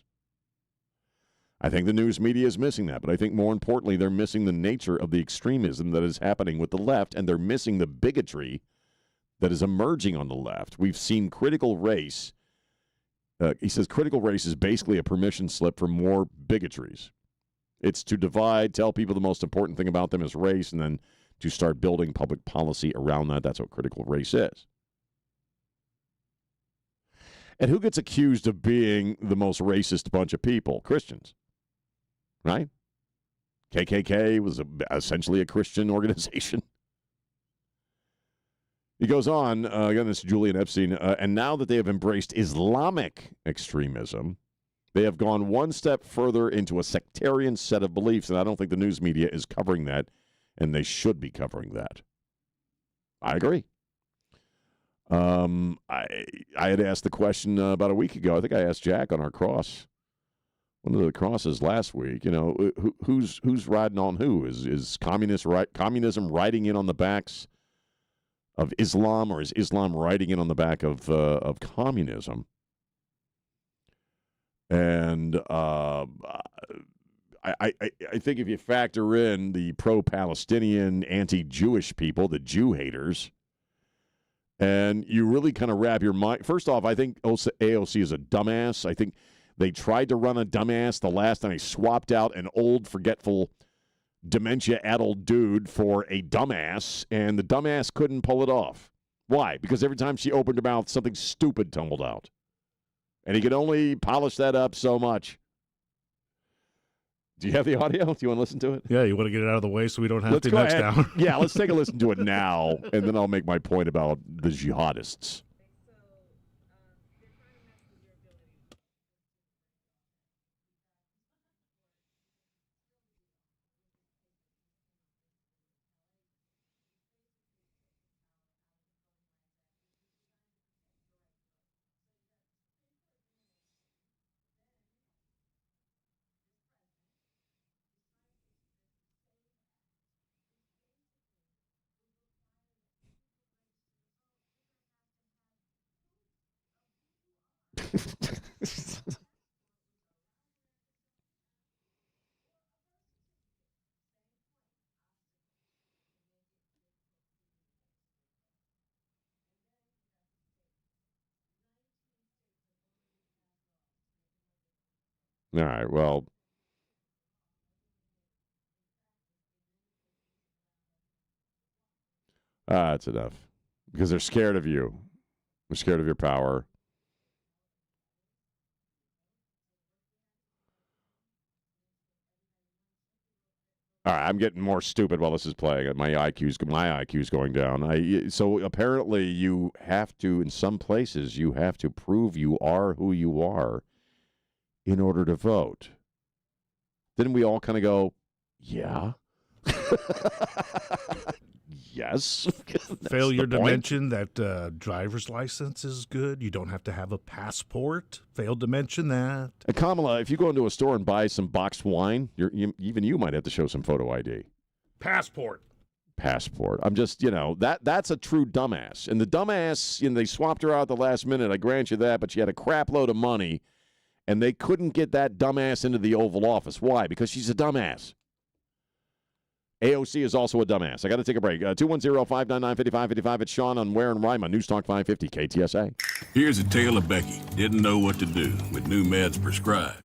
I think the news media is missing that, but I think more importantly, they're missing the nature of the extremism that is happening with the left, and they're missing the bigotry that is emerging on the left. We've seen critical race. He says critical race is basically a permission slip for more bigotries. It's to divide, tell people the most important thing about them is race, and then to start building public policy around that. That's what critical race is. And who gets accused of being the most racist bunch of people? Christians, right? KKK was essentially a Christian organization. He goes on, again, this is Julian Epstein, and now that they have embraced Islamic extremism, they have gone one step further into a sectarian set of beliefs, and I don't think the news media is covering that, and they should be covering that. I agree. I had asked the question about a week ago. I think I asked Jack on our cross, one of the crosses last week. You know, who's riding on who? Is communism riding in on the backs of Islam, or is Islam riding in on the back of communism? And I think if you factor in the pro-Palestinian, anti-Jewish people, the Jew haters, and you really kind of wrap your mind. First off, I think AOC is a dumbass. I think they tried to run a dumbass the last time. They swapped out an old, forgetful, dementia-addled dude for a dumbass, and the dumbass couldn't pull it off. Why? Because every time she opened her mouth, something stupid tumbled out. And he could only polish that up so much. Do you have the audio? Do you want to listen to it? Yeah, you want to get it out of the way so we don't have to next hour? Yeah, let's take a listen to it now, and then I'll make my point about the jihadists. All right, well. That's enough. Because they're scared of you. They're scared of your power. All right, I'm getting more stupid while this is playing. My IQ's going down. So apparently you have to, in some places, you have to prove you are who you are in order to vote. Then we all kind of go, yeah. Yes. Failure to mention that driver's license is good. You don't have to have a passport. Failed to mention that. Kamala, if you go into a store and buy some boxed wine, even you might have to show some photo ID. Passport. I'm just, that's a true dumbass. And the dumbass, they swapped her out at the last minute. I grant you that, but she had a crap load of money, and they couldn't get that dumbass into the Oval Office. Why? Because she's a dumbass. AOC is also a dumbass. I got to take a break. 210-599-5555. It's Sean on Ware and Rima. News Talk 550 KTSA. Here's a tale of Becky. Didn't know what to do with new meds prescribed.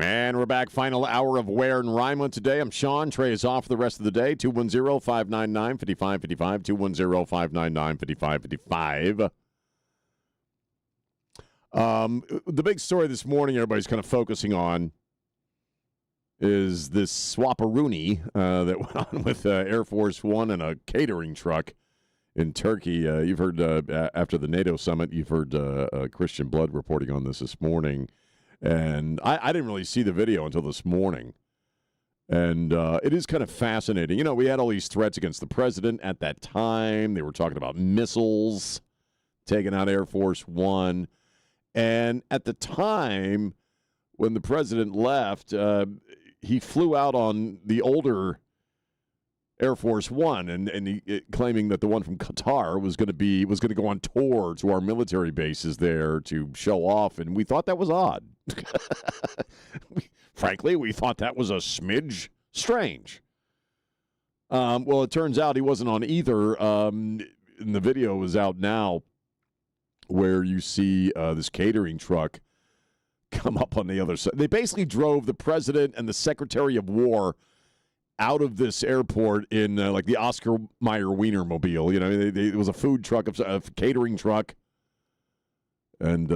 And we're back. Final hour of Ware and Rima today. I'm Sean. Trey is off for the rest of the day. 210-599-5555. 210-599-5555. The big story this morning everybody's kind of focusing on is this swapperoonie that went on with Air Force One and a catering truck in Turkey. You've heard after the NATO summit, you've heard Christian Blood reporting on this morning. And I didn't really see the video until this morning. And it is kind of fascinating. You know, we had all these threats against the president at that time. They were talking about missiles taking out Air Force One. And at the time, when the president left, he flew out on the older Air Force One, and claiming that the one from Qatar was going to go on tour to our military bases there to show off, and we thought that was odd. Frankly, we thought that was a smidge strange. Well, it turns out he wasn't on either. And the video is out now, where you see this catering truck come up on the other side. They basically drove the president and the Secretary of War out of this airport in like the Oscar Mayer Wienermobile. You know, it was a food truck, a catering truck, and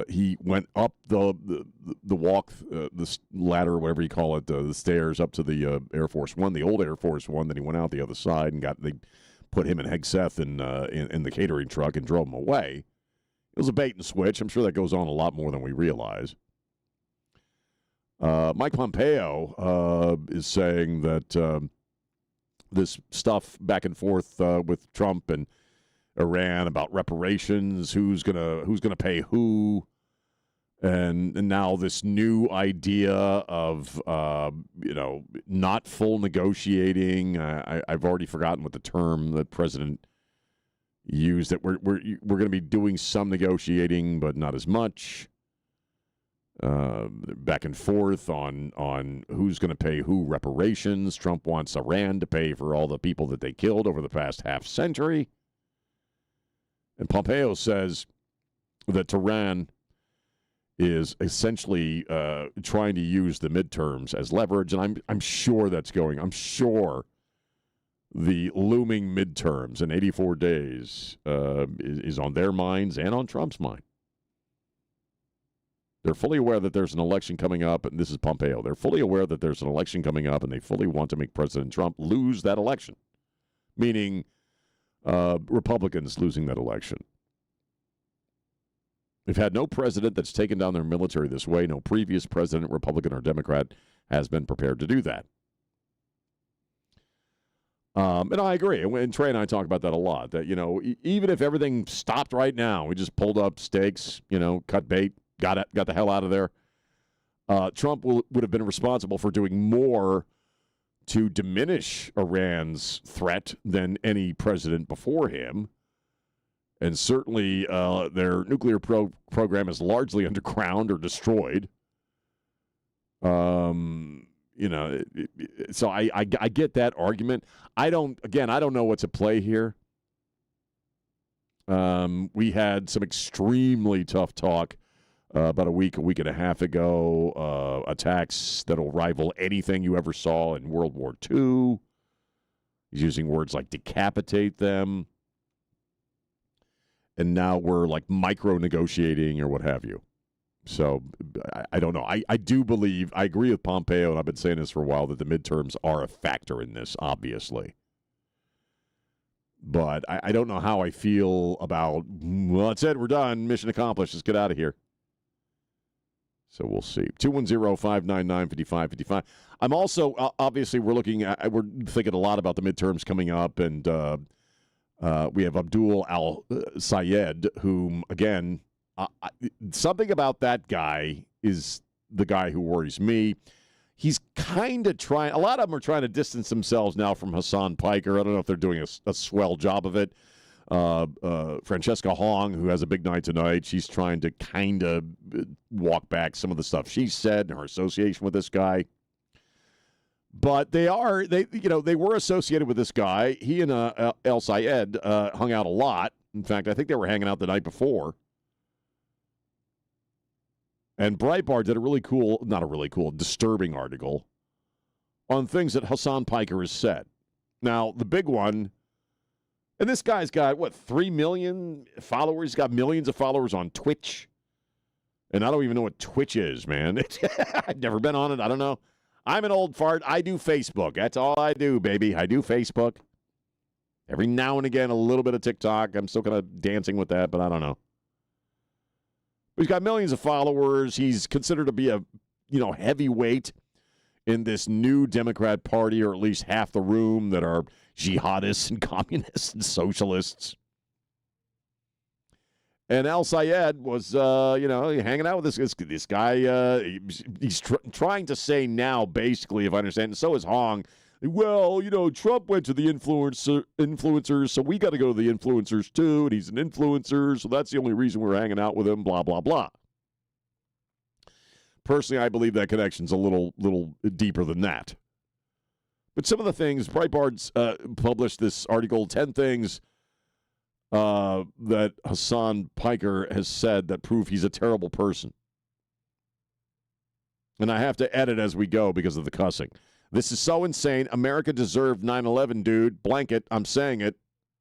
he went up the walk, the ladder, whatever you call it, the stairs up to the Air Force One, the old Air Force One. Then he went out the other side and they put him and Hegseth in the catering truck and drove him away. It was a bait and switch. I'm sure that goes on a lot more than we realize. Mike Pompeo is saying that this stuff back and forth with Trump and Iran about reparations, who's gonna pay who, and now this new idea of not full negotiating. I've already forgotten what the term that President used, that we're going to be doing some negotiating, but not as much. Back and forth on who's going to pay who reparations. Trump wants Iran to pay for all the people that they killed over the past half century. And Pompeo says that Tehran is essentially trying to use the midterms as leverage, and I'm sure that's going. I'm sure the looming midterms in 84 days is on their minds and on Trump's mind. They're fully aware that there's an election coming up, and this is Pompeo. They're fully aware that there's an election coming up, and they fully want to make President Trump lose that election, meaning Republicans losing that election. We've had no president that's taken down their military this way. No previous president, Republican or Democrat, has been prepared to do that. And I agree. And Trey and I talk about that a lot, that, even if everything stopped right now, we just pulled up stakes, cut bait, got the hell out of there, Trump would have been responsible for doing more to diminish Iran's threat than any president before him. And certainly their nuclear program is largely underground or destroyed. So I get that argument. I don't know what's at play here. We had some extremely tough talk about a week and a half ago. Attacks that'll rival anything you ever saw in World War II. He's using words like decapitate them. And now we're like micro-negotiating or what have you. So I don't know. I do believe, I agree with Pompeo, and I've been saying this for a while, that the midterms are a factor in this, obviously. But I don't know how I feel about, well, that's it, we're done, mission accomplished, let's get out of here. So we'll see. 210-599-5555. I'm also, obviously, we're thinking a lot about the midterms coming up, and we have Abdul al-Sayed, whom, again, something about that guy is the guy who worries me. He's kind of trying, a lot of them are trying to distance themselves now from Hassan Piker. I don't know if they're doing a swell job of it. Francesca Hong, who has a big night tonight, she's trying to kind of walk back some of the stuff she said in her association with this guy. But they were associated with this guy. He and El Sayed hung out a lot. In fact, I think they were hanging out the night before. And Breitbart did disturbing article on things that Hassan Piker has said. Now, the big one, and this guy's got, 3 million followers? He's got millions of followers on Twitch. And I don't even know what Twitch is, man. I've never been on it. I don't know. I'm an old fart. I do Facebook. That's all I do, baby. I do Facebook. Every now and again, a little bit of TikTok. I'm still kind of dancing with that, but I don't know. He's got millions of followers. He's considered to be a, heavyweight in this new Democrat Party, or at least half the room that are jihadists and communists and socialists. And Al-Sayed was, hanging out with this guy. He's trying to say now, basically, if I understand, and so is Hong, well, Trump went to the influencers, so we got to go to the influencers too, and he's an influencer, so that's the only reason we're hanging out with him, blah, blah, blah. Personally, I believe that connection's a little deeper than that. But some of the things, Breitbart's published this article, 10 things that Hassan Piker has said that prove he's a terrible person. And I have to edit as we go because of the cussing. This is so insane. America deserved 9/11, dude. Blanket. I'm saying it.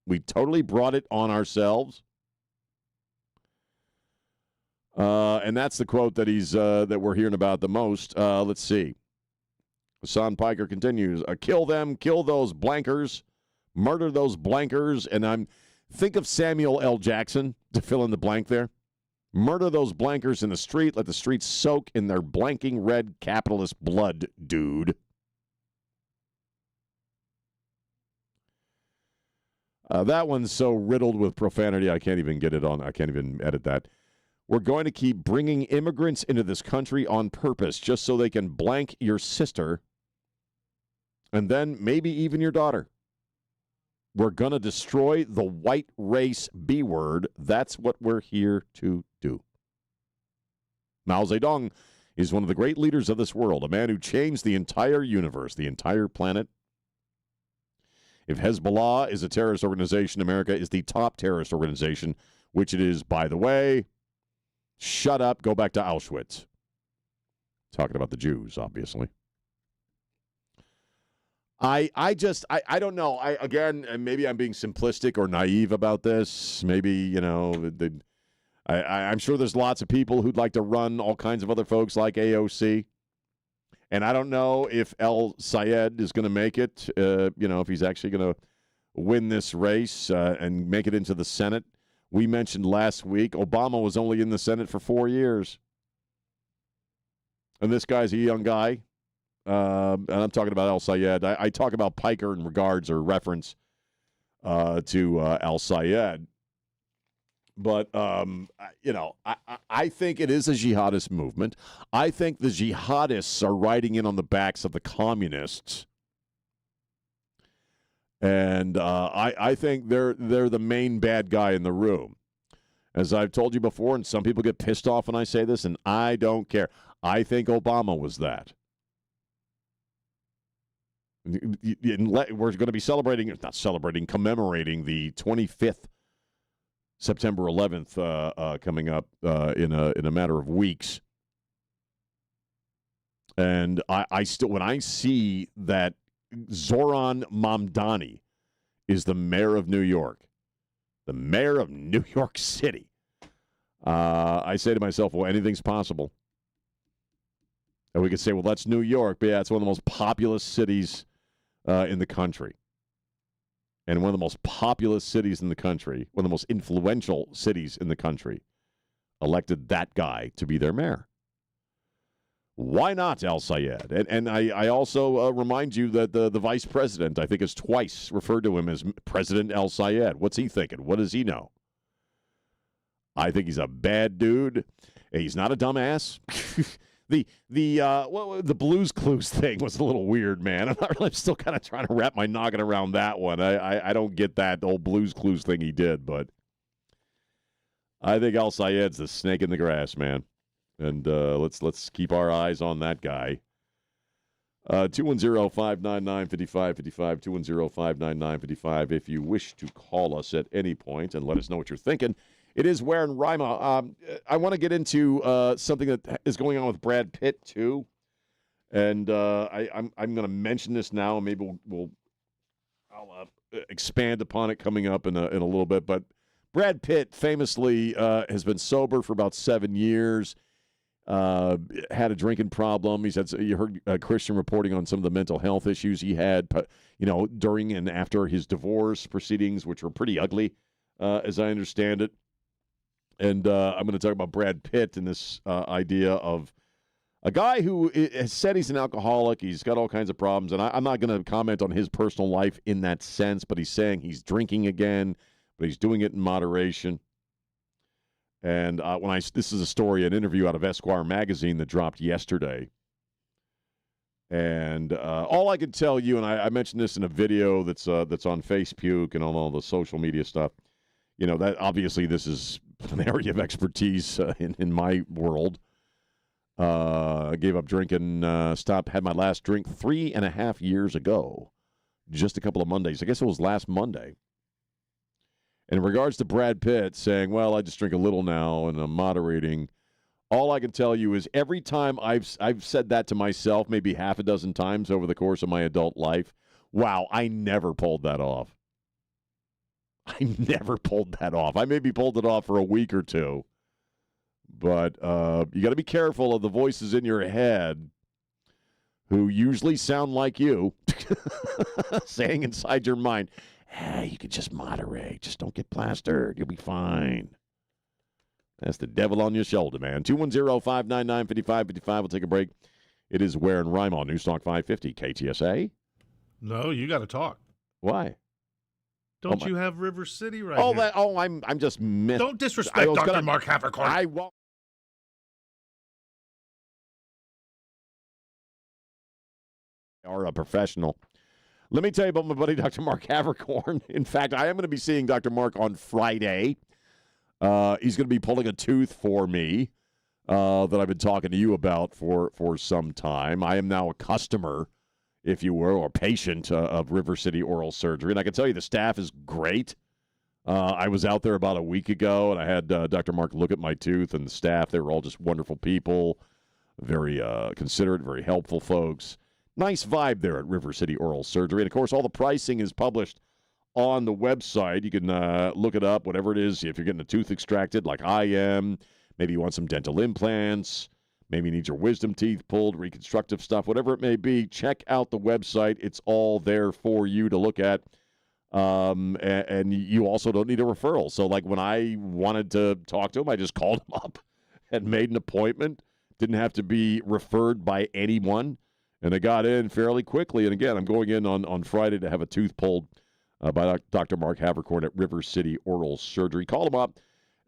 We totally brought it on ourselves. And that's the quote that that we're hearing about the most. Let's see. Hassan Piker continues. Kill them. Kill those blankers. Murder those blankers. And think of Samuel L. Jackson to fill in the blank there. Murder those blankers in the street. Let the streets soak in their blanking red capitalist blood, dude. That one's so riddled with profanity, I can't even get it on. I can't even edit that. We're going to keep bringing immigrants into this country on purpose just so they can blank your sister and then maybe even your daughter. We're going to destroy the white race B word. That's what we're here to do. Mao Zedong is one of the great leaders of this world, a man who changed the entire universe, the entire planet. If Hezbollah is a terrorist organization, America is the top terrorist organization, which it is, by the way. Shut up. Go back to Auschwitz. Talking about the Jews, obviously. I don't know. Again, maybe I'm being simplistic or naive about this. Maybe, I'm sure there's lots of people who'd like to run all kinds of other folks like AOC. And I don't know if Al-Sayed is going to make it, if he's actually going to win this race and make it into the Senate. We mentioned last week Obama was only in the Senate for 4 years. And this guy's a young guy. And I'm talking about Al-Sayed. I talk about Piker in regards or reference to Al-Sayed. But, I think it is a jihadist movement. I think the jihadists are riding in on the backs of the communists. And I think they're the main bad guy in the room. As I've told you before, and some people get pissed off when I say this, and I don't care. I think Obama was that. We're going to be commemorating the 25th September 11th coming up in a matter of weeks. And I still, when I see that Zoran Mamdani is the mayor of New York, the mayor of New York City, I say to myself, well, anything's possible. And we could say, well, that's New York, but yeah, it's one of the most populous cities in the country. And one of the most populous cities in the country, one of the most influential cities in the country, elected that guy to be their mayor. Why not Al-Sayed? And I also remind you that the vice president, I think, has twice referred to him as President Al-Sayed. What's he thinking? What does he know? I think he's a bad dude. He's not a dumbass. The Blues Clues thing was a little weird, man. I'm still kind of trying to wrap my noggin around that one. I don't get that old Blues Clues thing he did, but I think Al-Sayed's the snake in the grass, man. And let's keep our eyes on that guy. 210-599-5555, 210-599-55. If you wish to call us at any point and let us know what you're thinking, It is Ware and Rima. I want to get into something that is going on with Brad Pitt too, and I'm going to mention this now, and maybe I'll expand upon it coming up in a little bit. But Brad Pitt famously has been sober for about 7 years. Had a drinking problem. You heard Christian reporting on some of the mental health issues he had, during and after his divorce proceedings, which were pretty ugly, as I understand it. And I'm going to talk about Brad Pitt and this idea of a guy who has said he's an alcoholic. He's got all kinds of problems, and I'm not going to comment on his personal life in that sense, but he's saying he's drinking again, but he's doing it in moderation. And this is a story, an interview out of Esquire magazine that dropped yesterday. And all I can tell you, and I mentioned this in a video that's on Facebook and on all the social media stuff, that obviously this is an area of expertise in my world. I gave up drinking, had my last drink 3.5 years ago, just a couple of Mondays. I guess it was last Monday. And in regards to Brad Pitt saying, well, I just drink a little now and I'm moderating, all I can tell you is every time I've said that to myself maybe half a dozen times over the course of my adult life, wow, I never pulled that off. I never pulled that off. I maybe pulled it off for a week or two. But you got to be careful of the voices in your head who usually sound like you saying inside your mind, hey, you can just moderate. Just don't get plastered. You'll be fine. That's the devil on your shoulder, man. 210-599-5555. We'll take a break. It is Ware and Rima on Newstalk 550 KTSA. No, you got to talk. Why? Don't you have River City right here? I'm just missing. Don't disrespect Dr. Mark Havercorn. I won't. Are a professional. Let me tell you about my buddy Dr. Mark Havercorn. In fact, I am going to be seeing Dr. Mark on Friday. He's going to be pulling a tooth for me that I've been talking to you about for some time. I am now a customer, if you will, or patient of River City Oral Surgery. And I can tell you the staff is great. I was out there about a week ago, and I had Dr. Mark look at my tooth, and the staff, they were all just wonderful people, very considerate, very helpful folks. Nice vibe there at River City Oral Surgery. And, of course, all the pricing is published on the website. You can look it up, whatever it is. If you're getting a tooth extracted like I am, maybe you want some dental implants, maybe you need your wisdom teeth pulled, reconstructive stuff, whatever it may be, check out the website. It's all there for you to look at. And you also don't need a referral. So, like, when I wanted to talk to him, I just called him up and made an appointment. Didn't have to be referred by anyone. And I got in fairly quickly. And, again, I'm going in on Friday to have a tooth pulled by Dr. Mark Havercorn at River City Oral Surgery. Call him up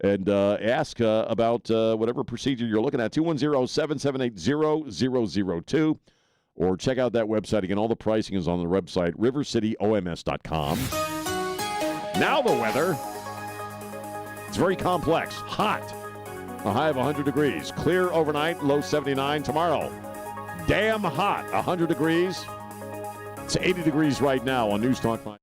and ask about whatever procedure you're looking at, 210-778-0002. Or check out that website. Again, all the pricing is on the website, rivercityoms.com. Now the weather. It's very complex. Hot. A high of 100 degrees. Clear overnight, low 79 tomorrow. Damn hot, 100 degrees. It's 80 degrees right now on Newstalk 5.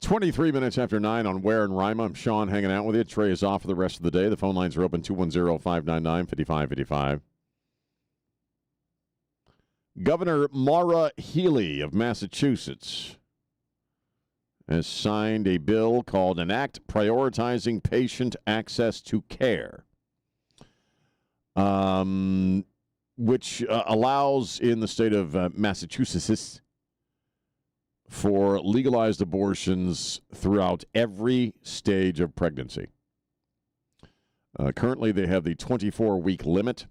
23 minutes after 9 on Ware and Rima. I'm Sean hanging out with you. Trey is off for the rest of the day. The phone lines are open 210-599-5555. Governor Maura Healey of Massachusetts has signed a bill called an Act Prioritizing Patient Access to Care, which allows in the state of Massachusetts for legalized abortions throughout every stage of pregnancy. Currently, they have the 24-week limit,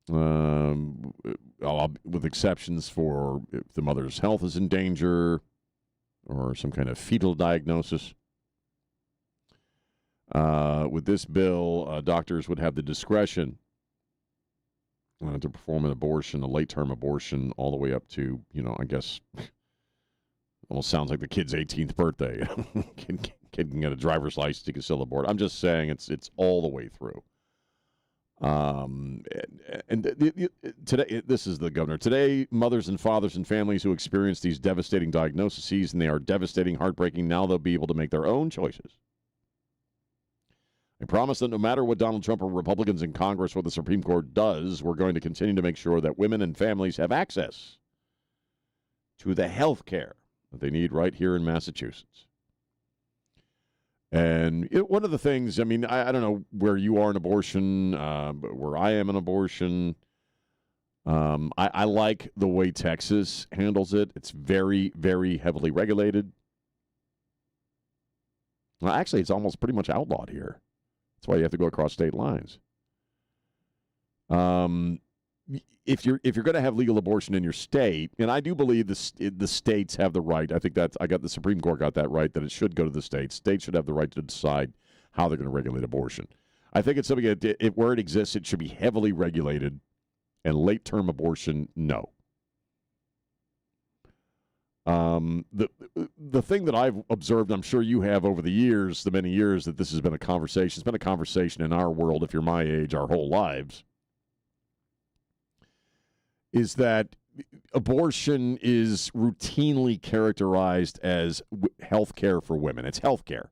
with exceptions for if the mother's health is in danger or some kind of fetal diagnosis. With this bill, doctors would have the discretion to perform an abortion, a late-term abortion, all the way up to, I guess, almost sounds like the kid's 18th birthday. Kid can get a driver's license, he can still abort. I'm just saying it's all the way through. Today, this is the governor. Today, mothers and fathers and families who experience these devastating diagnoses, and they are devastating, heartbreaking, now they'll be able to make their own choices. I promise that no matter what Donald Trump or Republicans in Congress or the Supreme Court does, we're going to continue to make sure that women and families have access to the health care that they need right here in Massachusetts. And one of the things, I mean, I don't know where you are in abortion, but where I am in abortion, I like the way Texas handles it. It's very, very heavily regulated. Well, actually, it's almost pretty much outlawed here. That's why you have to go across state lines. If you're going to have legal abortion in your state, and I do believe the states have the right. I think that the Supreme Court got that right, that it should go to the states. States should have the right to decide how they're going to regulate abortion. I think it's something that where it exists, it should be heavily regulated, and late-term abortion, no. The thing that I've observed, I'm sure you have over the many years that this has been a conversation. It's been a conversation in our world, if you're my age, our whole lives, is that abortion is routinely characterized as health care for women. It's health care.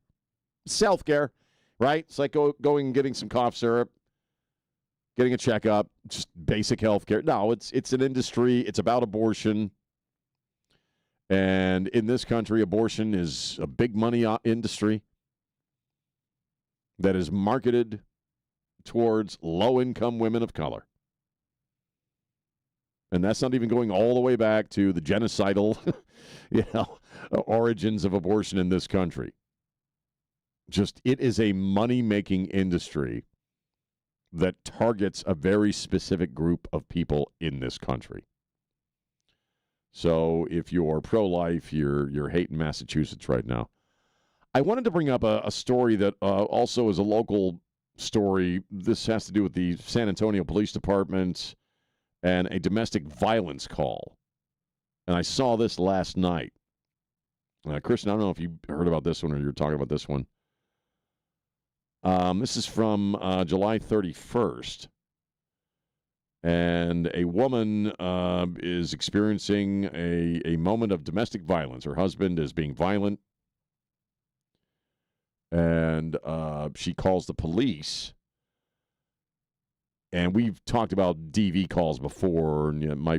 It's health care, right? It's like going and getting some cough syrup, getting a checkup, just basic health care. No, it's an industry. It's about abortion. And in this country, abortion is a big money industry that is marketed towards low-income women of color. And that's not even going all the way back to the genocidal origins of abortion in this country. Just, it is a money-making industry that targets a very specific group of people in this country. So if you're pro-life, you're hating Massachusetts right now. I wanted to bring up a story that also is a local story. This has to do with the San Antonio Police Department and a domestic violence call. And I saw this last night. Christian, I don't know if you heard about this one or you were talking about this one. This is from July 31st. And a woman is experiencing a moment of domestic violence. Her husband is being violent. And she calls the police. And we've talked about DV calls before. And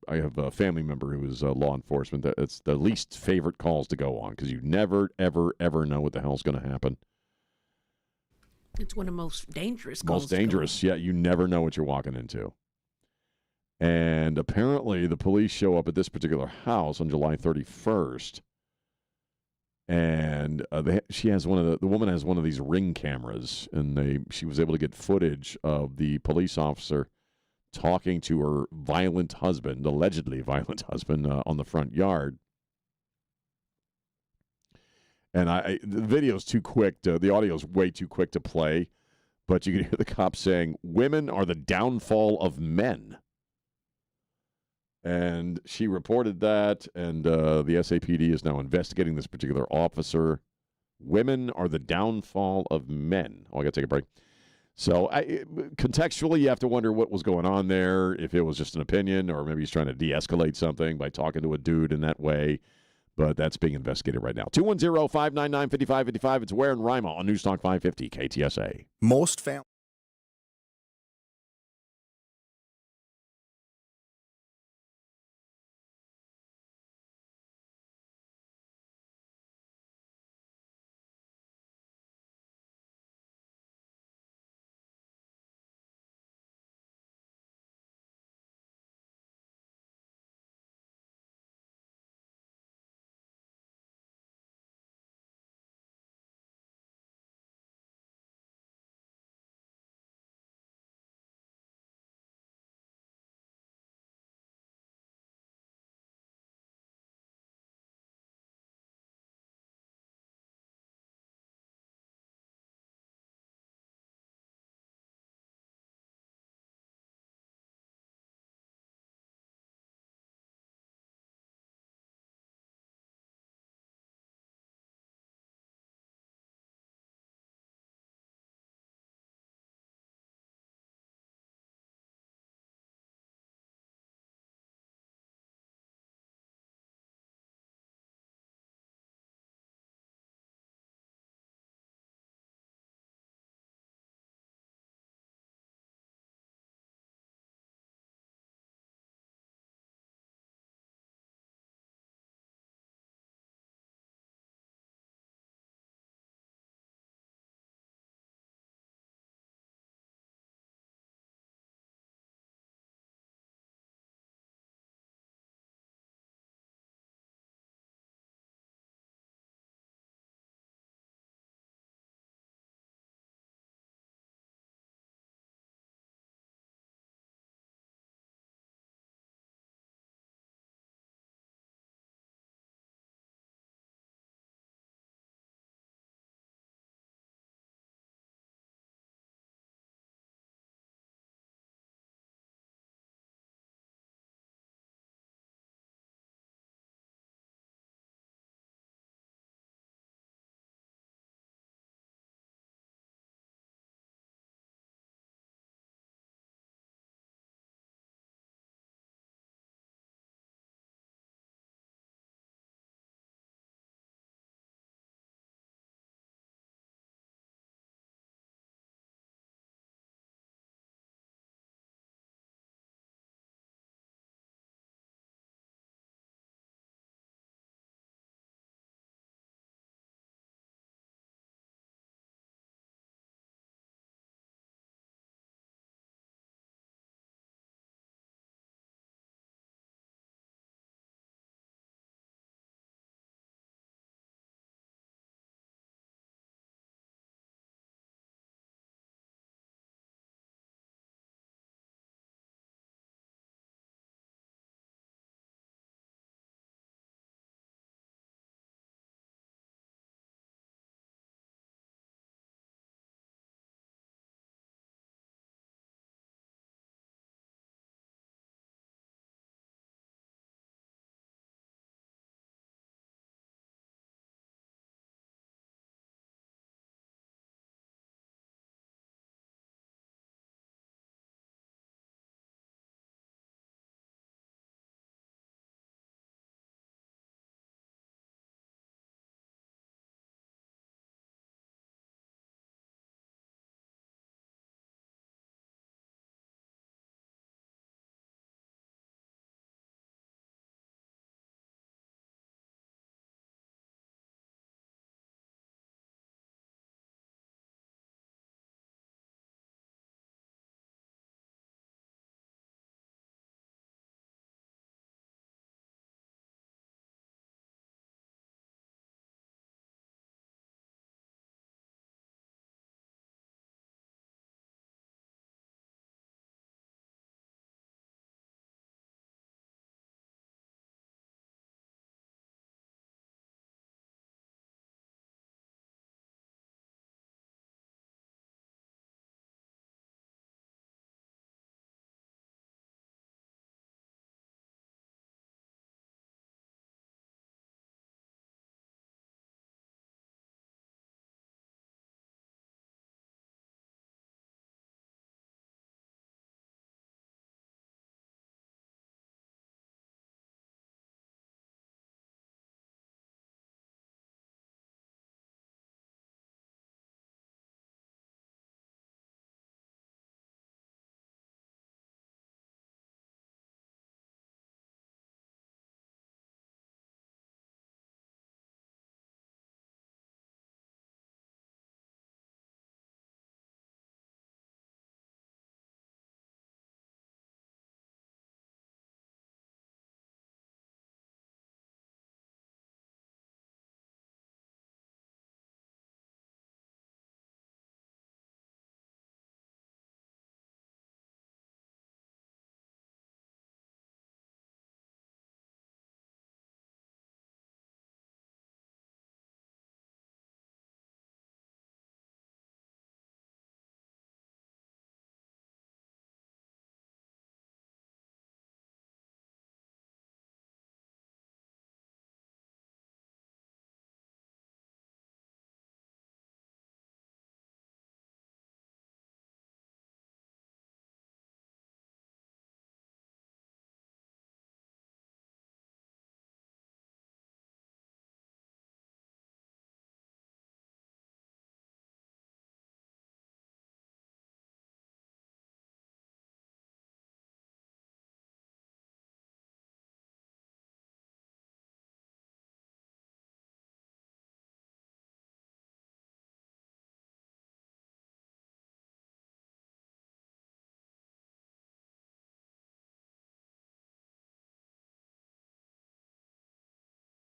I have a family member who is law enforcement. It's the least favorite calls to go on because you never, ever, ever know what the hell's going to happen. It's one of the most dangerous calls. Most dangerous, yeah. You never know what you're walking into. And apparently the police show up at this particular house on July 31st. And she has the woman has one of these Ring cameras, and she was able to get footage of the police officer talking to her violent husband, allegedly violent husband, on the front yard. And the video's too quick. The audio's way too quick to play, but you can hear the cop saying, "Women are the downfall of men." And she reported that, and the SAPD is now investigating this particular officer. Women are the downfall of men. Oh, I got to take a break. So contextually, you have to wonder what was going on there, if it was just an opinion, or maybe he's trying to de-escalate something by talking to a dude in that way. But that's being investigated right now. 210-599-5555. It's Ware and Rima on News Talk 550 KTSA. Most families.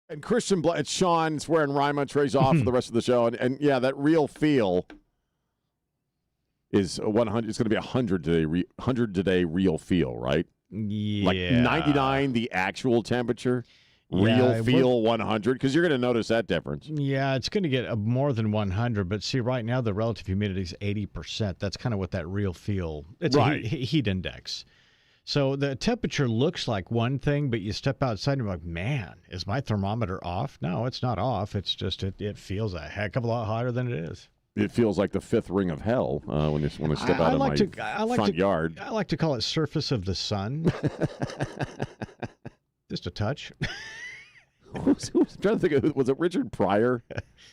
And Christian Sean's wearing Rima. Trey's off for the rest of the show. And yeah, that real feel is 100. It's going to be 100 today. 100 today real feel, right? Yeah. Like 99, the actual temperature. Real feel 100, because you're going to notice that difference. Yeah, it's going to get more than 100. But see, right now the relative humidity is 80%. That's kind of what that real feel. It's right. a heat index. So the temperature looks like one thing, but you step outside and you're like, man, is my thermometer off? No, it's not off. It's just it feels a heck of a lot hotter than it is. It feels like the fifth ring of hell when I step out of my front yard. I like to call it surface of the sun. Just a touch. I'm trying to think of, was it Richard Pryor?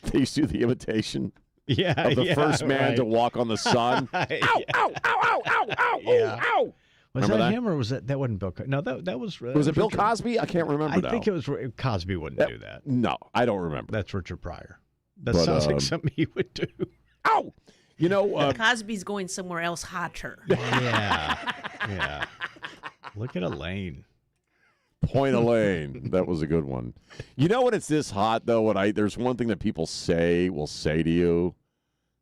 They used to do the imitation of the first man to walk on the sun. Ow, ow, ow, ow, ow, ow, ow. Was Remember that him or was that wasn't Bill Cosby? No, that was... was it Bill Cosby? I can't remember now. I think it was... Cosby wouldn't do that. No, I don't remember. That's Richard Pryor. That sounds like something he would do. Ow! You know... Cosby's going somewhere else hotter. Yeah. Look at Elaine. Point Elaine. That was a good one. You know when it's this hot, though, there's one thing that people will say to you.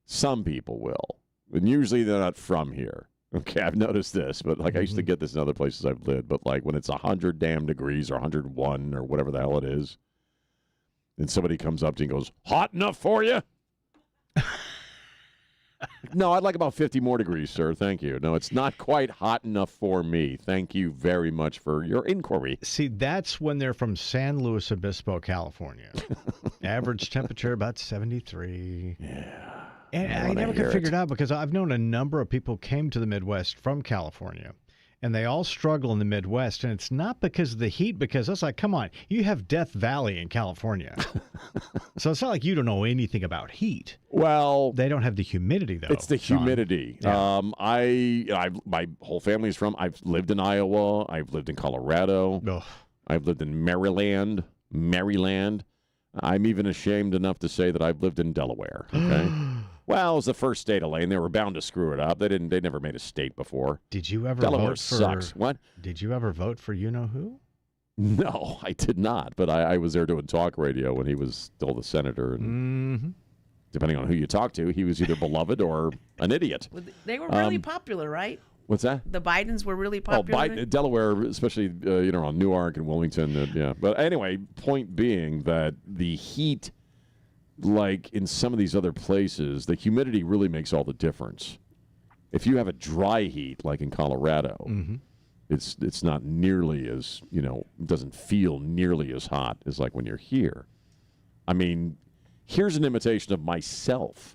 Some people will. And usually they're not from here. Okay, I've noticed this, but I used to get this in other places I've lived, but when it's 100 damn degrees or 101 or whatever the hell it is, and somebody comes up to you and goes, hot enough for you? No, I'd like about 50 more degrees, sir. Thank you. No, it's not quite hot enough for me. Thank you very much for your inquiry. See, that's when they're from San Luis Obispo, California. Average temperature about 73. Yeah. And I never could figure it out because I've known a number of people came to the Midwest from California, and they all struggle in the Midwest. And it's not because of the heat, because it's like, come on, you have Death Valley in California. So it's not like you don't know anything about heat. Well, they don't have the humidity, though. It's the humidity. Yeah. My whole family's from, I've lived in Iowa. I've lived in Colorado. Ugh. I've lived in Maryland. I'm even ashamed enough to say that I've lived in Delaware. Okay. Well, it was the first state, Elaine. They were bound to screw it up. They never made a state before. Did you ever Delaware vote for... sucks. What? Did you ever vote for you-know-who? No, I did not. But I was there doing talk radio when he was still the senator. And depending on who you talk to, he was either beloved or an idiot. They were really popular, right? What's that? The Bidens were really popular. Oh, Delaware, especially on Newark and Wilmington. Yeah. But anyway, point being that the heat, like in some of these other places, the humidity really makes all the difference. If you have a dry heat, like in Colorado, it's not nearly as, it doesn't feel nearly as hot as like when you're here. I mean, here's an imitation of myself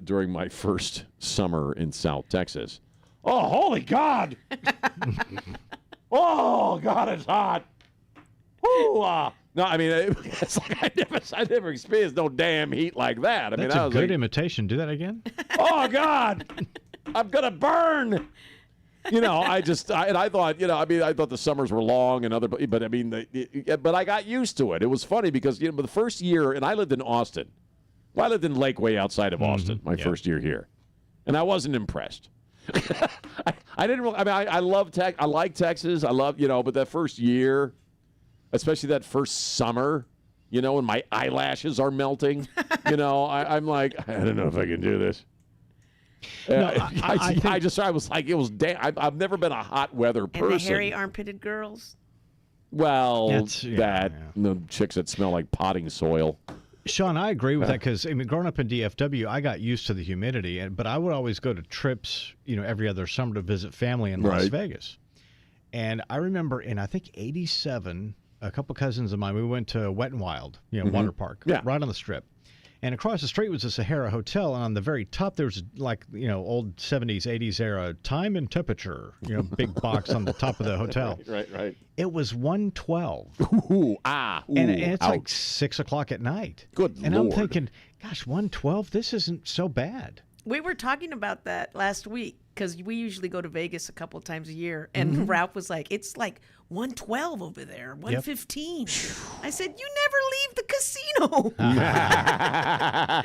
during my first summer in South Texas. Oh, holy God! Oh, God, it's hot. Ooh, no, I mean, it's like I never experienced no damn heat like that. That's a good imitation. Do that again. Oh, God! I'm going to burn! I thought, I thought the summers were long and but I got used to it. It was funny because, the first year, and I lived in Austin. Well, I lived in Lakeway outside of Austin my first year here. And I wasn't impressed. I didn't really, I love I like Texas. I love, but that first year, especially that first summer, when my eyelashes are melting, I'm like, I don't know if I can do this. I was like, it was I've never been a hot weather person. And the hairy armpitted girls. Well, the chicks that smell like potting soil. Sean, I agree with that because, growing up in DFW, I got used to the humidity, but I would always go to trips, every other summer to visit family in Las Vegas. And I remember in, I think, 87, a couple cousins of mine, we went to Wet n Wild, water park, right on the Strip. And across the street was the Sahara Hotel, and on the very top there was old 70s, 80s era time and temperature, big box on the top of the hotel. Right. It was 112. And it's like 6 o'clock at night. Good and Lord. I'm thinking, gosh, 112, this isn't so bad. We were talking about that last week because we usually go to Vegas a couple times a year. And Ralph was like, it's like 112 over there, 115. Yep. I said, you never leave the casino.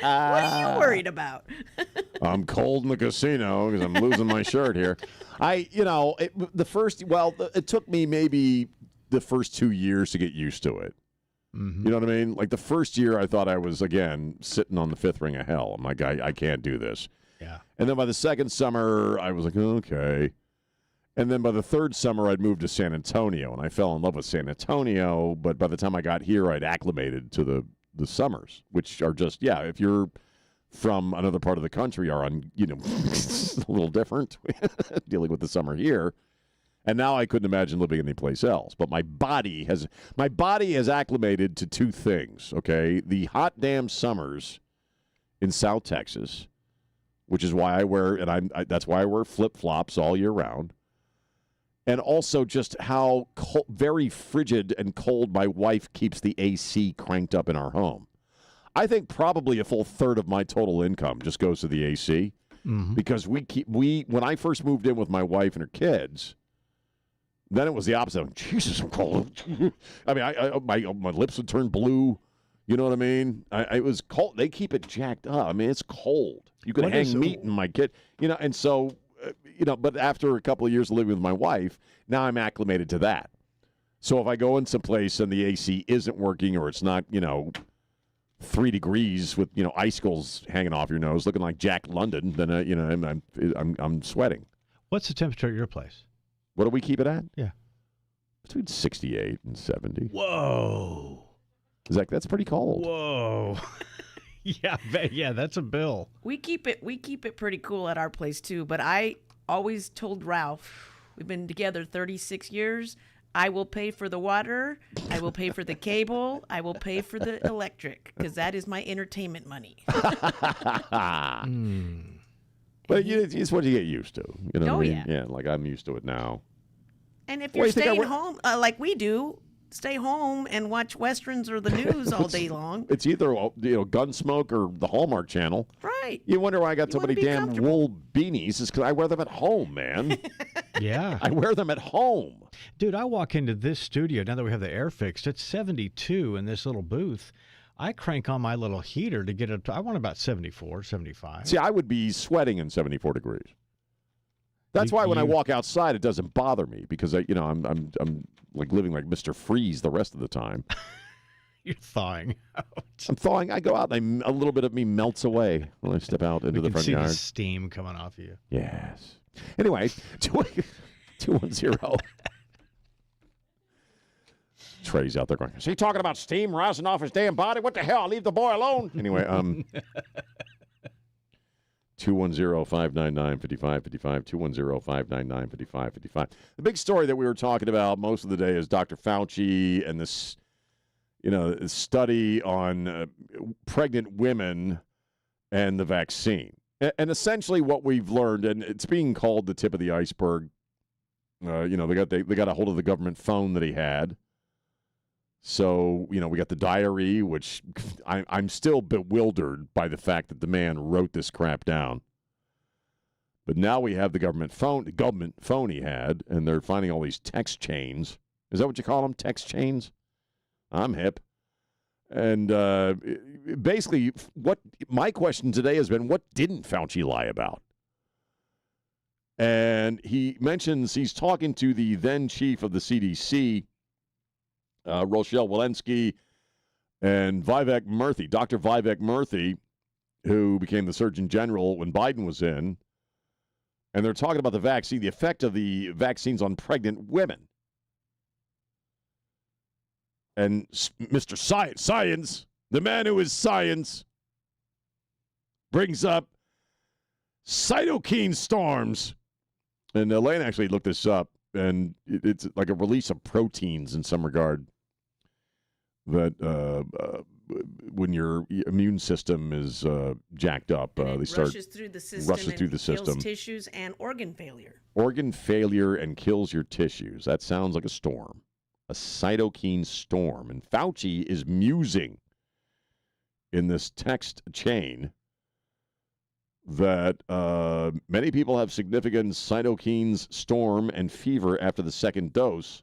What are you worried about? I'm cold in the casino because I'm losing my shirt here. It took me maybe the first 2 years to get used to it. You know what I mean? Like the first year, I thought I was, again, sitting on the fifth ring of hell. I'm like, I can't do this. Yeah. And then by the second summer, I was like, okay. And then by the third summer, I'd moved to San Antonio, and I fell in love with San Antonio. But by the time I got here, I'd acclimated to the summers, which are just, if you're from another part of the country, are a little different dealing with the summer here. And now I couldn't imagine living anyplace else. But my body has acclimated to two things, okay? The hot damn summers in South Texas, which is why I wear, that's why I wear flip-flops all year round. And also just how very frigid and cold my wife keeps the AC cranked up in our home. I think probably a full third of my total income just goes to the AC. Because when I first moved in with my wife and her kids, then it was the opposite. Jesus, I'm cold. I mean, my lips would turn blue. You know what I mean? It was cold. They keep it jacked up. I mean, it's cold. You could hang meat in my kid. And so, but after a couple of years of living with my wife, now I'm acclimated to that. So if I go in someplace and the AC isn't working or it's not, 3 degrees with, icicles hanging off your nose, looking like Jack London, then, I'm sweating. What's the temperature at your place? What do we keep it at? Yeah. Between 68 and 70. Whoa. That's pretty cold. Whoa. Yeah, that's a bill. We keep it pretty cool at our place too, but I always told Ralph, we've been together 36 years, I will pay for the water, I will pay for the cable, I will pay for the electric, because that is my entertainment money. But it's what you get used to. You know what I mean? Yeah. Yeah, like I'm used to it now. And if you're staying home, like we do, stay home and watch Westerns or the news all day long. It's either Gunsmoke or the Hallmark Channel. Right. You wonder why I got so many damn wool beanies. It's because I wear them at home, man. Yeah. I wear them at home. Dude, I walk into this studio, now that we have the air fixed, it's 72 in this little booth. I crank on my little heater to get it. I want about 74, 75. See, I would be sweating in 74 degrees. That's why when I walk outside, it doesn't bother me because I'm like living like Mr. Freeze the rest of the time. You're thawing out. I'm thawing. I go out and a little bit of me melts away when I step out into the front yard. You can see the steam coming off you. Yes. Anyway, 210. Trey's out there going, is he talking about steam rising off his damn body? What the hell? Leave the boy alone. Anyway, 210-599-5555, 210-599-5555. The big story that we were talking about most of the day is Dr. Fauci and this, study on pregnant women and the vaccine. And essentially what we've learned, and it's being called the tip of the iceberg, they got a hold of the government phone that he had. So, we got the diary, which I'm still bewildered by the fact that the man wrote this crap down. But now we have the government phone he had, and they're finding all these text chains. Is that what you call them, text chains? I'm hip. And basically, what my question today has been, what didn't Fauci lie about? And he mentions he's talking to the then chief of the CDC, Rochelle Walensky, and Vivek Murthy, Dr. Vivek Murthy, who became the Surgeon General when Biden was in. And they're talking about the vaccine, the effect of the vaccines on pregnant women. And Mr. Science, the man who is science, brings up cytokine storms. And Elaine actually looked this up, and it's like a release of proteins in some regard that when your immune system is jacked up, they start rushes through the system, kills tissues and organ failure. Organ failure and kills your tissues. That sounds like a storm, a cytokine storm. And Fauci is musing in this text chain that many people have significant cytokines storm and fever after the second dose.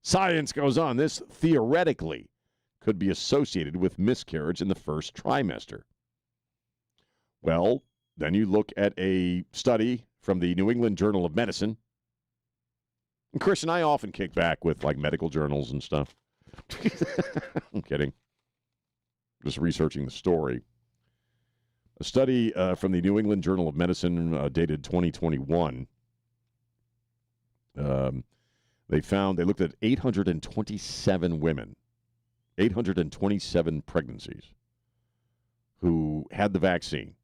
Science goes on. This theoretically could be associated with miscarriage in the first trimester. Well, then you look at a study from the New England Journal of Medicine. And Chris and I often kick back with like medical journals and stuff. I'm kidding. Just researching the story. A study from the New England Journal of Medicine dated 2021. They looked at 827 women, 827 pregnancies who had the vaccine.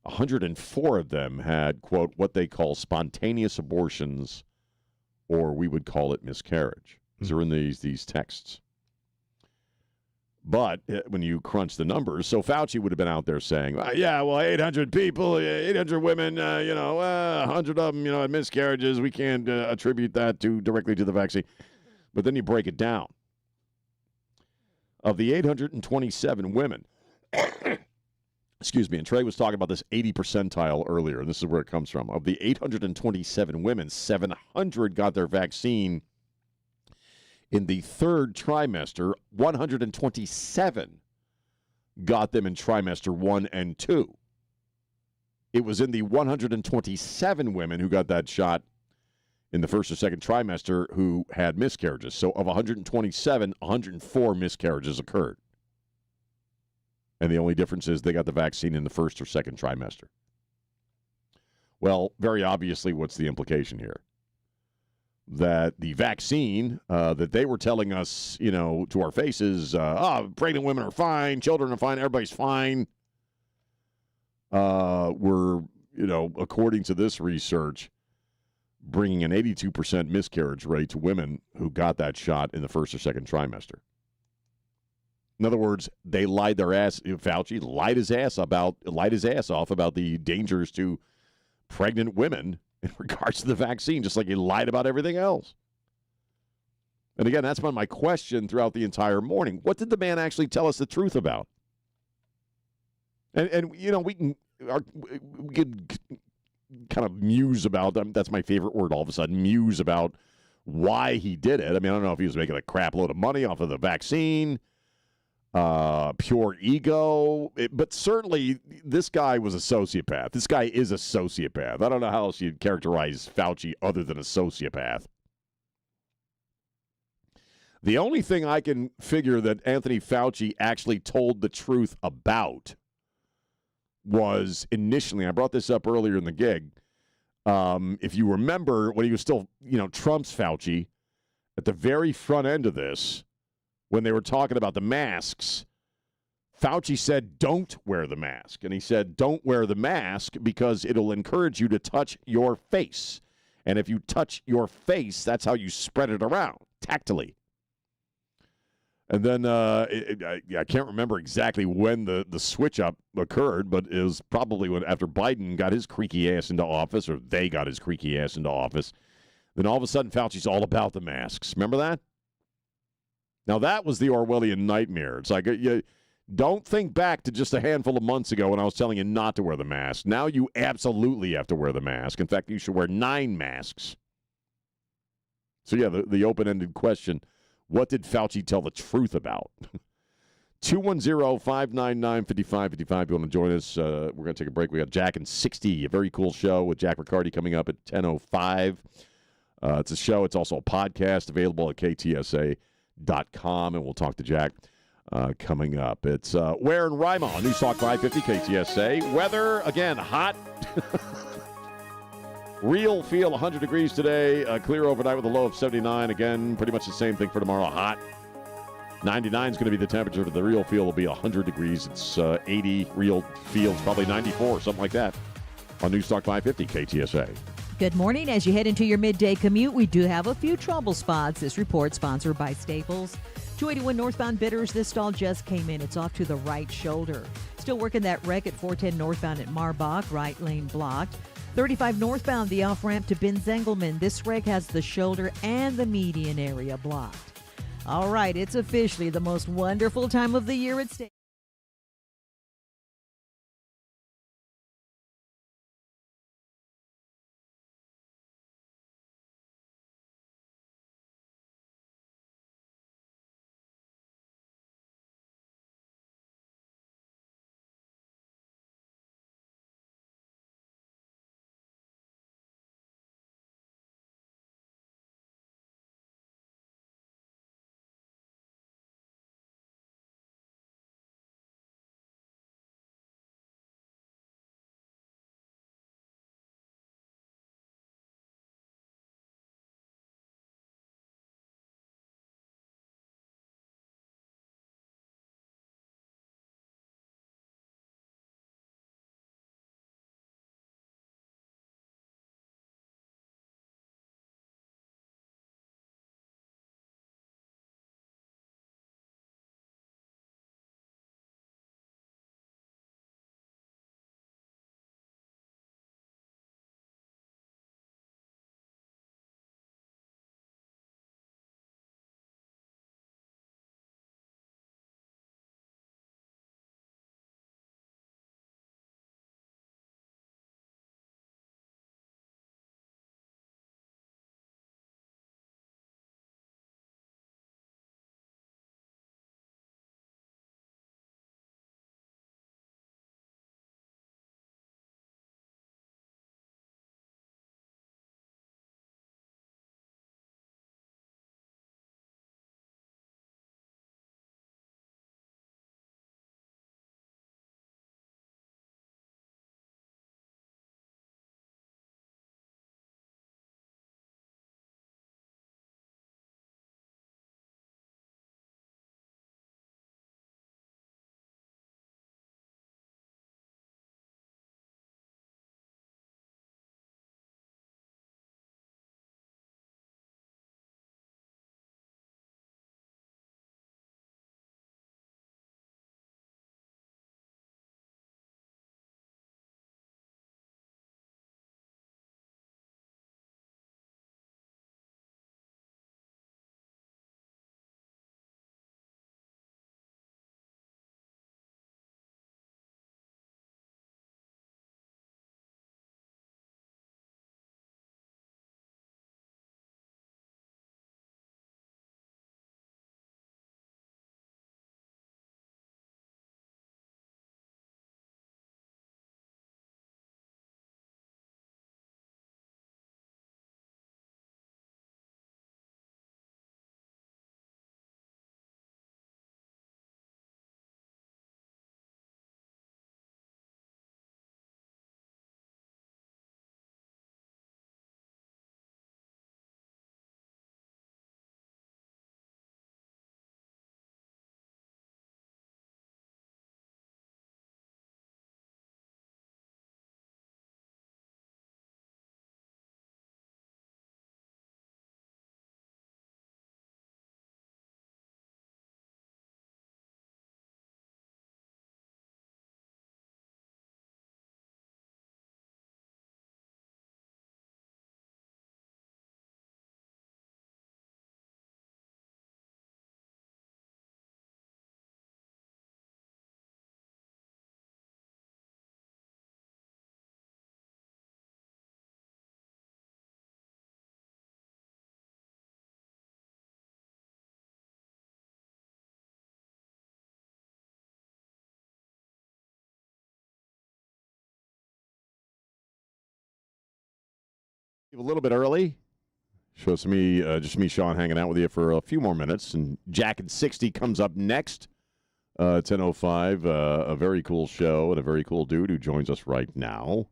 104 of them had, quote, what they call spontaneous abortions, or we would call it miscarriage. These are in these texts. But when you crunch the numbers, so Fauci would have been out there saying, 800 people, 800 women, 100 of them, had miscarriages. We can't attribute that directly to the vaccine. But then you break it down. Of the 827 women, excuse me, and Trey was talking about this 80 percentile earlier, and this is where it comes from. Of the 827 women, 700 got their vaccine in the third trimester. 127 got them in trimester 1 and 2. It was in the 127 women who got that shot in the first or second trimester who had miscarriages. So of 127, 104 miscarriages occurred. And the only difference is they got the vaccine in the first or second trimester. Well, very obviously, what's the implication here? That the vaccine that they were telling us, to our faces, pregnant women are fine, children are fine, everybody's fine, were, according to this research, bringing an 82% miscarriage rate to women who got that shot in the first or second trimester. In other words, they lied their ass. Fauci lied his ass off about the dangers to pregnant women in regards to the vaccine, just like he lied about everything else. And again, that's been my question throughout the entire morning. What did the man actually tell us the truth about? And we could kind of muse about them. That's my favorite word all of a sudden, muse about why he did it. I mean, I don't know if he was making a crap load of money off of the vaccine, pure ego, but certainly this guy was a sociopath. This guy is a sociopath. I don't know how else you'd characterize Fauci other than a sociopath. The only thing I can figure that Anthony Fauci actually told the truth about was initially, I brought this up earlier in the gig, if you remember when he was still, Trump's Fauci, at the very front end of this, when they were talking about the masks, Fauci said, don't wear the mask. And he said, don't wear the mask because it'll encourage you to touch your face. And if you touch your face, that's how you spread it around, tactily. And then I can't remember exactly when the switch up occurred, but it was probably after Biden got his creaky ass into office, or they got his creaky ass into office. Then all of a sudden, Fauci's all about the masks. Remember that? Now, that was the Orwellian nightmare. It's like, don't think back to just a handful of months ago when I was telling you not to wear the mask. Now you absolutely have to wear the mask. In fact, you should wear 9 masks. So, yeah, the open-ended question, what did Fauci tell the truth about? 210-599-5555. If you want to join us, we're going to take a break. We got Jack and 60, a very cool show with Jack Riccardi coming up at 10:05. It's a show. It's also a podcast available at KTSA.com, and we'll talk to Jack coming up. It's Ware and Rima on News Talk 550 KTSA. Weather, again, hot. Real feel 100 degrees today. Clear overnight with a low of 79. Again, pretty much the same thing for tomorrow. Hot. 99 is going to be the temperature, but the real feel will be 100 degrees. It's 80. Real feels probably 94, something like that. On News Talk 550 KTSA. Good morning. As you head into your midday commute, we do have a few trouble spots. This report sponsored by Staples. 281 northbound Bitters. This stall just came in. It's off to the right shoulder. Still working that wreck at 410 northbound at Marbach. Right lane blocked. 35 northbound, the off-ramp to Ben Zengelman. This wreck has the shoulder and the median area blocked. All right, it's officially the most wonderful time of the year at Staples. A little bit early. Shows me, just me, Sean, hanging out with you for a few more minutes. And Jack and 60 comes up next, 10:05. A very cool show and a very cool dude who joins us right now.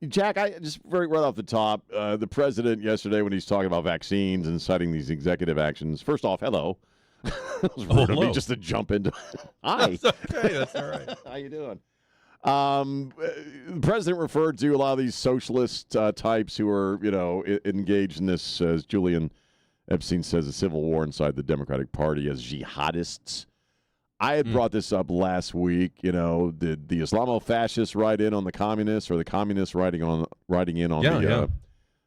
Jack, I just right off the top, the president yesterday when he's talking about vaccines and citing these executive actions. First off, hello. That was rude of me just to jump into. Hi. That's okay. That's all right. How you doing? The president referred to a lot of these socialist types who are, engaged in this, as Julian Epstein says, a civil war inside the Democratic Party as jihadists. I had brought this up last week. Did the Islamo-fascists ride in on the communists, or the communists riding in on the?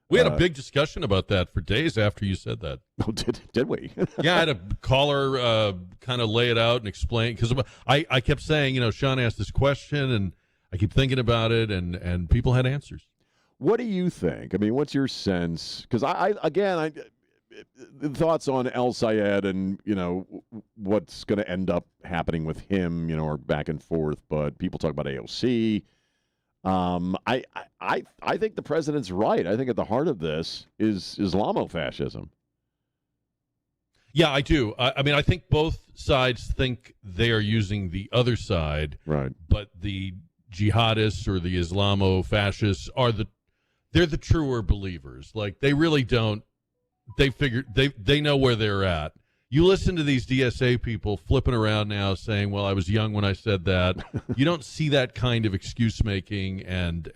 We had a big discussion about that for days after you said that. Oh, did we? Yeah, I had a caller kind of lay it out and explain, because I kept saying, Sean asked this question, and I keep thinking about it, and people had answers. What do you think? I mean, what's your sense? Because I thoughts on El Sayed and what's going to end up happening with him, or back and forth. But people talk about AOC. I think the president's right. I think at the heart of this is Islamofascism. Yeah, I do. I think both sides think they are using the other side, right? But the jihadists or the Islamo-fascists they're the truer believers. Like, they really don't. They know where they're at. You listen to these DSA people flipping around now saying, well, I was young when I said that. You don't see that kind of excuse making and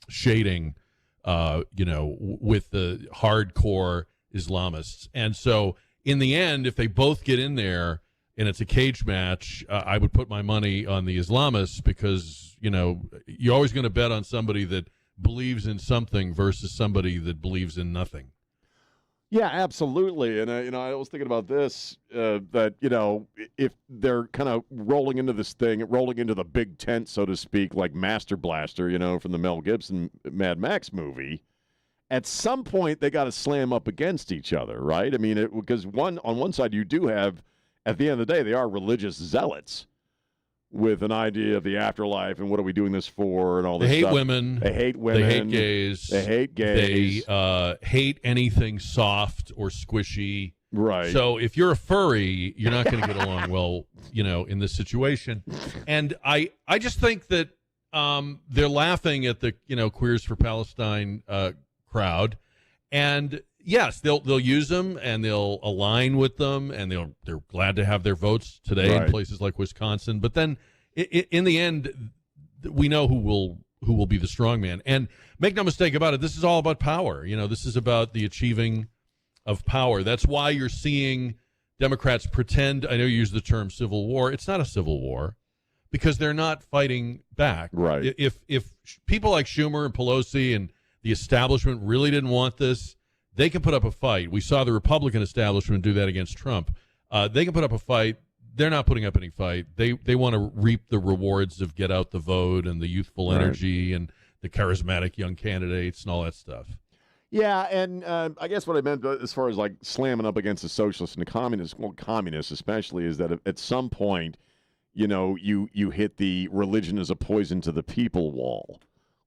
shading, with the hardcore Islamists. And so in the end, if they both get in there and it's a cage match, I would put my money on the Islamists, because, you're always going to bet on somebody that believes in something versus somebody that believes in nothing. Yeah, absolutely. And, I was thinking about this, that, if they're kind of rolling into the big tent, so to speak, like Master Blaster, from the Mel Gibson Mad Max movie, at some point they got to slam up against each other, right? I mean, because on one side you do have, at the end of the day, they are religious zealots with an idea of the afterlife and what are we doing this for and all this stuff. They hate women. They hate women. They hate gays. They hate anything soft or squishy. Right. So if you're a furry, you're not going to get along well, in this situation. And I just think that they're laughing at the, Queers for Palestine crowd. And yes, they'll use them and they'll align with them, and they're glad to have their votes today in places like Wisconsin. But then, in the end, we know who will be the strong man. And make no mistake about it, this is all about power. This is about the achieving of power. That's why you're seeing Democrats pretend. I know you use the term civil war. It's not a civil war, because they're not fighting back. Right. If people like Schumer and Pelosi and the establishment really didn't want this, they can put up a fight. We saw the Republican establishment do that against Trump. They can put up a fight. They're not putting up any fight. They want to reap the rewards of get out the vote and the youthful energy and the charismatic young candidates and all that stuff. Yeah, and I guess what I meant as far as like slamming up against the socialists and the communists, well, communists especially, is that at some point, you hit the religion as a poison to the people wall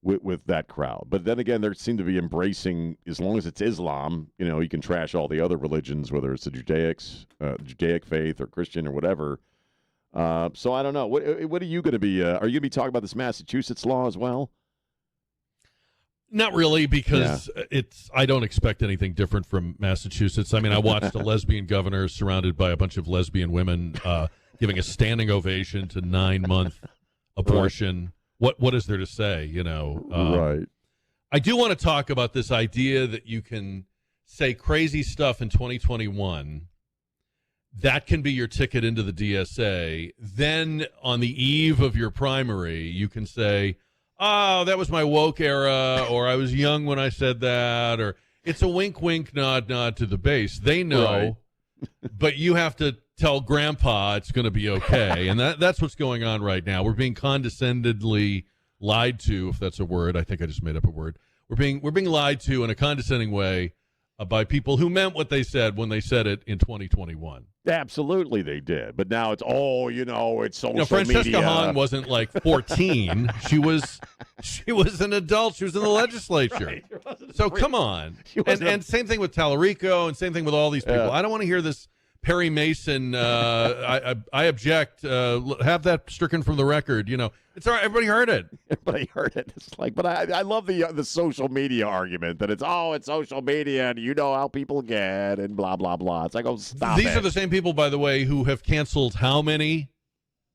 with that crowd. But then again, they seem to be embracing, as long as it's Islam, you can trash all the other religions, whether it's the Judaic faith or Christian or whatever. So I don't know. What are you going to be? Are you going to be talking about this Massachusetts law as well? Not really, because I don't expect anything different from Massachusetts. I mean, I watched a lesbian governor surrounded by a bunch of lesbian women giving a standing ovation to 9-month abortion. Right. What is there to say, Right. I do want to talk about this idea that you can say crazy stuff in 2021. That can be your ticket into the DSA. Then on the eve of your primary, you can say, oh, that was my woke era, or I was young when I said that, or it's a wink, wink, nod, nod to the base. They know, but you have to tell grandpa it's going to be okay. And that's what's going on right now. We're being condescendingly lied to, if that's a word. I think I just made up a word. We're being lied to in a condescending way by people who meant what they said when they said it in 2021. Absolutely, they did. But now it's it's social Francesca media. Hahn wasn't like 14. She was an adult. She was in the legislature. So come on. And same thing with Tallarico, and same thing with all these people. I don't want to hear this Perry Mason. I object. Have that stricken from the record. It's all right. Everybody heard it. Everybody heard it. It's like, but I love the social media argument that it's social media and you know how people get and blah blah blah. It's like, stop. These are the same people, by the way, who have canceled how many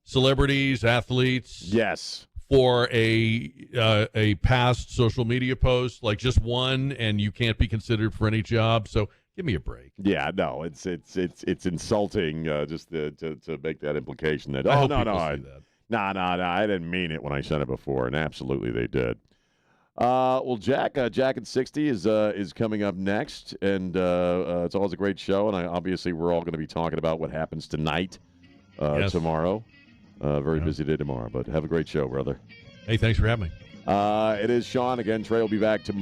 celebrities, athletes? Yes. For a past social media post, like just one, and you can't be considered for any job. So give me a break. Yeah, no, it's insulting just to make that implication that I didn't mean it when I said it before, and absolutely they did. Well, Jack and 60 is coming up next, and it's always a great show, and obviously we're all going to be talking about what happens tonight, tomorrow. Very busy day tomorrow, but have a great show, brother. Hey, thanks for having me. It is Sean again. Trey will be back tomorrow.